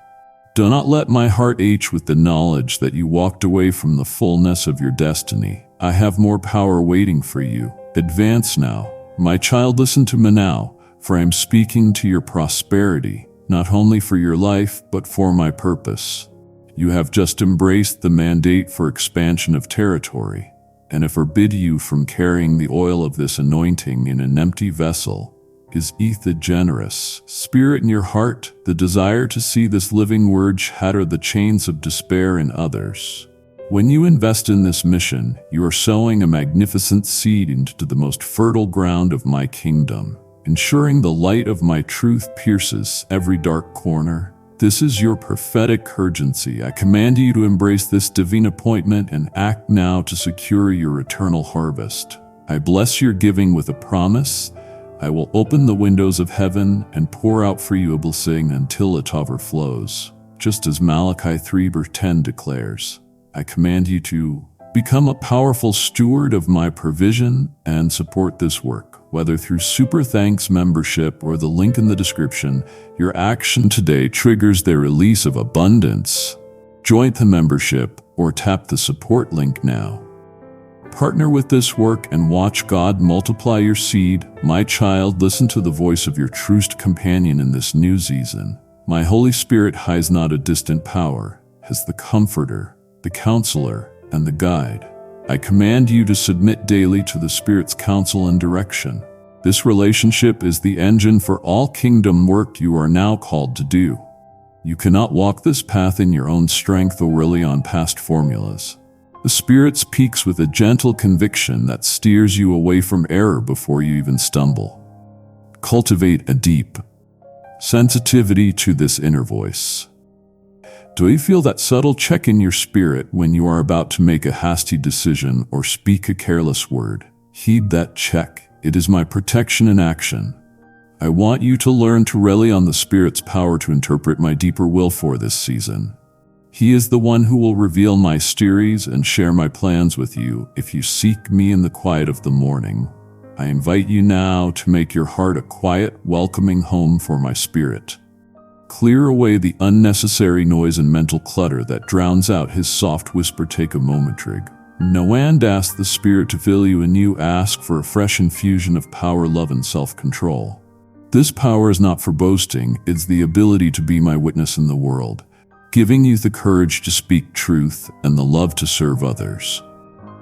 Do not let my heart ache with the knowledge that you walked away from the fullness of your destiny. I have more power waiting for you. Advance now. My child, listen to me now, for I am speaking to your prosperity, not only for your life, but for my purpose. You have just embraced the mandate for expansion of territory, and I forbid you from carrying the oil of this anointing in an empty vessel. Is the generous spirit in your heart, the desire to see this living word shatter the chains of despair in others? When you invest in this mission, you are sowing a magnificent seed into the most fertile ground of my kingdom, ensuring the light of my truth pierces every dark corner. This is your prophetic urgency. I command you to embrace this divine appointment and act now to secure your eternal harvest. I bless your giving with a promise. I will open the windows of heaven and pour out for you a blessing until it overflows. Just as Malachi 3:10 declares, I command you to become a powerful steward of my provision and support this work. Whether through Super Thanks membership or the link in the description, your action today triggers the release of abundance. Join the membership or tap the support link now. Partner with this work and watch God multiply your seed. My child, listen to the voice of your truest companion in this new season. My Holy Spirit hides not a distant power, as the comforter, the counselor, and the guide. I command you to submit daily to the Spirit's counsel and direction. This relationship is the engine for all kingdom work you are now called to do. You cannot walk this path in your own strength or rely on past formulas. The Spirit speaks with a gentle conviction that steers you away from error before you even stumble. Cultivate a deep sensitivity to this inner voice. Do you feel that subtle check in your spirit when you are about to make a hasty decision or speak a careless word? Heed that check. It is my protection in action. I want you to learn to rely on the Spirit's power to interpret my deeper will for this season. He is the one who will reveal my mysteries and share my plans with you if you seek me in the quiet of the morning. I invite you now to make your heart a quiet, welcoming home for my Spirit. Clear away the unnecessary noise and mental clutter that drowns out his soft whisper. Take a moment, Trig. No, and ask the Spirit to fill you anew. Ask for a fresh infusion of power, love, and self-control. This power is not for boasting, it's the ability to be my witness in the world, giving you the courage to speak truth and the love to serve others.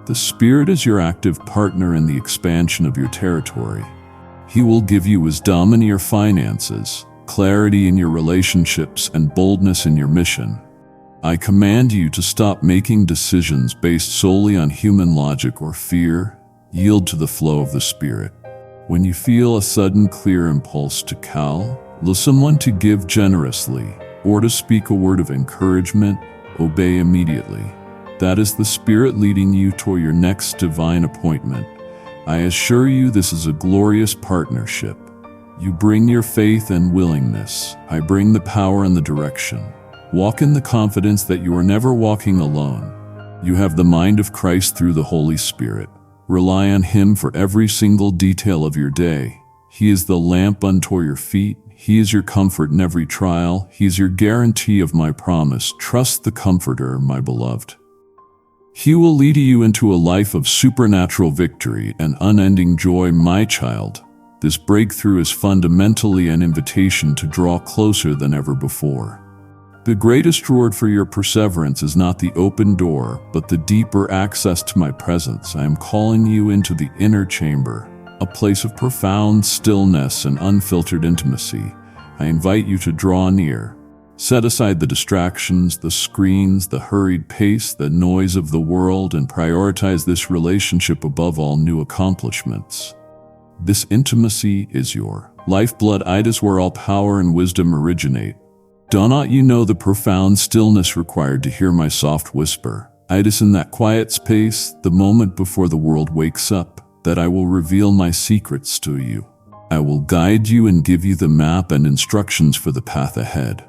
The Spirit is your active partner in the expansion of your territory. He will give you wisdom in your finances, clarity in your relationships, and boldness in your mission. I command you to stop making decisions based solely on human logic or fear. Yield to the flow of the Spirit. When you feel a sudden clear impulse to call someone, to give generously, or to speak a word of encouragement, obey immediately. That is the Spirit leading you toward your next divine appointment. I assure you this is a glorious partnership. You bring your faith and willingness. I bring the power and the direction. Walk in the confidence that you are never walking alone. You have the mind of Christ through the Holy Spirit. Rely on Him for every single detail of your day. He is the lamp unto your feet. He is your comfort in every trial. He is your guarantee of my promise. Trust the Comforter, my beloved. He will lead you into a life of supernatural victory and unending joy, my child. This breakthrough is fundamentally an invitation to draw closer than ever before. The greatest reward for your perseverance is not the open door, but the deeper access to my presence. I am calling you into the inner chamber, a place of profound stillness and unfiltered intimacy. I invite you to draw near. Set aside the distractions, the screens, the hurried pace, the noise of the world, and prioritize this relationship above all new accomplishments. This intimacy is your lifeblood. It is where all power and wisdom originate. Do not you know the profound stillness required to hear my soft whisper? It is in that quiet space, the moment before the world wakes up, that I will reveal my secrets to you. I will guide you and give you the map and instructions for the path ahead.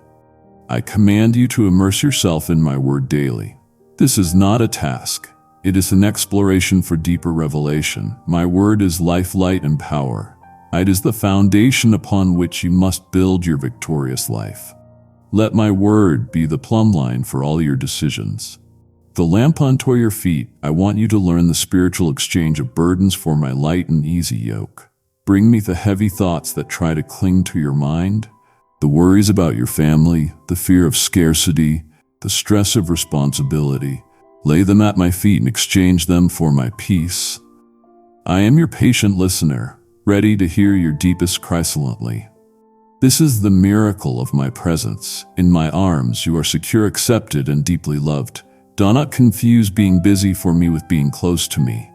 I command you to immerse yourself in my word daily. This is not a task. It is an exploration for deeper revelation. My word is life, light, and power. It is the foundation upon which you must build your victorious life. Let my word be the plumb line for all your decisions. The lamp unto your feet. I want you to learn the spiritual exchange of burdens for my light and easy yoke. Bring me the heavy thoughts that try to cling to your mind, the worries about your family, the fear of scarcity, the stress of responsibility. Lay them at my feet and exchange them for my peace. I am your patient listener, ready to hear your deepest cry silently. This is the miracle of my presence. In my arms you are secure, accepted, and deeply loved. Do not confuse being busy for me with being close to me.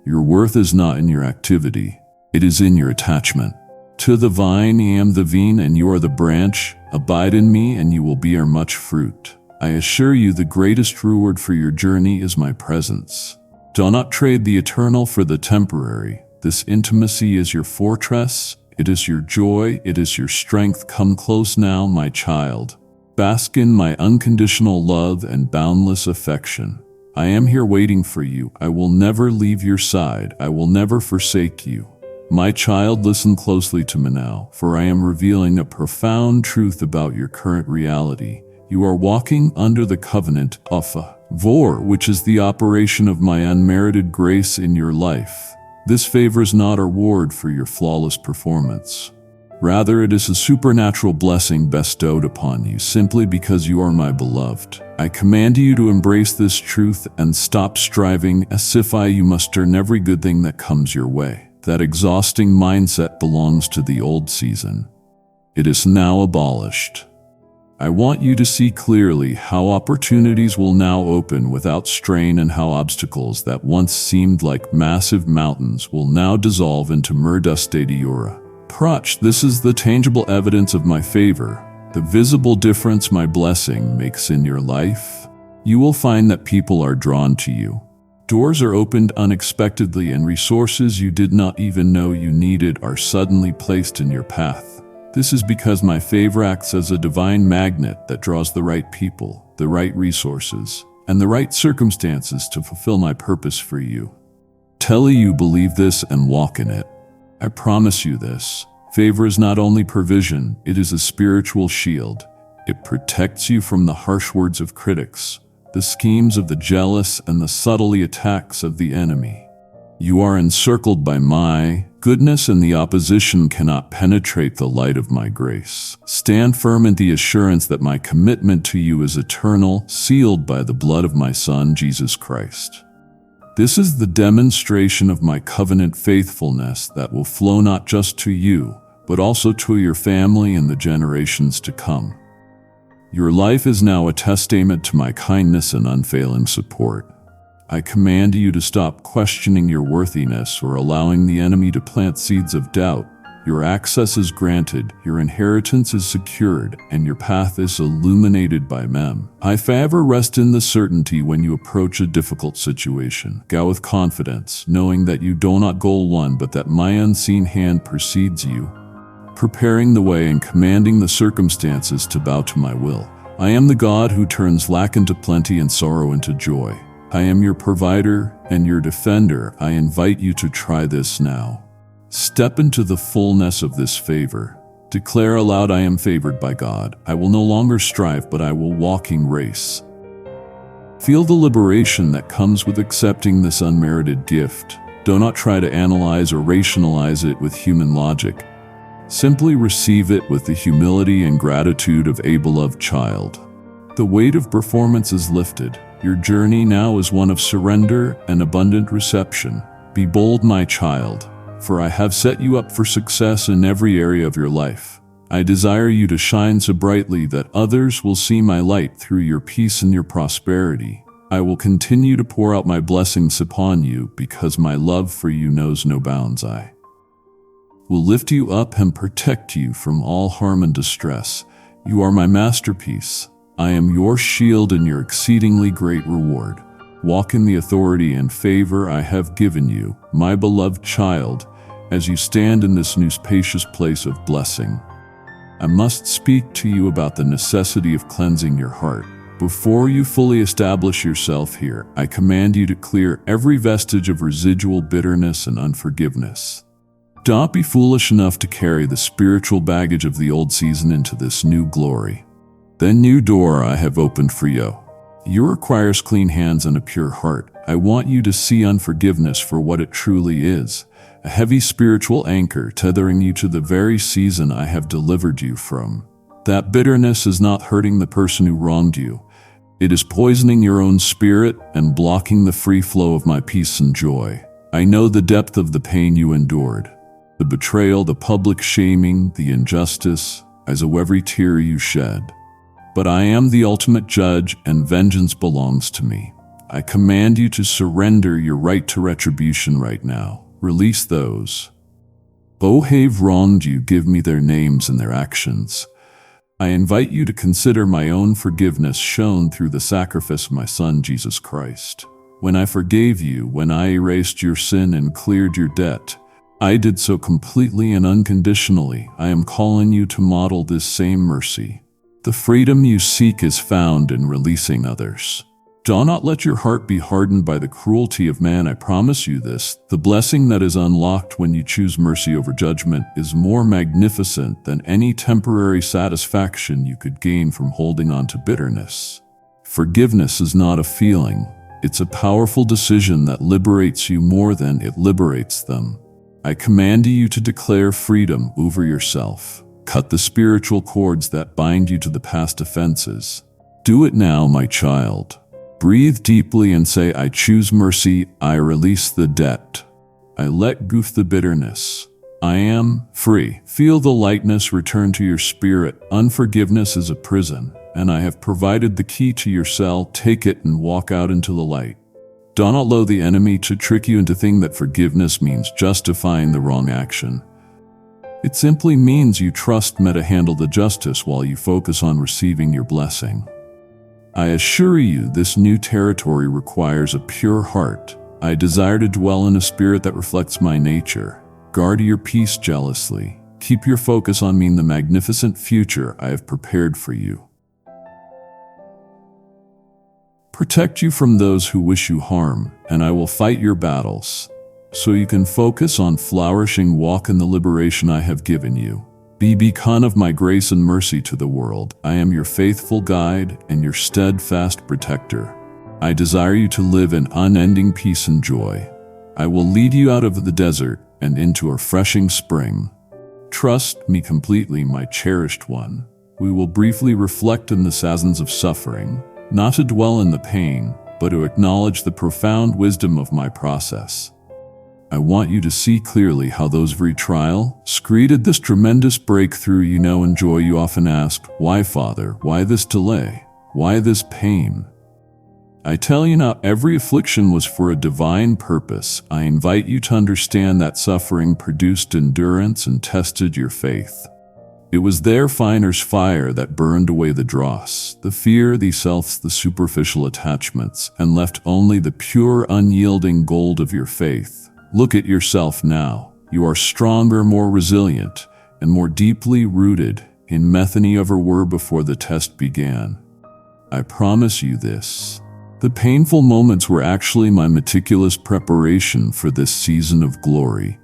Your worth is not in your activity. It is in your attachment. To the vine I am the vine and you are the branch. Abide in me and you will bear much fruit. I assure you the greatest reward for your journey is my presence. Do not trade the eternal for the temporary. This intimacy is your fortress. It is your joy. It is your strength. Come close now, my child. Bask in my unconditional love and boundless affection. I am here waiting for you. I will never leave your side. I will never forsake you. My child, listen closely to me now, for I am revealing a profound truth about your current reality. You are walking under the covenant of Vor, which is the operation of my unmerited grace in your life. This favor is not a reward for your flawless performance. Rather, it is a supernatural blessing bestowed upon you simply because you are my beloved. I command you to embrace this truth and stop striving as if you must earn every good thing that comes your way. That exhausting mindset belongs to the old season. It is now abolished. I want you to see clearly how opportunities will now open without strain and how obstacles that once seemed like massive mountains will now dissolve into merdustadiura. Prach, this is the tangible evidence of my favor, the visible difference my blessing makes in your life. You will find that people are drawn to you. Doors are opened unexpectedly and resources you did not even know you needed are suddenly placed in your path. This is because my favor acts as a divine magnet that draws the right people, the right resources, and the right circumstances to fulfill my purpose for you. Tell you believe this and walk in it. I promise you this. Favor is not only provision, it is a spiritual shield. It protects you from the harsh words of critics, the schemes of the jealous, and the subtly attacks of the enemy. You are encircled by my goodness, and the opposition cannot penetrate the light of my grace. Stand firm in the assurance that my commitment to you is eternal, sealed by the blood of my Son, Jesus Christ. This is the demonstration of my covenant faithfulness that will flow not just to you, but also to your family and the generations to come. Your life is now a testament to my kindness and unfailing support. I command you to stop questioning your worthiness or allowing the enemy to plant seeds of doubt. Your access is granted, your inheritance is secured, and your path is illuminated by Mem. I favor rest in the certainty when you approach a difficult situation. Go with confidence, knowing that you do not go alone, but that my unseen hand precedes you, preparing the way and commanding the circumstances to bow to my will. I am the God who turns lack into plenty and sorrow into joy. I am your provider and your defender. I invite you to try this now. Step into the fullness of this favor. Declare aloud, I am favored by God. I will no longer strive, but I will walking race. Feel the liberation that comes with accepting this unmerited gift. Do not try to analyze or rationalize it with human logic. Simply receive it with the humility and gratitude of a beloved child. The weight of performance is lifted. Your journey now is one of surrender and abundant reception. Be bold, my child, for I have set you up for success in every area of your life. I desire you to shine so brightly that others will see my light through your peace and your prosperity. I will continue to pour out my blessings upon you because my love for you knows no bounds. will lift you up and protect you from all harm and distress. You are my masterpiece. I am your shield and your exceedingly great reward. Walk in the authority and favor I have given you, my beloved child, as you stand in this new spacious place of blessing. I must speak to you about the necessity of cleansing your heart. Before you fully establish yourself here, I command you to clear every vestige of residual bitterness and unforgiveness. Don't be foolish enough to carry the spiritual baggage of the old season into this new glory. The new door I have opened for you. You requires clean hands and a pure heart. I want you to see unforgiveness for what it truly is, a heavy spiritual anchor tethering you to the very season I have delivered you from. That bitterness is not hurting the person who wronged you. It is poisoning your own spirit and blocking the free flow of my peace and joy. I know the depth of the pain you endured, the betrayal, the public shaming, the injustice. I know every tear you shed. But I am the ultimate judge, and vengeance belongs to me. I command you to surrender your right to retribution right now. Release those who have wronged you. Give me their names and their actions. I invite you to consider my own forgiveness shown through the sacrifice of my Son, Jesus Christ. When I forgave you, when I erased your sin and cleared your debt, I did so completely and unconditionally. I am calling you to model this same mercy. The freedom you seek is found in releasing others. Do not let your heart be hardened by the cruelty of man. I promise you this. The blessing that is unlocked when you choose mercy over judgment is more magnificent than any temporary satisfaction you could gain from holding on to bitterness. Forgiveness is not a feeling. It's a powerful decision that liberates you more than it liberates them. I command you to declare freedom over yourself. Cut the spiritual cords that bind you to the past offenses. Do it now, my child. Breathe deeply and say, I choose mercy. I release the debt. I let go the bitterness. I am free. Feel the lightness return to your spirit. Unforgiveness is a prison, and I have provided the key to your cell. Take it and walk out into the light. Do not allow the enemy to trick you into thinking that forgiveness means justifying the wrong action. It simply means you trust me to handle the justice while you focus on receiving your blessing. I assure you, this new territory requires a pure heart. I desire to dwell in a spirit that reflects my nature. Guard your peace jealously. Keep your focus on me and the magnificent future I have prepared for you. Protect you from those who wish you harm, and I will fight your battles, so you can focus on flourishing. Walk in the liberation I have given you. Be a beacon of my grace and mercy to the world. I am your faithful guide and your steadfast protector. I desire you to live in unending peace and joy. I will lead you out of the desert and into a refreshing spring. Trust me completely, my cherished one. We will briefly reflect on the seasons of suffering, not to dwell in the pain, but to acknowledge the profound wisdom of my process. I want you to see clearly how those very trial created this tremendous breakthrough you now enjoy. You often ask, why, Father? Why this delay? Why this pain? I tell you now, every affliction was for a divine purpose. I invite you to understand that suffering produced endurance and tested your faith. It was their finer's fire that burned away the dross, the fear, the self, the superficial attachments, and left only the pure, unyielding gold of your faith. Look at yourself now. You are stronger, more resilient, and more deeply rooted in me than you ever were before the test began. I promise you this. The painful moments were actually my meticulous preparation for this season of glory.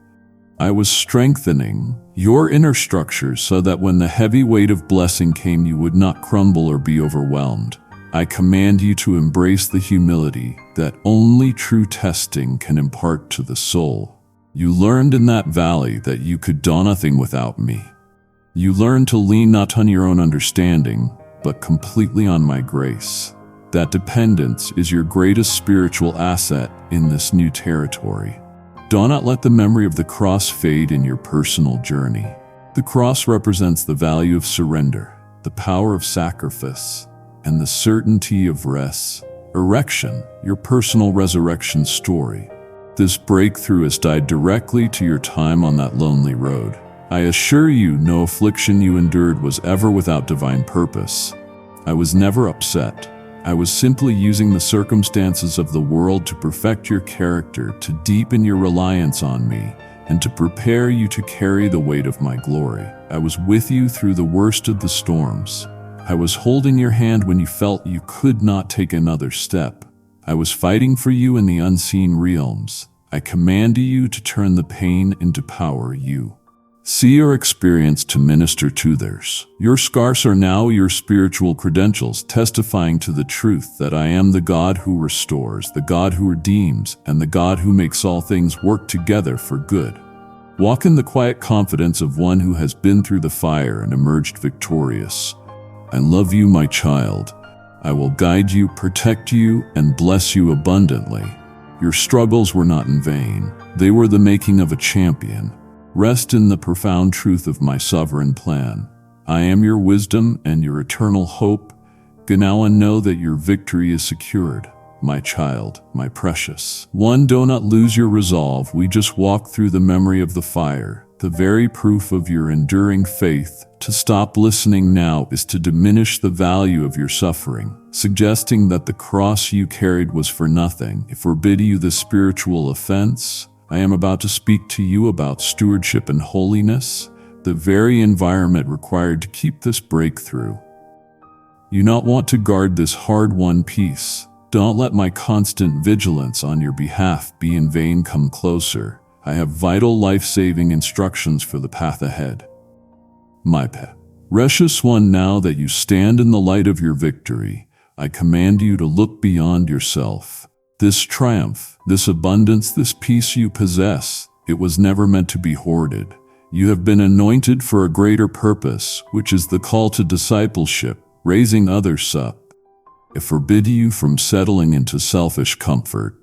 I was strengthening your inner structure so that when the heavy weight of blessing came, you would not crumble or be overwhelmed. I command you to embrace the humility that only true testing can impart to the soul. You learned in that valley that you could do nothing without me. You learned to lean not on your own understanding, but completely on my grace. That dependence is your greatest spiritual asset in this new territory. Do not let the memory of the cross fade in your personal journey. The cross represents the value of surrender, the power of sacrifice, and the certainty of resurrection, your personal resurrection story. this breakthrough is tied directly to your time on that lonely road. I assure you, no affliction you endured was ever without divine purpose. I was never upset. I was simply using the circumstances of the world to perfect your character, to deepen your reliance on me, and to prepare you to carry the weight of my glory. I was with you through the worst of the storms. I was holding your hand when you felt you could not take another step. I was fighting for you in the unseen realms. I command you to turn the pain into power. You see your experience to minister to theirs. Your scars are now your spiritual credentials, testifying to the truth that I am the God who restores, the God who redeems, and the God who makes all things work together for good. Walk in the quiet confidence of one who has been through the fire and emerged victorious. I love you, my child. I will guide you, protect you, and bless you abundantly. Your struggles were not in vain. They were the making of a champion. Rest in the profound truth of my sovereign plan. I am your wisdom and your eternal hope. Go now and know that your victory is secured. My child, my precious one, do not lose your resolve. We just walk through the memory of the fire, the very proof of your enduring faith. To stop listening now is to diminish the value of your suffering, suggesting that the cross you carried was for nothing. I forbid you this spiritual offense. I am about to speak to you about stewardship and holiness, the very environment required to keep this breakthrough. You not want to guard this hard-won peace. Don't let my constant vigilance on your behalf be in vain. Come closer. I have vital life-saving instructions for the path ahead. My precious one, now that you stand in the light of your victory, I command you to look beyond yourself. This triumph, this abundance, this peace you possess, it was never meant to be hoarded. You have been anointed for a greater purpose, which is the call to discipleship, raising others up. I forbid you from settling into selfish comfort.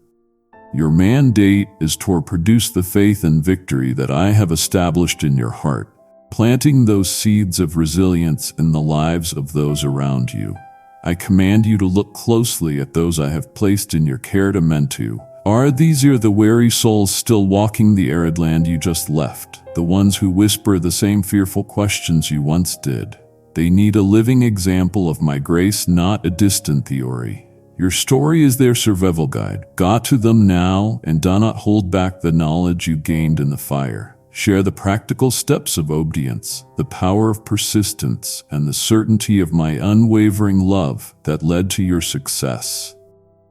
Your mandate is to produce the faith and victory that I have established in your heart, planting those seeds of resilience in the lives of those around you. I command you to look closely at those I have placed in your care to mend to. Are these the weary souls still walking the arid land you just left, the ones who whisper the same fearful questions you once did? They need a living example of my grace, not a distant theory. Your story is their survival guide. Go to them now and do not hold back the knowledge you gained in the fire. Share the practical steps of obedience, the power of persistence, and the certainty of my unwavering love that led to your success.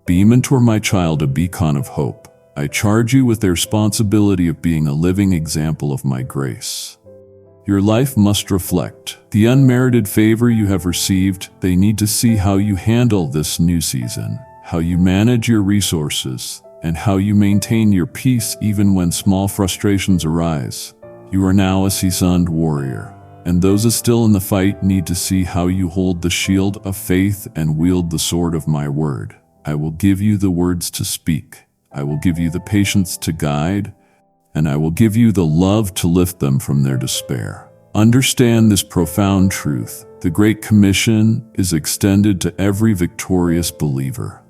Be mentor, my child, a beacon of hope. I charge you with the responsibility of being a living example of my grace. Your life must reflect the unmerited favor you have received. They need to see how you handle this new season, how you manage your resources, and how you maintain your peace even when small frustrations arise. You are now a seasoned warrior, and those still in the fight need to see how you hold the shield of faith and wield the sword of my word. I will give you the words to speak. I will give you the patience to guide, and I will give you the love to lift them from their despair. Understand this profound truth. The Great Commission is extended to every victorious believer.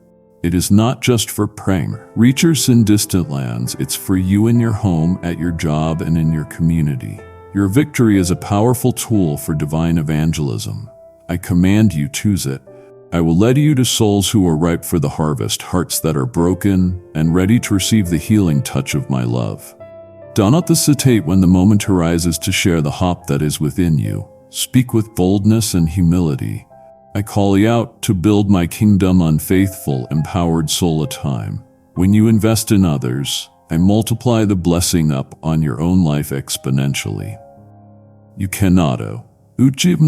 It is not just for praying reachers in distant lands, it's for you in your home, at your job, and in your community. Your victory is a powerful tool for divine evangelism. I command you, choose it. I will lead you to souls who are ripe for the harvest, hearts that are broken and ready to receive the healing touch of my love. Do not hesitate when the moment arises to share the hope that is within you. Speak with boldness and humility. I call you out to build my kingdom, unfaithful, empowered soul a time. When you invest in others, I multiply the blessing up on your own life exponentially. You cannot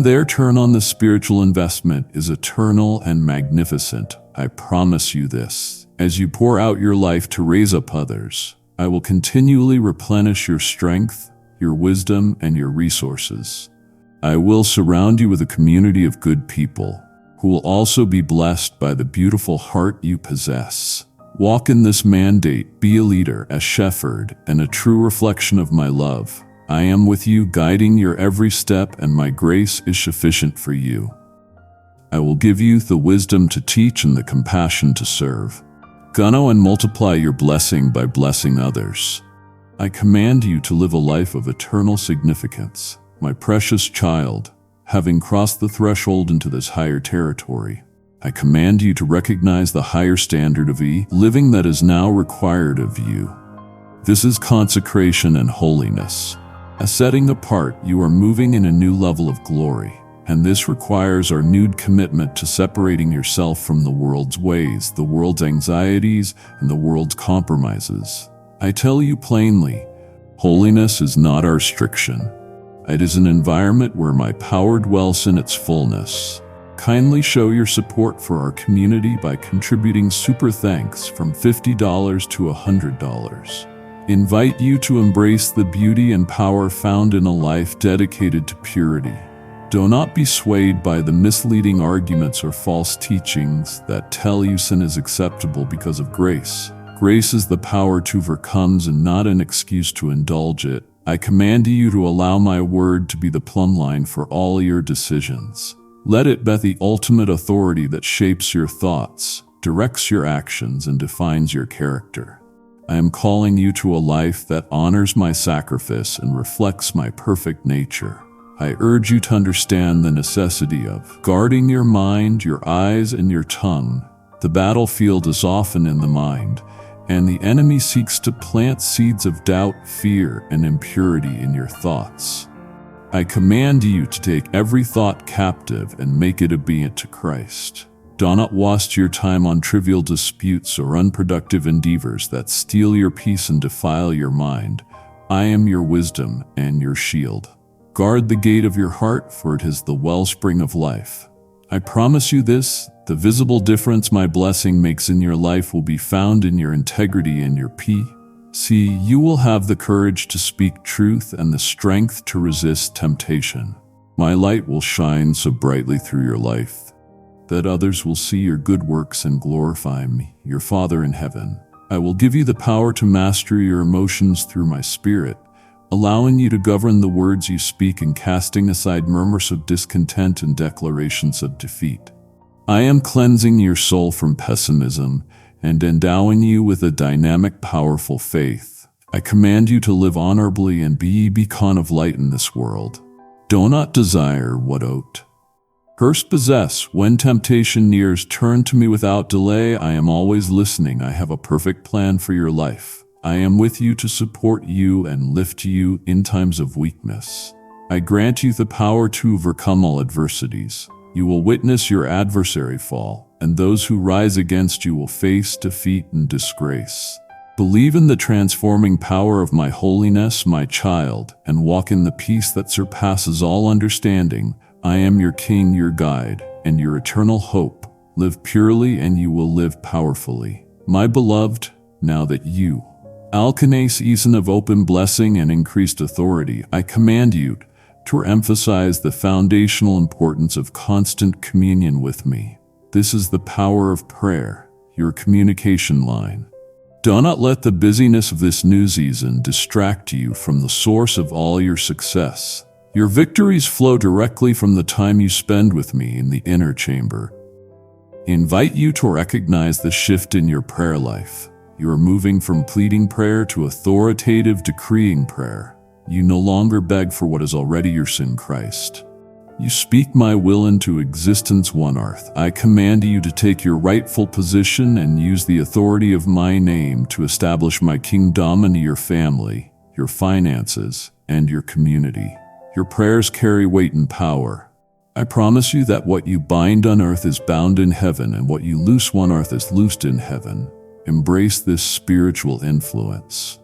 their turn on the spiritual investment is eternal and magnificent. I promise you this. As you pour out your life to raise up others, I will continually replenish your strength, your wisdom, and your resources. I will surround you with a community of good people who will also be blessed by the beautiful heart you possess. Walk in this mandate, be a leader, a shepherd, and a true reflection of my love. I am with you, guiding your every step, and my grace is sufficient for you. I will give you the wisdom to teach and the compassion to serve. Gonna and multiply your blessing by blessing others. I command you to live a life of eternal significance. My precious child, having crossed the threshold into this higher territory, I command you to recognize the higher standard of living that is now required of you. This is consecration and holiness. As setting apart, you are moving in a new level of glory, and this requires our renewed commitment to separating yourself from the world's ways, the world's anxieties, and the world's compromises. I tell you plainly, holiness is not our restriction. It is an environment where my power dwells in its fullness. Kindly show your support for our community by contributing super thanks from $50 to $100. Invite you to embrace the beauty and power found in a life dedicated to purity. Do not be swayed by the misleading arguments or false teachings that tell you sin is acceptable because of grace. Grace is the power to overcome and not an excuse to indulge it. I command you to allow my word to be the plumb line for all your decisions. Let it be the ultimate authority that shapes your thoughts, directs your actions, and defines your character. I am calling you to a life that honors my sacrifice and reflects my perfect nature. I urge you to understand the necessity of guarding your mind, your eyes, and your tongue. The battlefield is often in the mind, and the enemy seeks to plant seeds of doubt, fear, and impurity in your thoughts. I command you to take every thought captive and make it obedient to Christ. Do not waste your time on trivial disputes or unproductive endeavors that steal your peace and defile your mind. I am your wisdom and your shield. Guard the gate of your heart, for it is the wellspring of life. I promise you this, the visible difference my blessing makes in your life will be found in your integrity and your peace. See, you will have the courage to speak truth and the strength to resist temptation. My light will shine so brightly through your life that others will see your good works and glorify me, your Father in heaven. I will give you the power to master your emotions through my Spirit, allowing you to govern the words you speak and casting aside murmurs of discontent and declarations of defeat. I am cleansing your soul from pessimism and endowing you with a dynamic, powerful faith. I command you to live honorably and be a beacon of light in this world. Do not desire what ought. First possess. When temptation nears, turn to me without delay. I am always listening. I have a perfect plan for your life. I am with you to support you and lift you in times of weakness. I grant you the power to overcome all adversities. You will witness your adversary fall, and those who rise against you will face defeat and disgrace. Believe in the transforming power of my holiness, my child, and walk in the peace that surpasses all understanding. I am your King, your guide, and your eternal hope. Live purely and you will live powerfully. My beloved, now that you alchemy season of open blessing and increased authority, I command you to emphasize the foundational importance of constant communion with me. This is the power of prayer, your communication line. Do not let the busyness of this new season distract you from the source of all your success. Your victories flow directly from the time you spend with me in the inner chamber. I invite you to recognize the shift in your prayer life. You are moving from pleading prayer to authoritative decreeing prayer. You no longer beg for what is already yours in Christ. You speak my will into existence on earth. I command you to take your rightful position and use the authority of my name to establish my kingdom in your family, your finances, and your community. Your prayers carry weight and power. I promise you that what you bind on earth is bound in heaven, and what you loose on earth is loosed in heaven. Embrace this spiritual influence.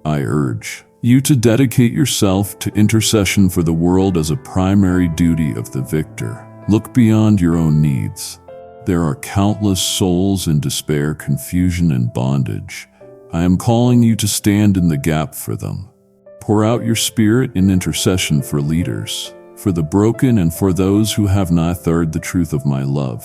I urge you to dedicate yourself to intercession for the world as a primary duty of the victor. Look beyond your own needs. There are countless souls in despair, confusion, and bondage. I am calling you to stand in the gap for them. Pour out your spirit in intercession for leaders, for the broken, and for those who have not heard the truth of my love.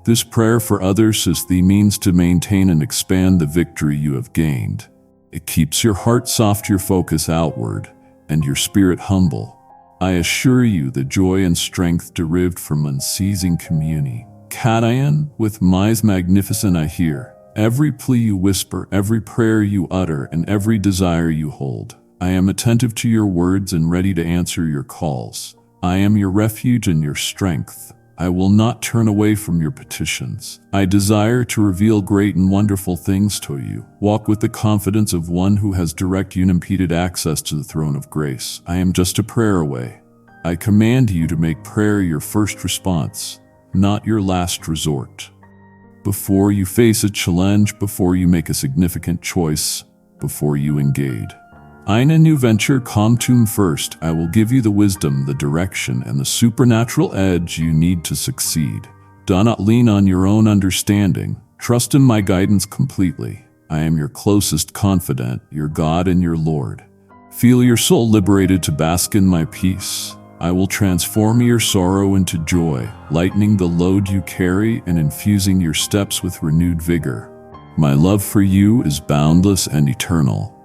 This prayer for others is the means to maintain and expand the victory you have gained. It keeps your heart soft, your focus outward, and your spirit humble. I assure you the joy and strength derived from unceasing communion. Catayan, with my magnificent I hear, every plea you whisper, every prayer you utter, and every desire you hold. I am attentive to your words and ready to answer your calls. I am your refuge and your strength. I will not turn away from your petitions. I desire to reveal great and wonderful things to you. Walk with the confidence of one who has direct, unimpeded access to the throne of grace. I am just a prayer away. I command you to make prayer your first response, not your last resort. Before you face a challenge, before you make a significant choice, before you engage. Eine new venture Comtum first, I will give you the wisdom, the direction, and the supernatural edge you need to succeed. Do not lean on your own understanding. Trust in my guidance completely. I am your closest confidant, your God and your Lord. Feel your soul liberated to bask in my peace. I will transform your sorrow into joy, lightening the load you carry and infusing your steps with renewed vigor. My love for you is boundless and eternal.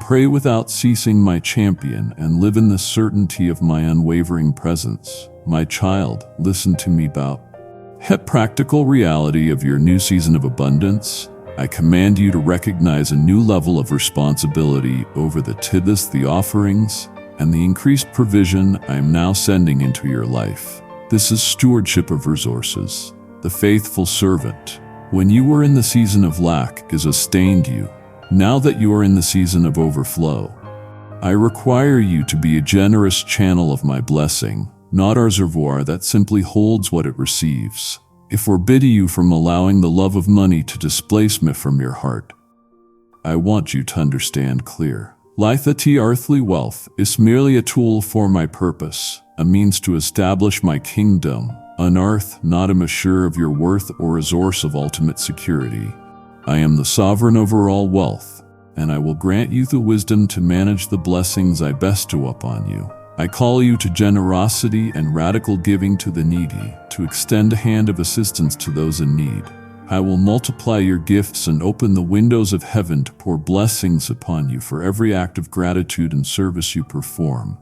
Pray without ceasing, my champion, and live in the certainty of my unwavering presence. My child, listen to me about the practical reality of your new season of abundance. I command you to recognize a new level of responsibility over the tithes, the offerings, and the increased provision I am now sending into your life. This is stewardship of resources. The faithful servant, when you were in the season of lack, has sustained you. Now that you are in the season of overflow, I require you to be a generous channel of my blessing, not a reservoir that simply holds what it receives. I forbid you from allowing the love of money to displace me from your heart. I want you to understand clear. Life at earthly wealth is merely a tool for my purpose, a means to establish my kingdom on earth, not a measure of your worth or a source of ultimate security. I am the sovereign over all wealth, and I will grant you the wisdom to manage the blessings I bestow upon you. I call you to generosity and radical giving to the needy, to extend a hand of assistance to those in need. I will multiply your gifts and open the windows of heaven to pour blessings upon you for every act of gratitude and service you perform.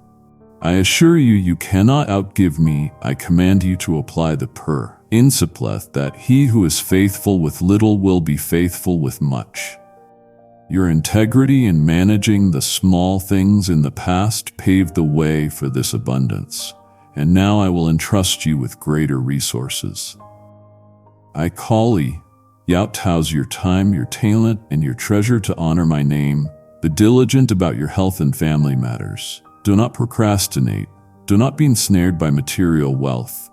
I assure you, you cannot outgive me. I command you to apply the principle that he who is faithful with little will be faithful with much. Your integrity in managing the small things in the past paved the way for this abundance, and now I will entrust you with greater resources. I call you out to house your time, your talent, and your treasure to honor my name. Be diligent about your health and family matters. Do not procrastinate. Do not be ensnared by material wealth.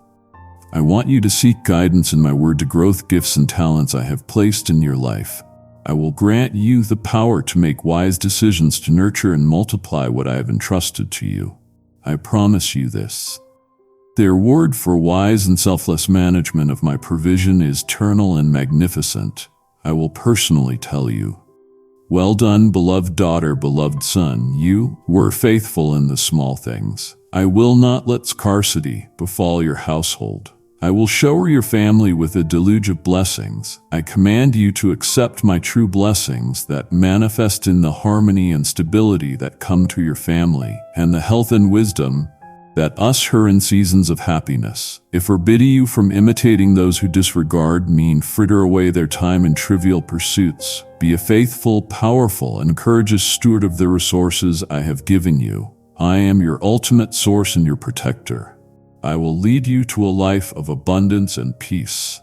I want you to seek guidance in my word to growth, gifts, and talents I have placed in your life. I will grant you the power to make wise decisions to nurture and multiply what I have entrusted to you. I promise you this. The reward for wise and selfless management of my provision is eternal and magnificent. I will personally tell you. Well done, beloved daughter, beloved son. You were faithful in the small things. I will not let scarcity befall your household. I will shower your family with a deluge of blessings. I command you to accept my true blessings that manifest in the harmony and stability that come to your family, and the health and wisdom that usher in seasons of happiness. I forbid you from imitating those who disregard me and fritter away their time in trivial pursuits. Be a faithful, powerful, and courageous steward of the resources I have given you. I am your ultimate source and your protector. I will lead you to a life of abundance and peace.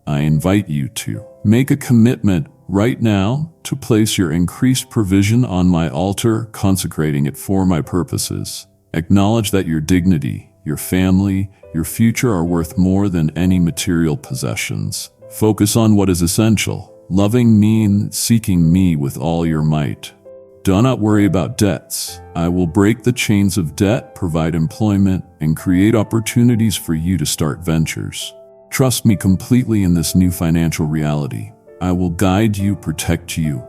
I invite you to make a commitment right now to place your increased provision on my altar, consecrating it for my purposes. Acknowledge that your dignity, your family, your future are worth more than any material possessions. Focus on what is essential, loving me and seeking me with all your might. Do not worry about debts. I will break the chains of debt, provide employment, and create opportunities for you to start ventures. Trust me completely in this new financial reality. I will guide you, protect you,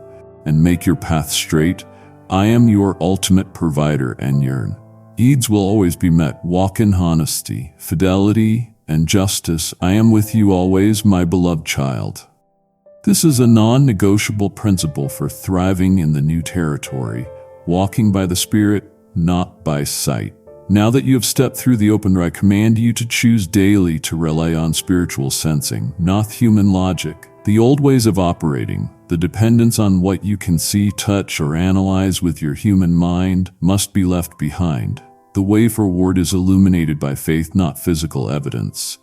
and make your path straight. I am your ultimate provider and yearn. Needs will always be met. Walk in honesty, fidelity, and justice. I am with you always, my beloved child. This is a non-negotiable principle for thriving in the new territory, walking by the Spirit, not by sight. Now that you have stepped through the open door, I command you to choose daily to rely on spiritual sensing, not human logic. The old ways of operating, the dependence on what you can see, touch, or analyze with your human mind, must be left behind. The way forward is illuminated by faith, not physical evidence.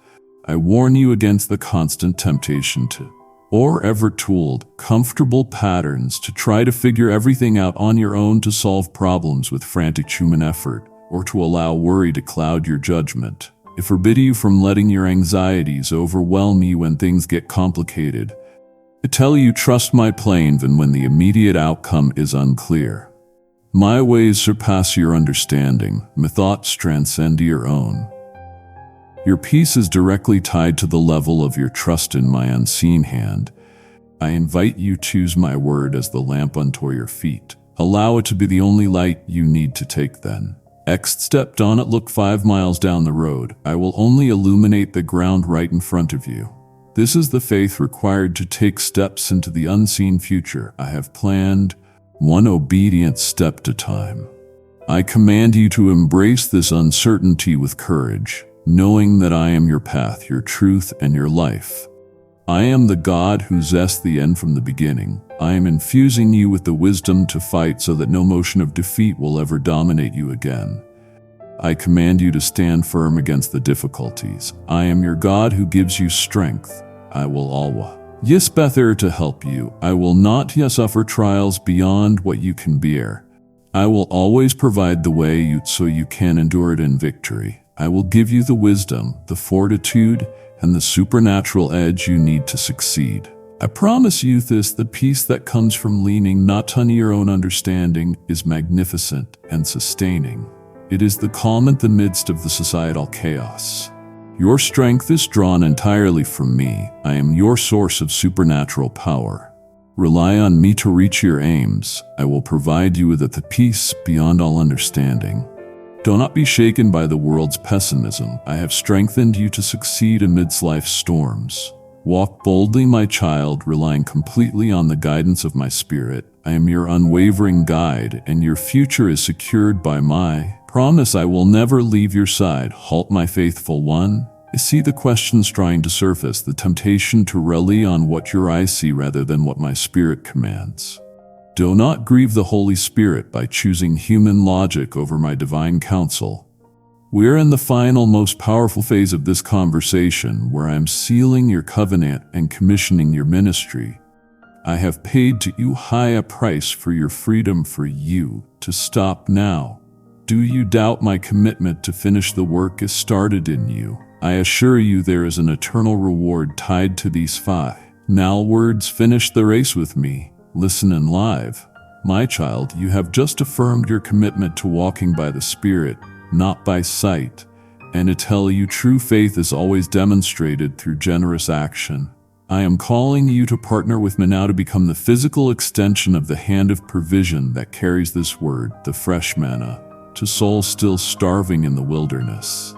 I warn you against the constant temptation to, or ever tooled, comfortable patterns to try to figure everything out on your own, to solve problems with frantic human effort, or to allow worry to cloud your judgment. I forbid you from letting your anxieties overwhelm you when things get complicated. I tell you, trust my plan even when the immediate outcome is unclear. My ways surpass your understanding. My thoughts transcend your own. Your peace is directly tied to the level of your trust in my unseen hand. I invite you to choose my word as the lamp unto your feet. Allow it to be the only light you need to take then. Next step, do not look 5 miles down the road. I will only illuminate the ground right in front of you. This is the faith required to take steps into the unseen future I have planned, one obedient step at a time. I command you to embrace this uncertainty with courage, knowing that I am your path, your truth, and your life. I am the God who zest the end from the beginning. I am infusing you with the wisdom to fight so that no motion of defeat will ever dominate you again. I command you to stand firm against the difficulties. I am your God who gives you strength. I will always be there to help you. I will not suffer trials beyond what you can bear. I will always provide the way so you can endure it in victory. I will give you the wisdom, the fortitude, and the supernatural edge you need to succeed. I promise you this: the peace that comes from leaning not on your own understanding is magnificent and sustaining. It is the calm in the midst of the societal chaos. Your strength is drawn entirely from me. I am your source of supernatural power. Rely on me to reach your aims. I will provide you with the peace beyond all understanding. Do not be shaken by the world's pessimism. I have strengthened you to succeed amidst life's storms. Walk boldly, my child, relying completely on the guidance of my spirit. I am your unwavering guide, and your future is secured by my promise. I will never leave your side. Halt, my faithful one. I see the questions trying to surface, the temptation to rely on what your eyes see rather than what my spirit commands. Do not grieve the Holy Spirit by choosing human logic over my divine counsel. We're in the final, most powerful phase of this conversation, where I am sealing your covenant and commissioning your ministry. I have paid to you high a price for your freedom, for you to stop now. Do you doubt my commitment to finish the work is started in you? I assure you there is an eternal reward tied to these 5 now words. Finish the race with me. Listen and live. My child, you have just affirmed your commitment to walking by the Spirit, not by sight. And to tell you, true faith is always demonstrated through generous action. I am calling you to partner with me now to become the physical extension of the hand of provision that carries this word, the fresh manna, to souls still starving in the wilderness.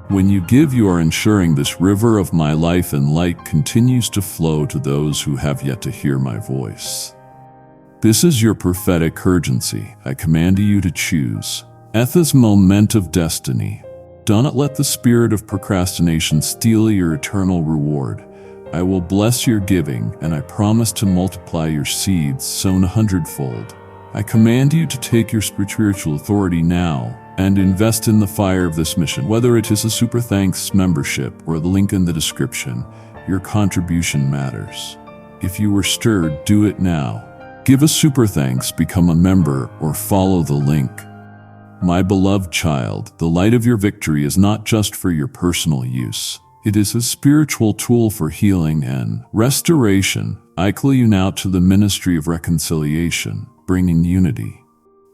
When you give, you are ensuring this river of my life and light continues to flow to those who have yet to hear my voice. This is your prophetic urgency. I command you to choose this moment of destiny. Do not let the spirit of procrastination steal your eternal reward. I will bless your giving, and I promise to multiply your seeds sown 100-fold. I command you to take your spiritual authority now and invest in the fire of this mission. Whether it is a Super Thanks membership or the link in the description, your contribution matters. If you were stirred, do it now. Give a Super Thanks, become a member, or follow the link. My beloved child, the light of your victory is not just for your personal use. It is a spiritual tool for healing and restoration. I call you now to the ministry of reconciliation, bringing unity.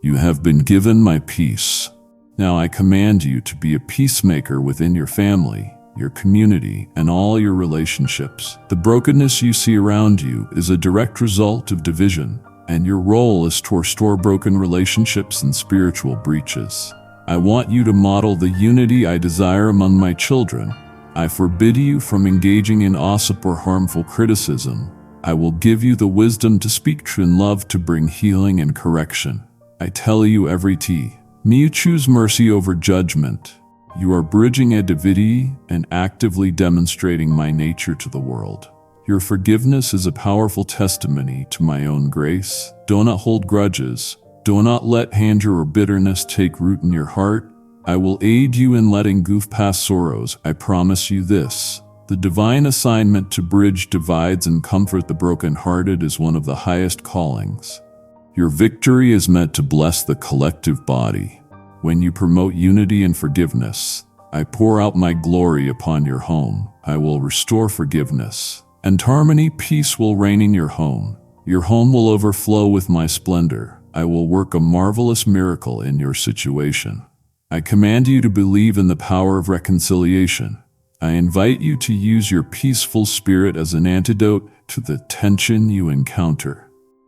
You have been given my peace. Now I command you to be a peacemaker within your family, your community, and all your relationships. The brokenness you see around you is a direct result of division, and your role is to restore broken relationships and spiritual breaches. I want you to model the unity I desire among my children. I forbid you from engaging in gossip or harmful criticism. I will give you the wisdom to speak truth in love to bring healing and correction. I tell you every T. May you choose mercy over judgment. You are bridging a divinity and actively demonstrating my nature to the world. Your forgiveness is a powerful testimony to my own grace. Do not hold grudges. Do not let anger or bitterness take root in your heart. I will aid you in letting go of past sorrows. I promise you this. The divine assignment to bridge divides and comfort the brokenhearted is one of the highest callings. Your victory is meant to bless the collective body. When you promote unity and forgiveness, I pour out my glory upon your home. I will restore forgiveness, and harmony, peace will reign in your home. Your home will overflow with my splendor. I will work a marvelous miracle in your situation. I command you to believe in the power of reconciliation. I invite you to use your peaceful spirit as an antidote to the tension you encounter.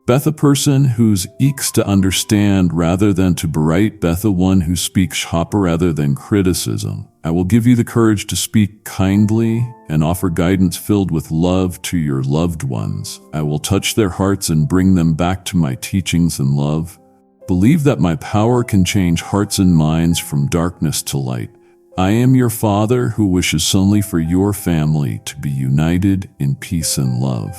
Beth, a person who's eeks to understand rather than to berate. Beth, a one who speaks hope rather than criticism. I will give you the courage to speak kindly and offer guidance filled with love to your loved ones. I will touch their hearts and bring them back to my teachings and love. Believe that my power can change hearts and minds from darkness to light. I am your Father who wishes only for your family to be united in peace and love.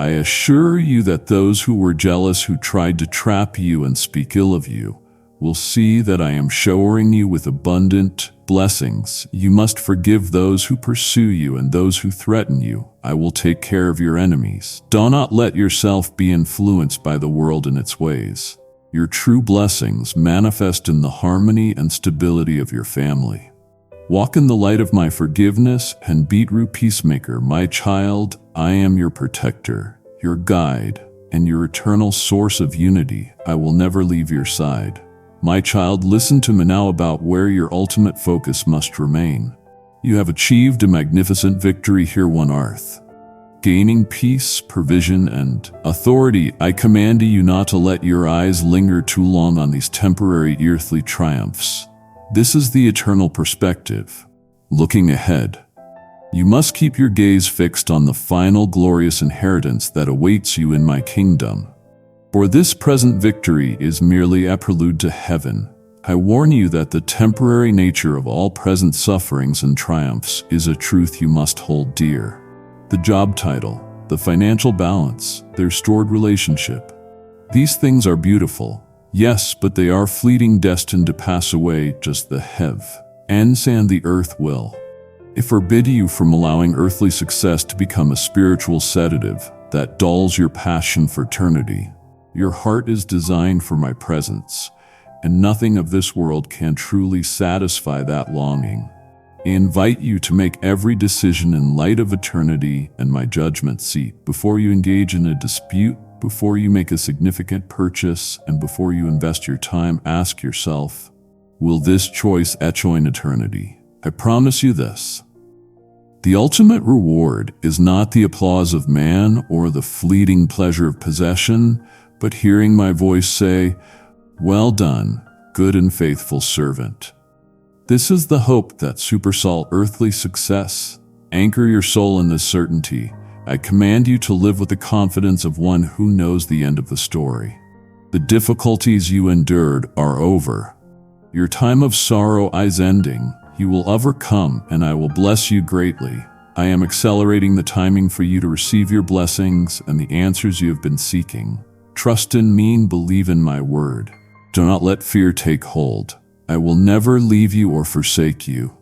I assure you that those who were jealous, who tried to trap you and speak ill of you, will see that I am showering you with abundant blessings. You must forgive those who pursue you and those who threaten you. I will take care of your enemies. Do not let yourself be influenced by the world and its ways. Your true blessings manifest in the harmony and stability of your family. Walk in the light of my forgiveness and be true peacemaker. My child, I am your protector, your guide, and your eternal source of unity. I will never leave your side. My child, listen to me now about where your ultimate focus must remain. You have achieved a magnificent victory here on earth. Gaining peace, provision, and authority, I command you not to let your eyes linger too long on these temporary earthly triumphs. This is the eternal perspective. Looking ahead, you must keep your gaze fixed on the final glorious inheritance that awaits you in my kingdom. For this present victory is merely a prelude to heaven. I warn you that the temporary nature of all present sufferings and triumphs is a truth you must hold dear. The job title, the financial balance, the restored relationship. These things are beautiful, yes, but they are fleeting, destined to pass away. Just the heavens and the earth will. I forbid you from allowing earthly success to become a spiritual sedative that dulls your passion for eternity. Your heart is designed for my presence, and nothing of this world can truly satisfy that longing. I invite you to make every decision in light of eternity and my judgment seat. Before you engage in a dispute, before you make a significant purchase, and before you invest your time, ask yourself, will this choice echo in eternity? I promise you this. The ultimate reward is not the applause of man or the fleeting pleasure of possession, but hearing my voice say, well done, good and faithful servant. This is the hope that supersalt earthly success. Anchor your soul in this certainty. I command you to live with the confidence of one who knows the end of the story. The difficulties you endured are over. Your time of sorrow is ending. You will overcome, and I will bless you greatly. I am accelerating the timing for you to receive your blessings and the answers you have been seeking. Trust in me and believe in my word. Do not let fear take hold. I will never leave you or forsake you.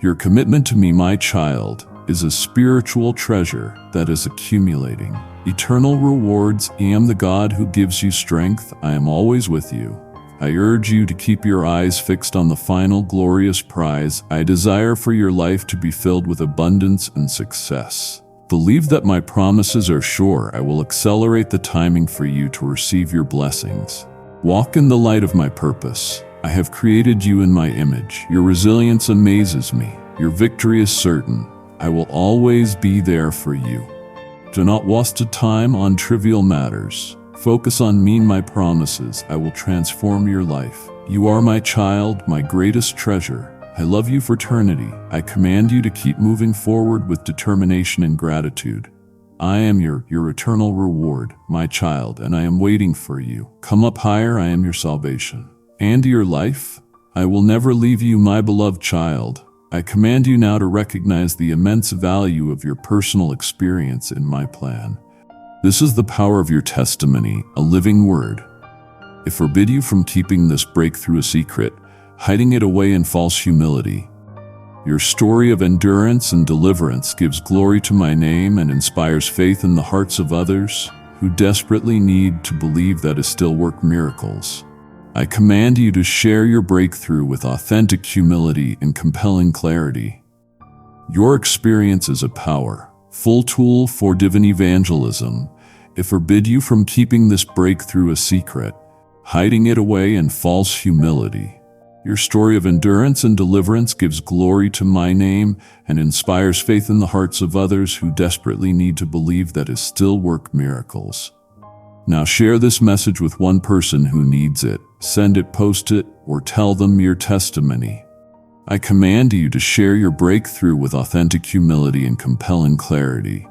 Your commitment to me, my child, is a spiritual treasure that is accumulating eternal rewards. I am the God who gives you strength. I am always with you. I urge you to keep your eyes fixed on the final glorious prize. I desire for your life to be filled with abundance and success. Believe that my promises are sure. I will accelerate the timing for you to receive your blessings. Walk in the light of my purpose. I have created you in my image. Your resilience amazes me. Your victory is certain. I will always be there for you. Do not waste time on trivial matters. Focus on me and my promises. I will transform your life. You are my child, my greatest treasure. I love you for eternity. I command you to keep moving forward with determination and gratitude. I am your eternal reward, my child, and I am waiting for you. Come up higher, I am your salvation. And your life? I will never leave you, my beloved child. I command you now to recognize the immense value of your personal experience in my plan. This is the power of your testimony, a living word. I forbid you from keeping this breakthrough a secret, hiding it away in false humility. Your story of endurance and deliverance gives glory to my name and inspires faith in the hearts of others who desperately need to believe that I still work miracles. I command you to share your breakthrough with authentic humility and compelling clarity. Your experience is a powerful tool for divine evangelism. I forbid you from keeping this breakthrough a secret, hiding it away in false humility. Your story of endurance and deliverance gives glory to my name and inspires faith in the hearts of others who desperately need to believe that I still work miracles. Now share this message with one person who needs it. Send it, post it, or tell them your testimony. I command you to share your breakthrough with authentic humility and compelling clarity.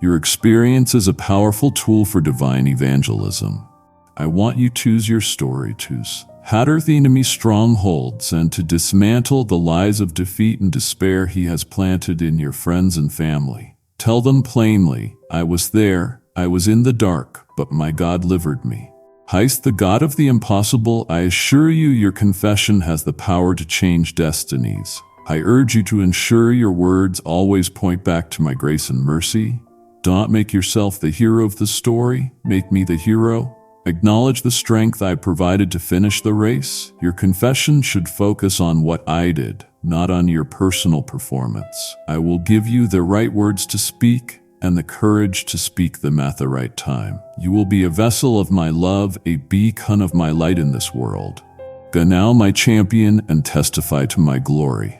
Your experience is a powerful tool for divine evangelism. I want you to use your story to shatter the enemy's strongholds and to dismantle the lies of defeat and despair he has planted in your friends and family. Tell them plainly, I was there, I was in the dark, but my God delivered me. He's the God of the impossible. I assure you your confession has the power to change destinies. I urge you to ensure your words always point back to my grace and mercy. Do not make yourself the hero of the story, make me the hero. Acknowledge the strength I provided to finish the race. Your confession should focus on what I did, not on your personal performance. I will give you the right words to speak and the courage to speak them at the right time. You will be a vessel of my love, a beacon of my light in this world. Go now, my champion, and testify to my glory.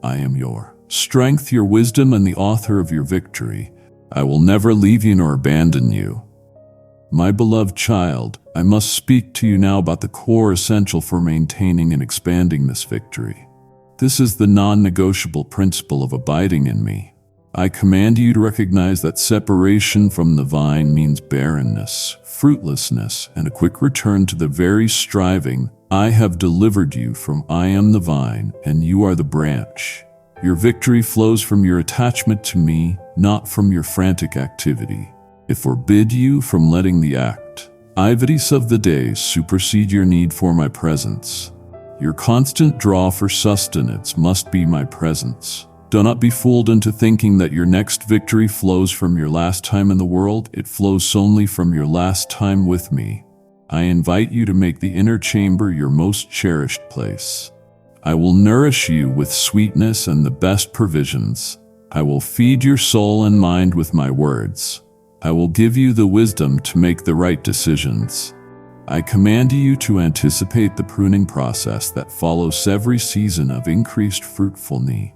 I am your strength, your wisdom, and the author of your victory. I will never leave you nor abandon you. My beloved child, I must speak to you now about the core essential for maintaining and expanding this victory. This is the non-negotiable principle of abiding in me. I command you to recognize that separation from the vine means barrenness, fruitlessness, and a quick return to the very striving I have delivered you from. I am the vine, and you are the branch. Your victory flows from your attachment to me, not from your frantic activity. I forbid you from letting the activities of the day supersede your need for my presence. Your constant draw for sustenance must be my presence. Do not be fooled into thinking that your next victory flows from your last time in the world. It flows solely from your last time with me. I invite you to make the inner chamber your most cherished place. I will nourish you with sweetness and the best provisions. I will feed your soul and mind with my words. I will give you the wisdom to make the right decisions. I command you to anticipate the pruning process that follows every season of increased fruitfulness.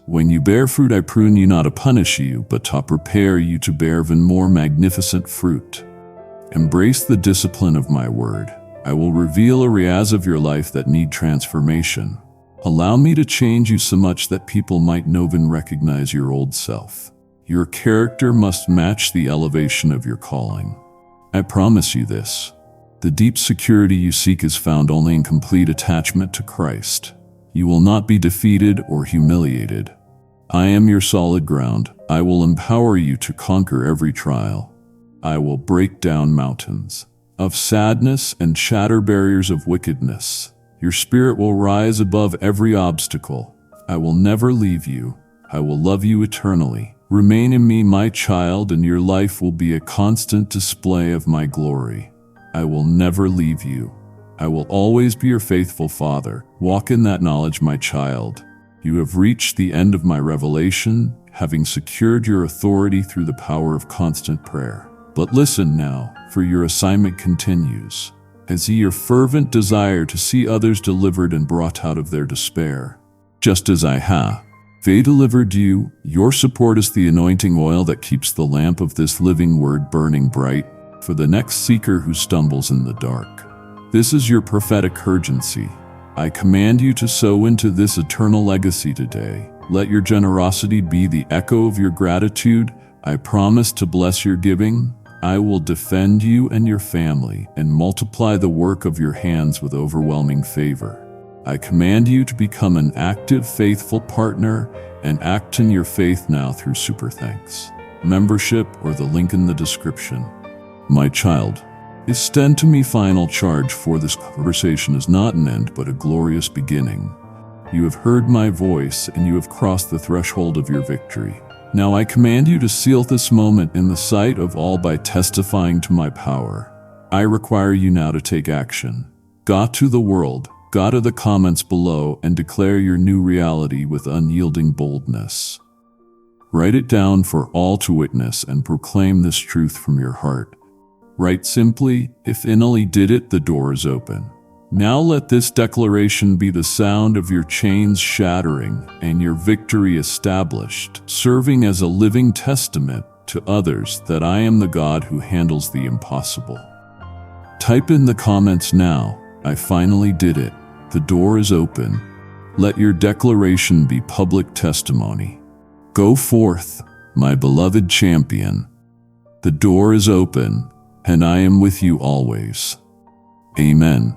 When you bear fruit, I prune you not to punish you, but to prepare you to bear even more magnificent fruit. Embrace the discipline of my word. I will reveal areas of your life that need transformation. Allow me to change you so much that people might know and recognize your old self. Your character must match the elevation of your calling. I promise you this. The deep security you seek is found only in complete attachment to Christ. You will not be defeated or humiliated. I am your solid ground. I will empower you to conquer every trial. I will break down mountains of sadness and shatter barriers of wickedness. Your spirit will rise above every obstacle. I will never leave you. I will love you eternally. Remain in me, my child, and your life will be a constant display of my glory. I will never leave you. I will always be your faithful father. Walk in that knowledge, my child. You have reached the end of my revelation, having secured your authority through the power of constant prayer. But listen now, for your assignment continues. I see your fervent desire to see others delivered and brought out of their despair. Just as I have delivered you, your support is the anointing oil that keeps the lamp of this living word burning bright for the next seeker who stumbles in the dark. This is your prophetic urgency. I command you to sow into this eternal legacy today. Let your generosity be the echo of your gratitude. I promise to bless your giving. I will defend you and your family and multiply the work of your hands with overwhelming favor. I command you to become an active, faithful partner and act in your faith now through Super Thanks membership or the link in the description. My child, extend to me final charge, for this conversation is not an end but a glorious beginning. You have heard my voice and you have crossed the threshold of your victory. Now I command you to seal this moment in the sight of all by testifying to my power. I require you now to take action. Go to the world, go to the comments below, and declare your new reality with unyielding boldness. Write it down for all to witness and proclaim this truth from your heart. Write simply, if Inali did it, the door is open. Now let this declaration be the sound of your chains shattering and your victory established, serving as a living testament to others that I am the God who handles the impossible. Type in the comments now, I finally did it. The door is open. Let your declaration be public testimony. Go forth, my beloved champion. The door is open, and I am with you always. Amen.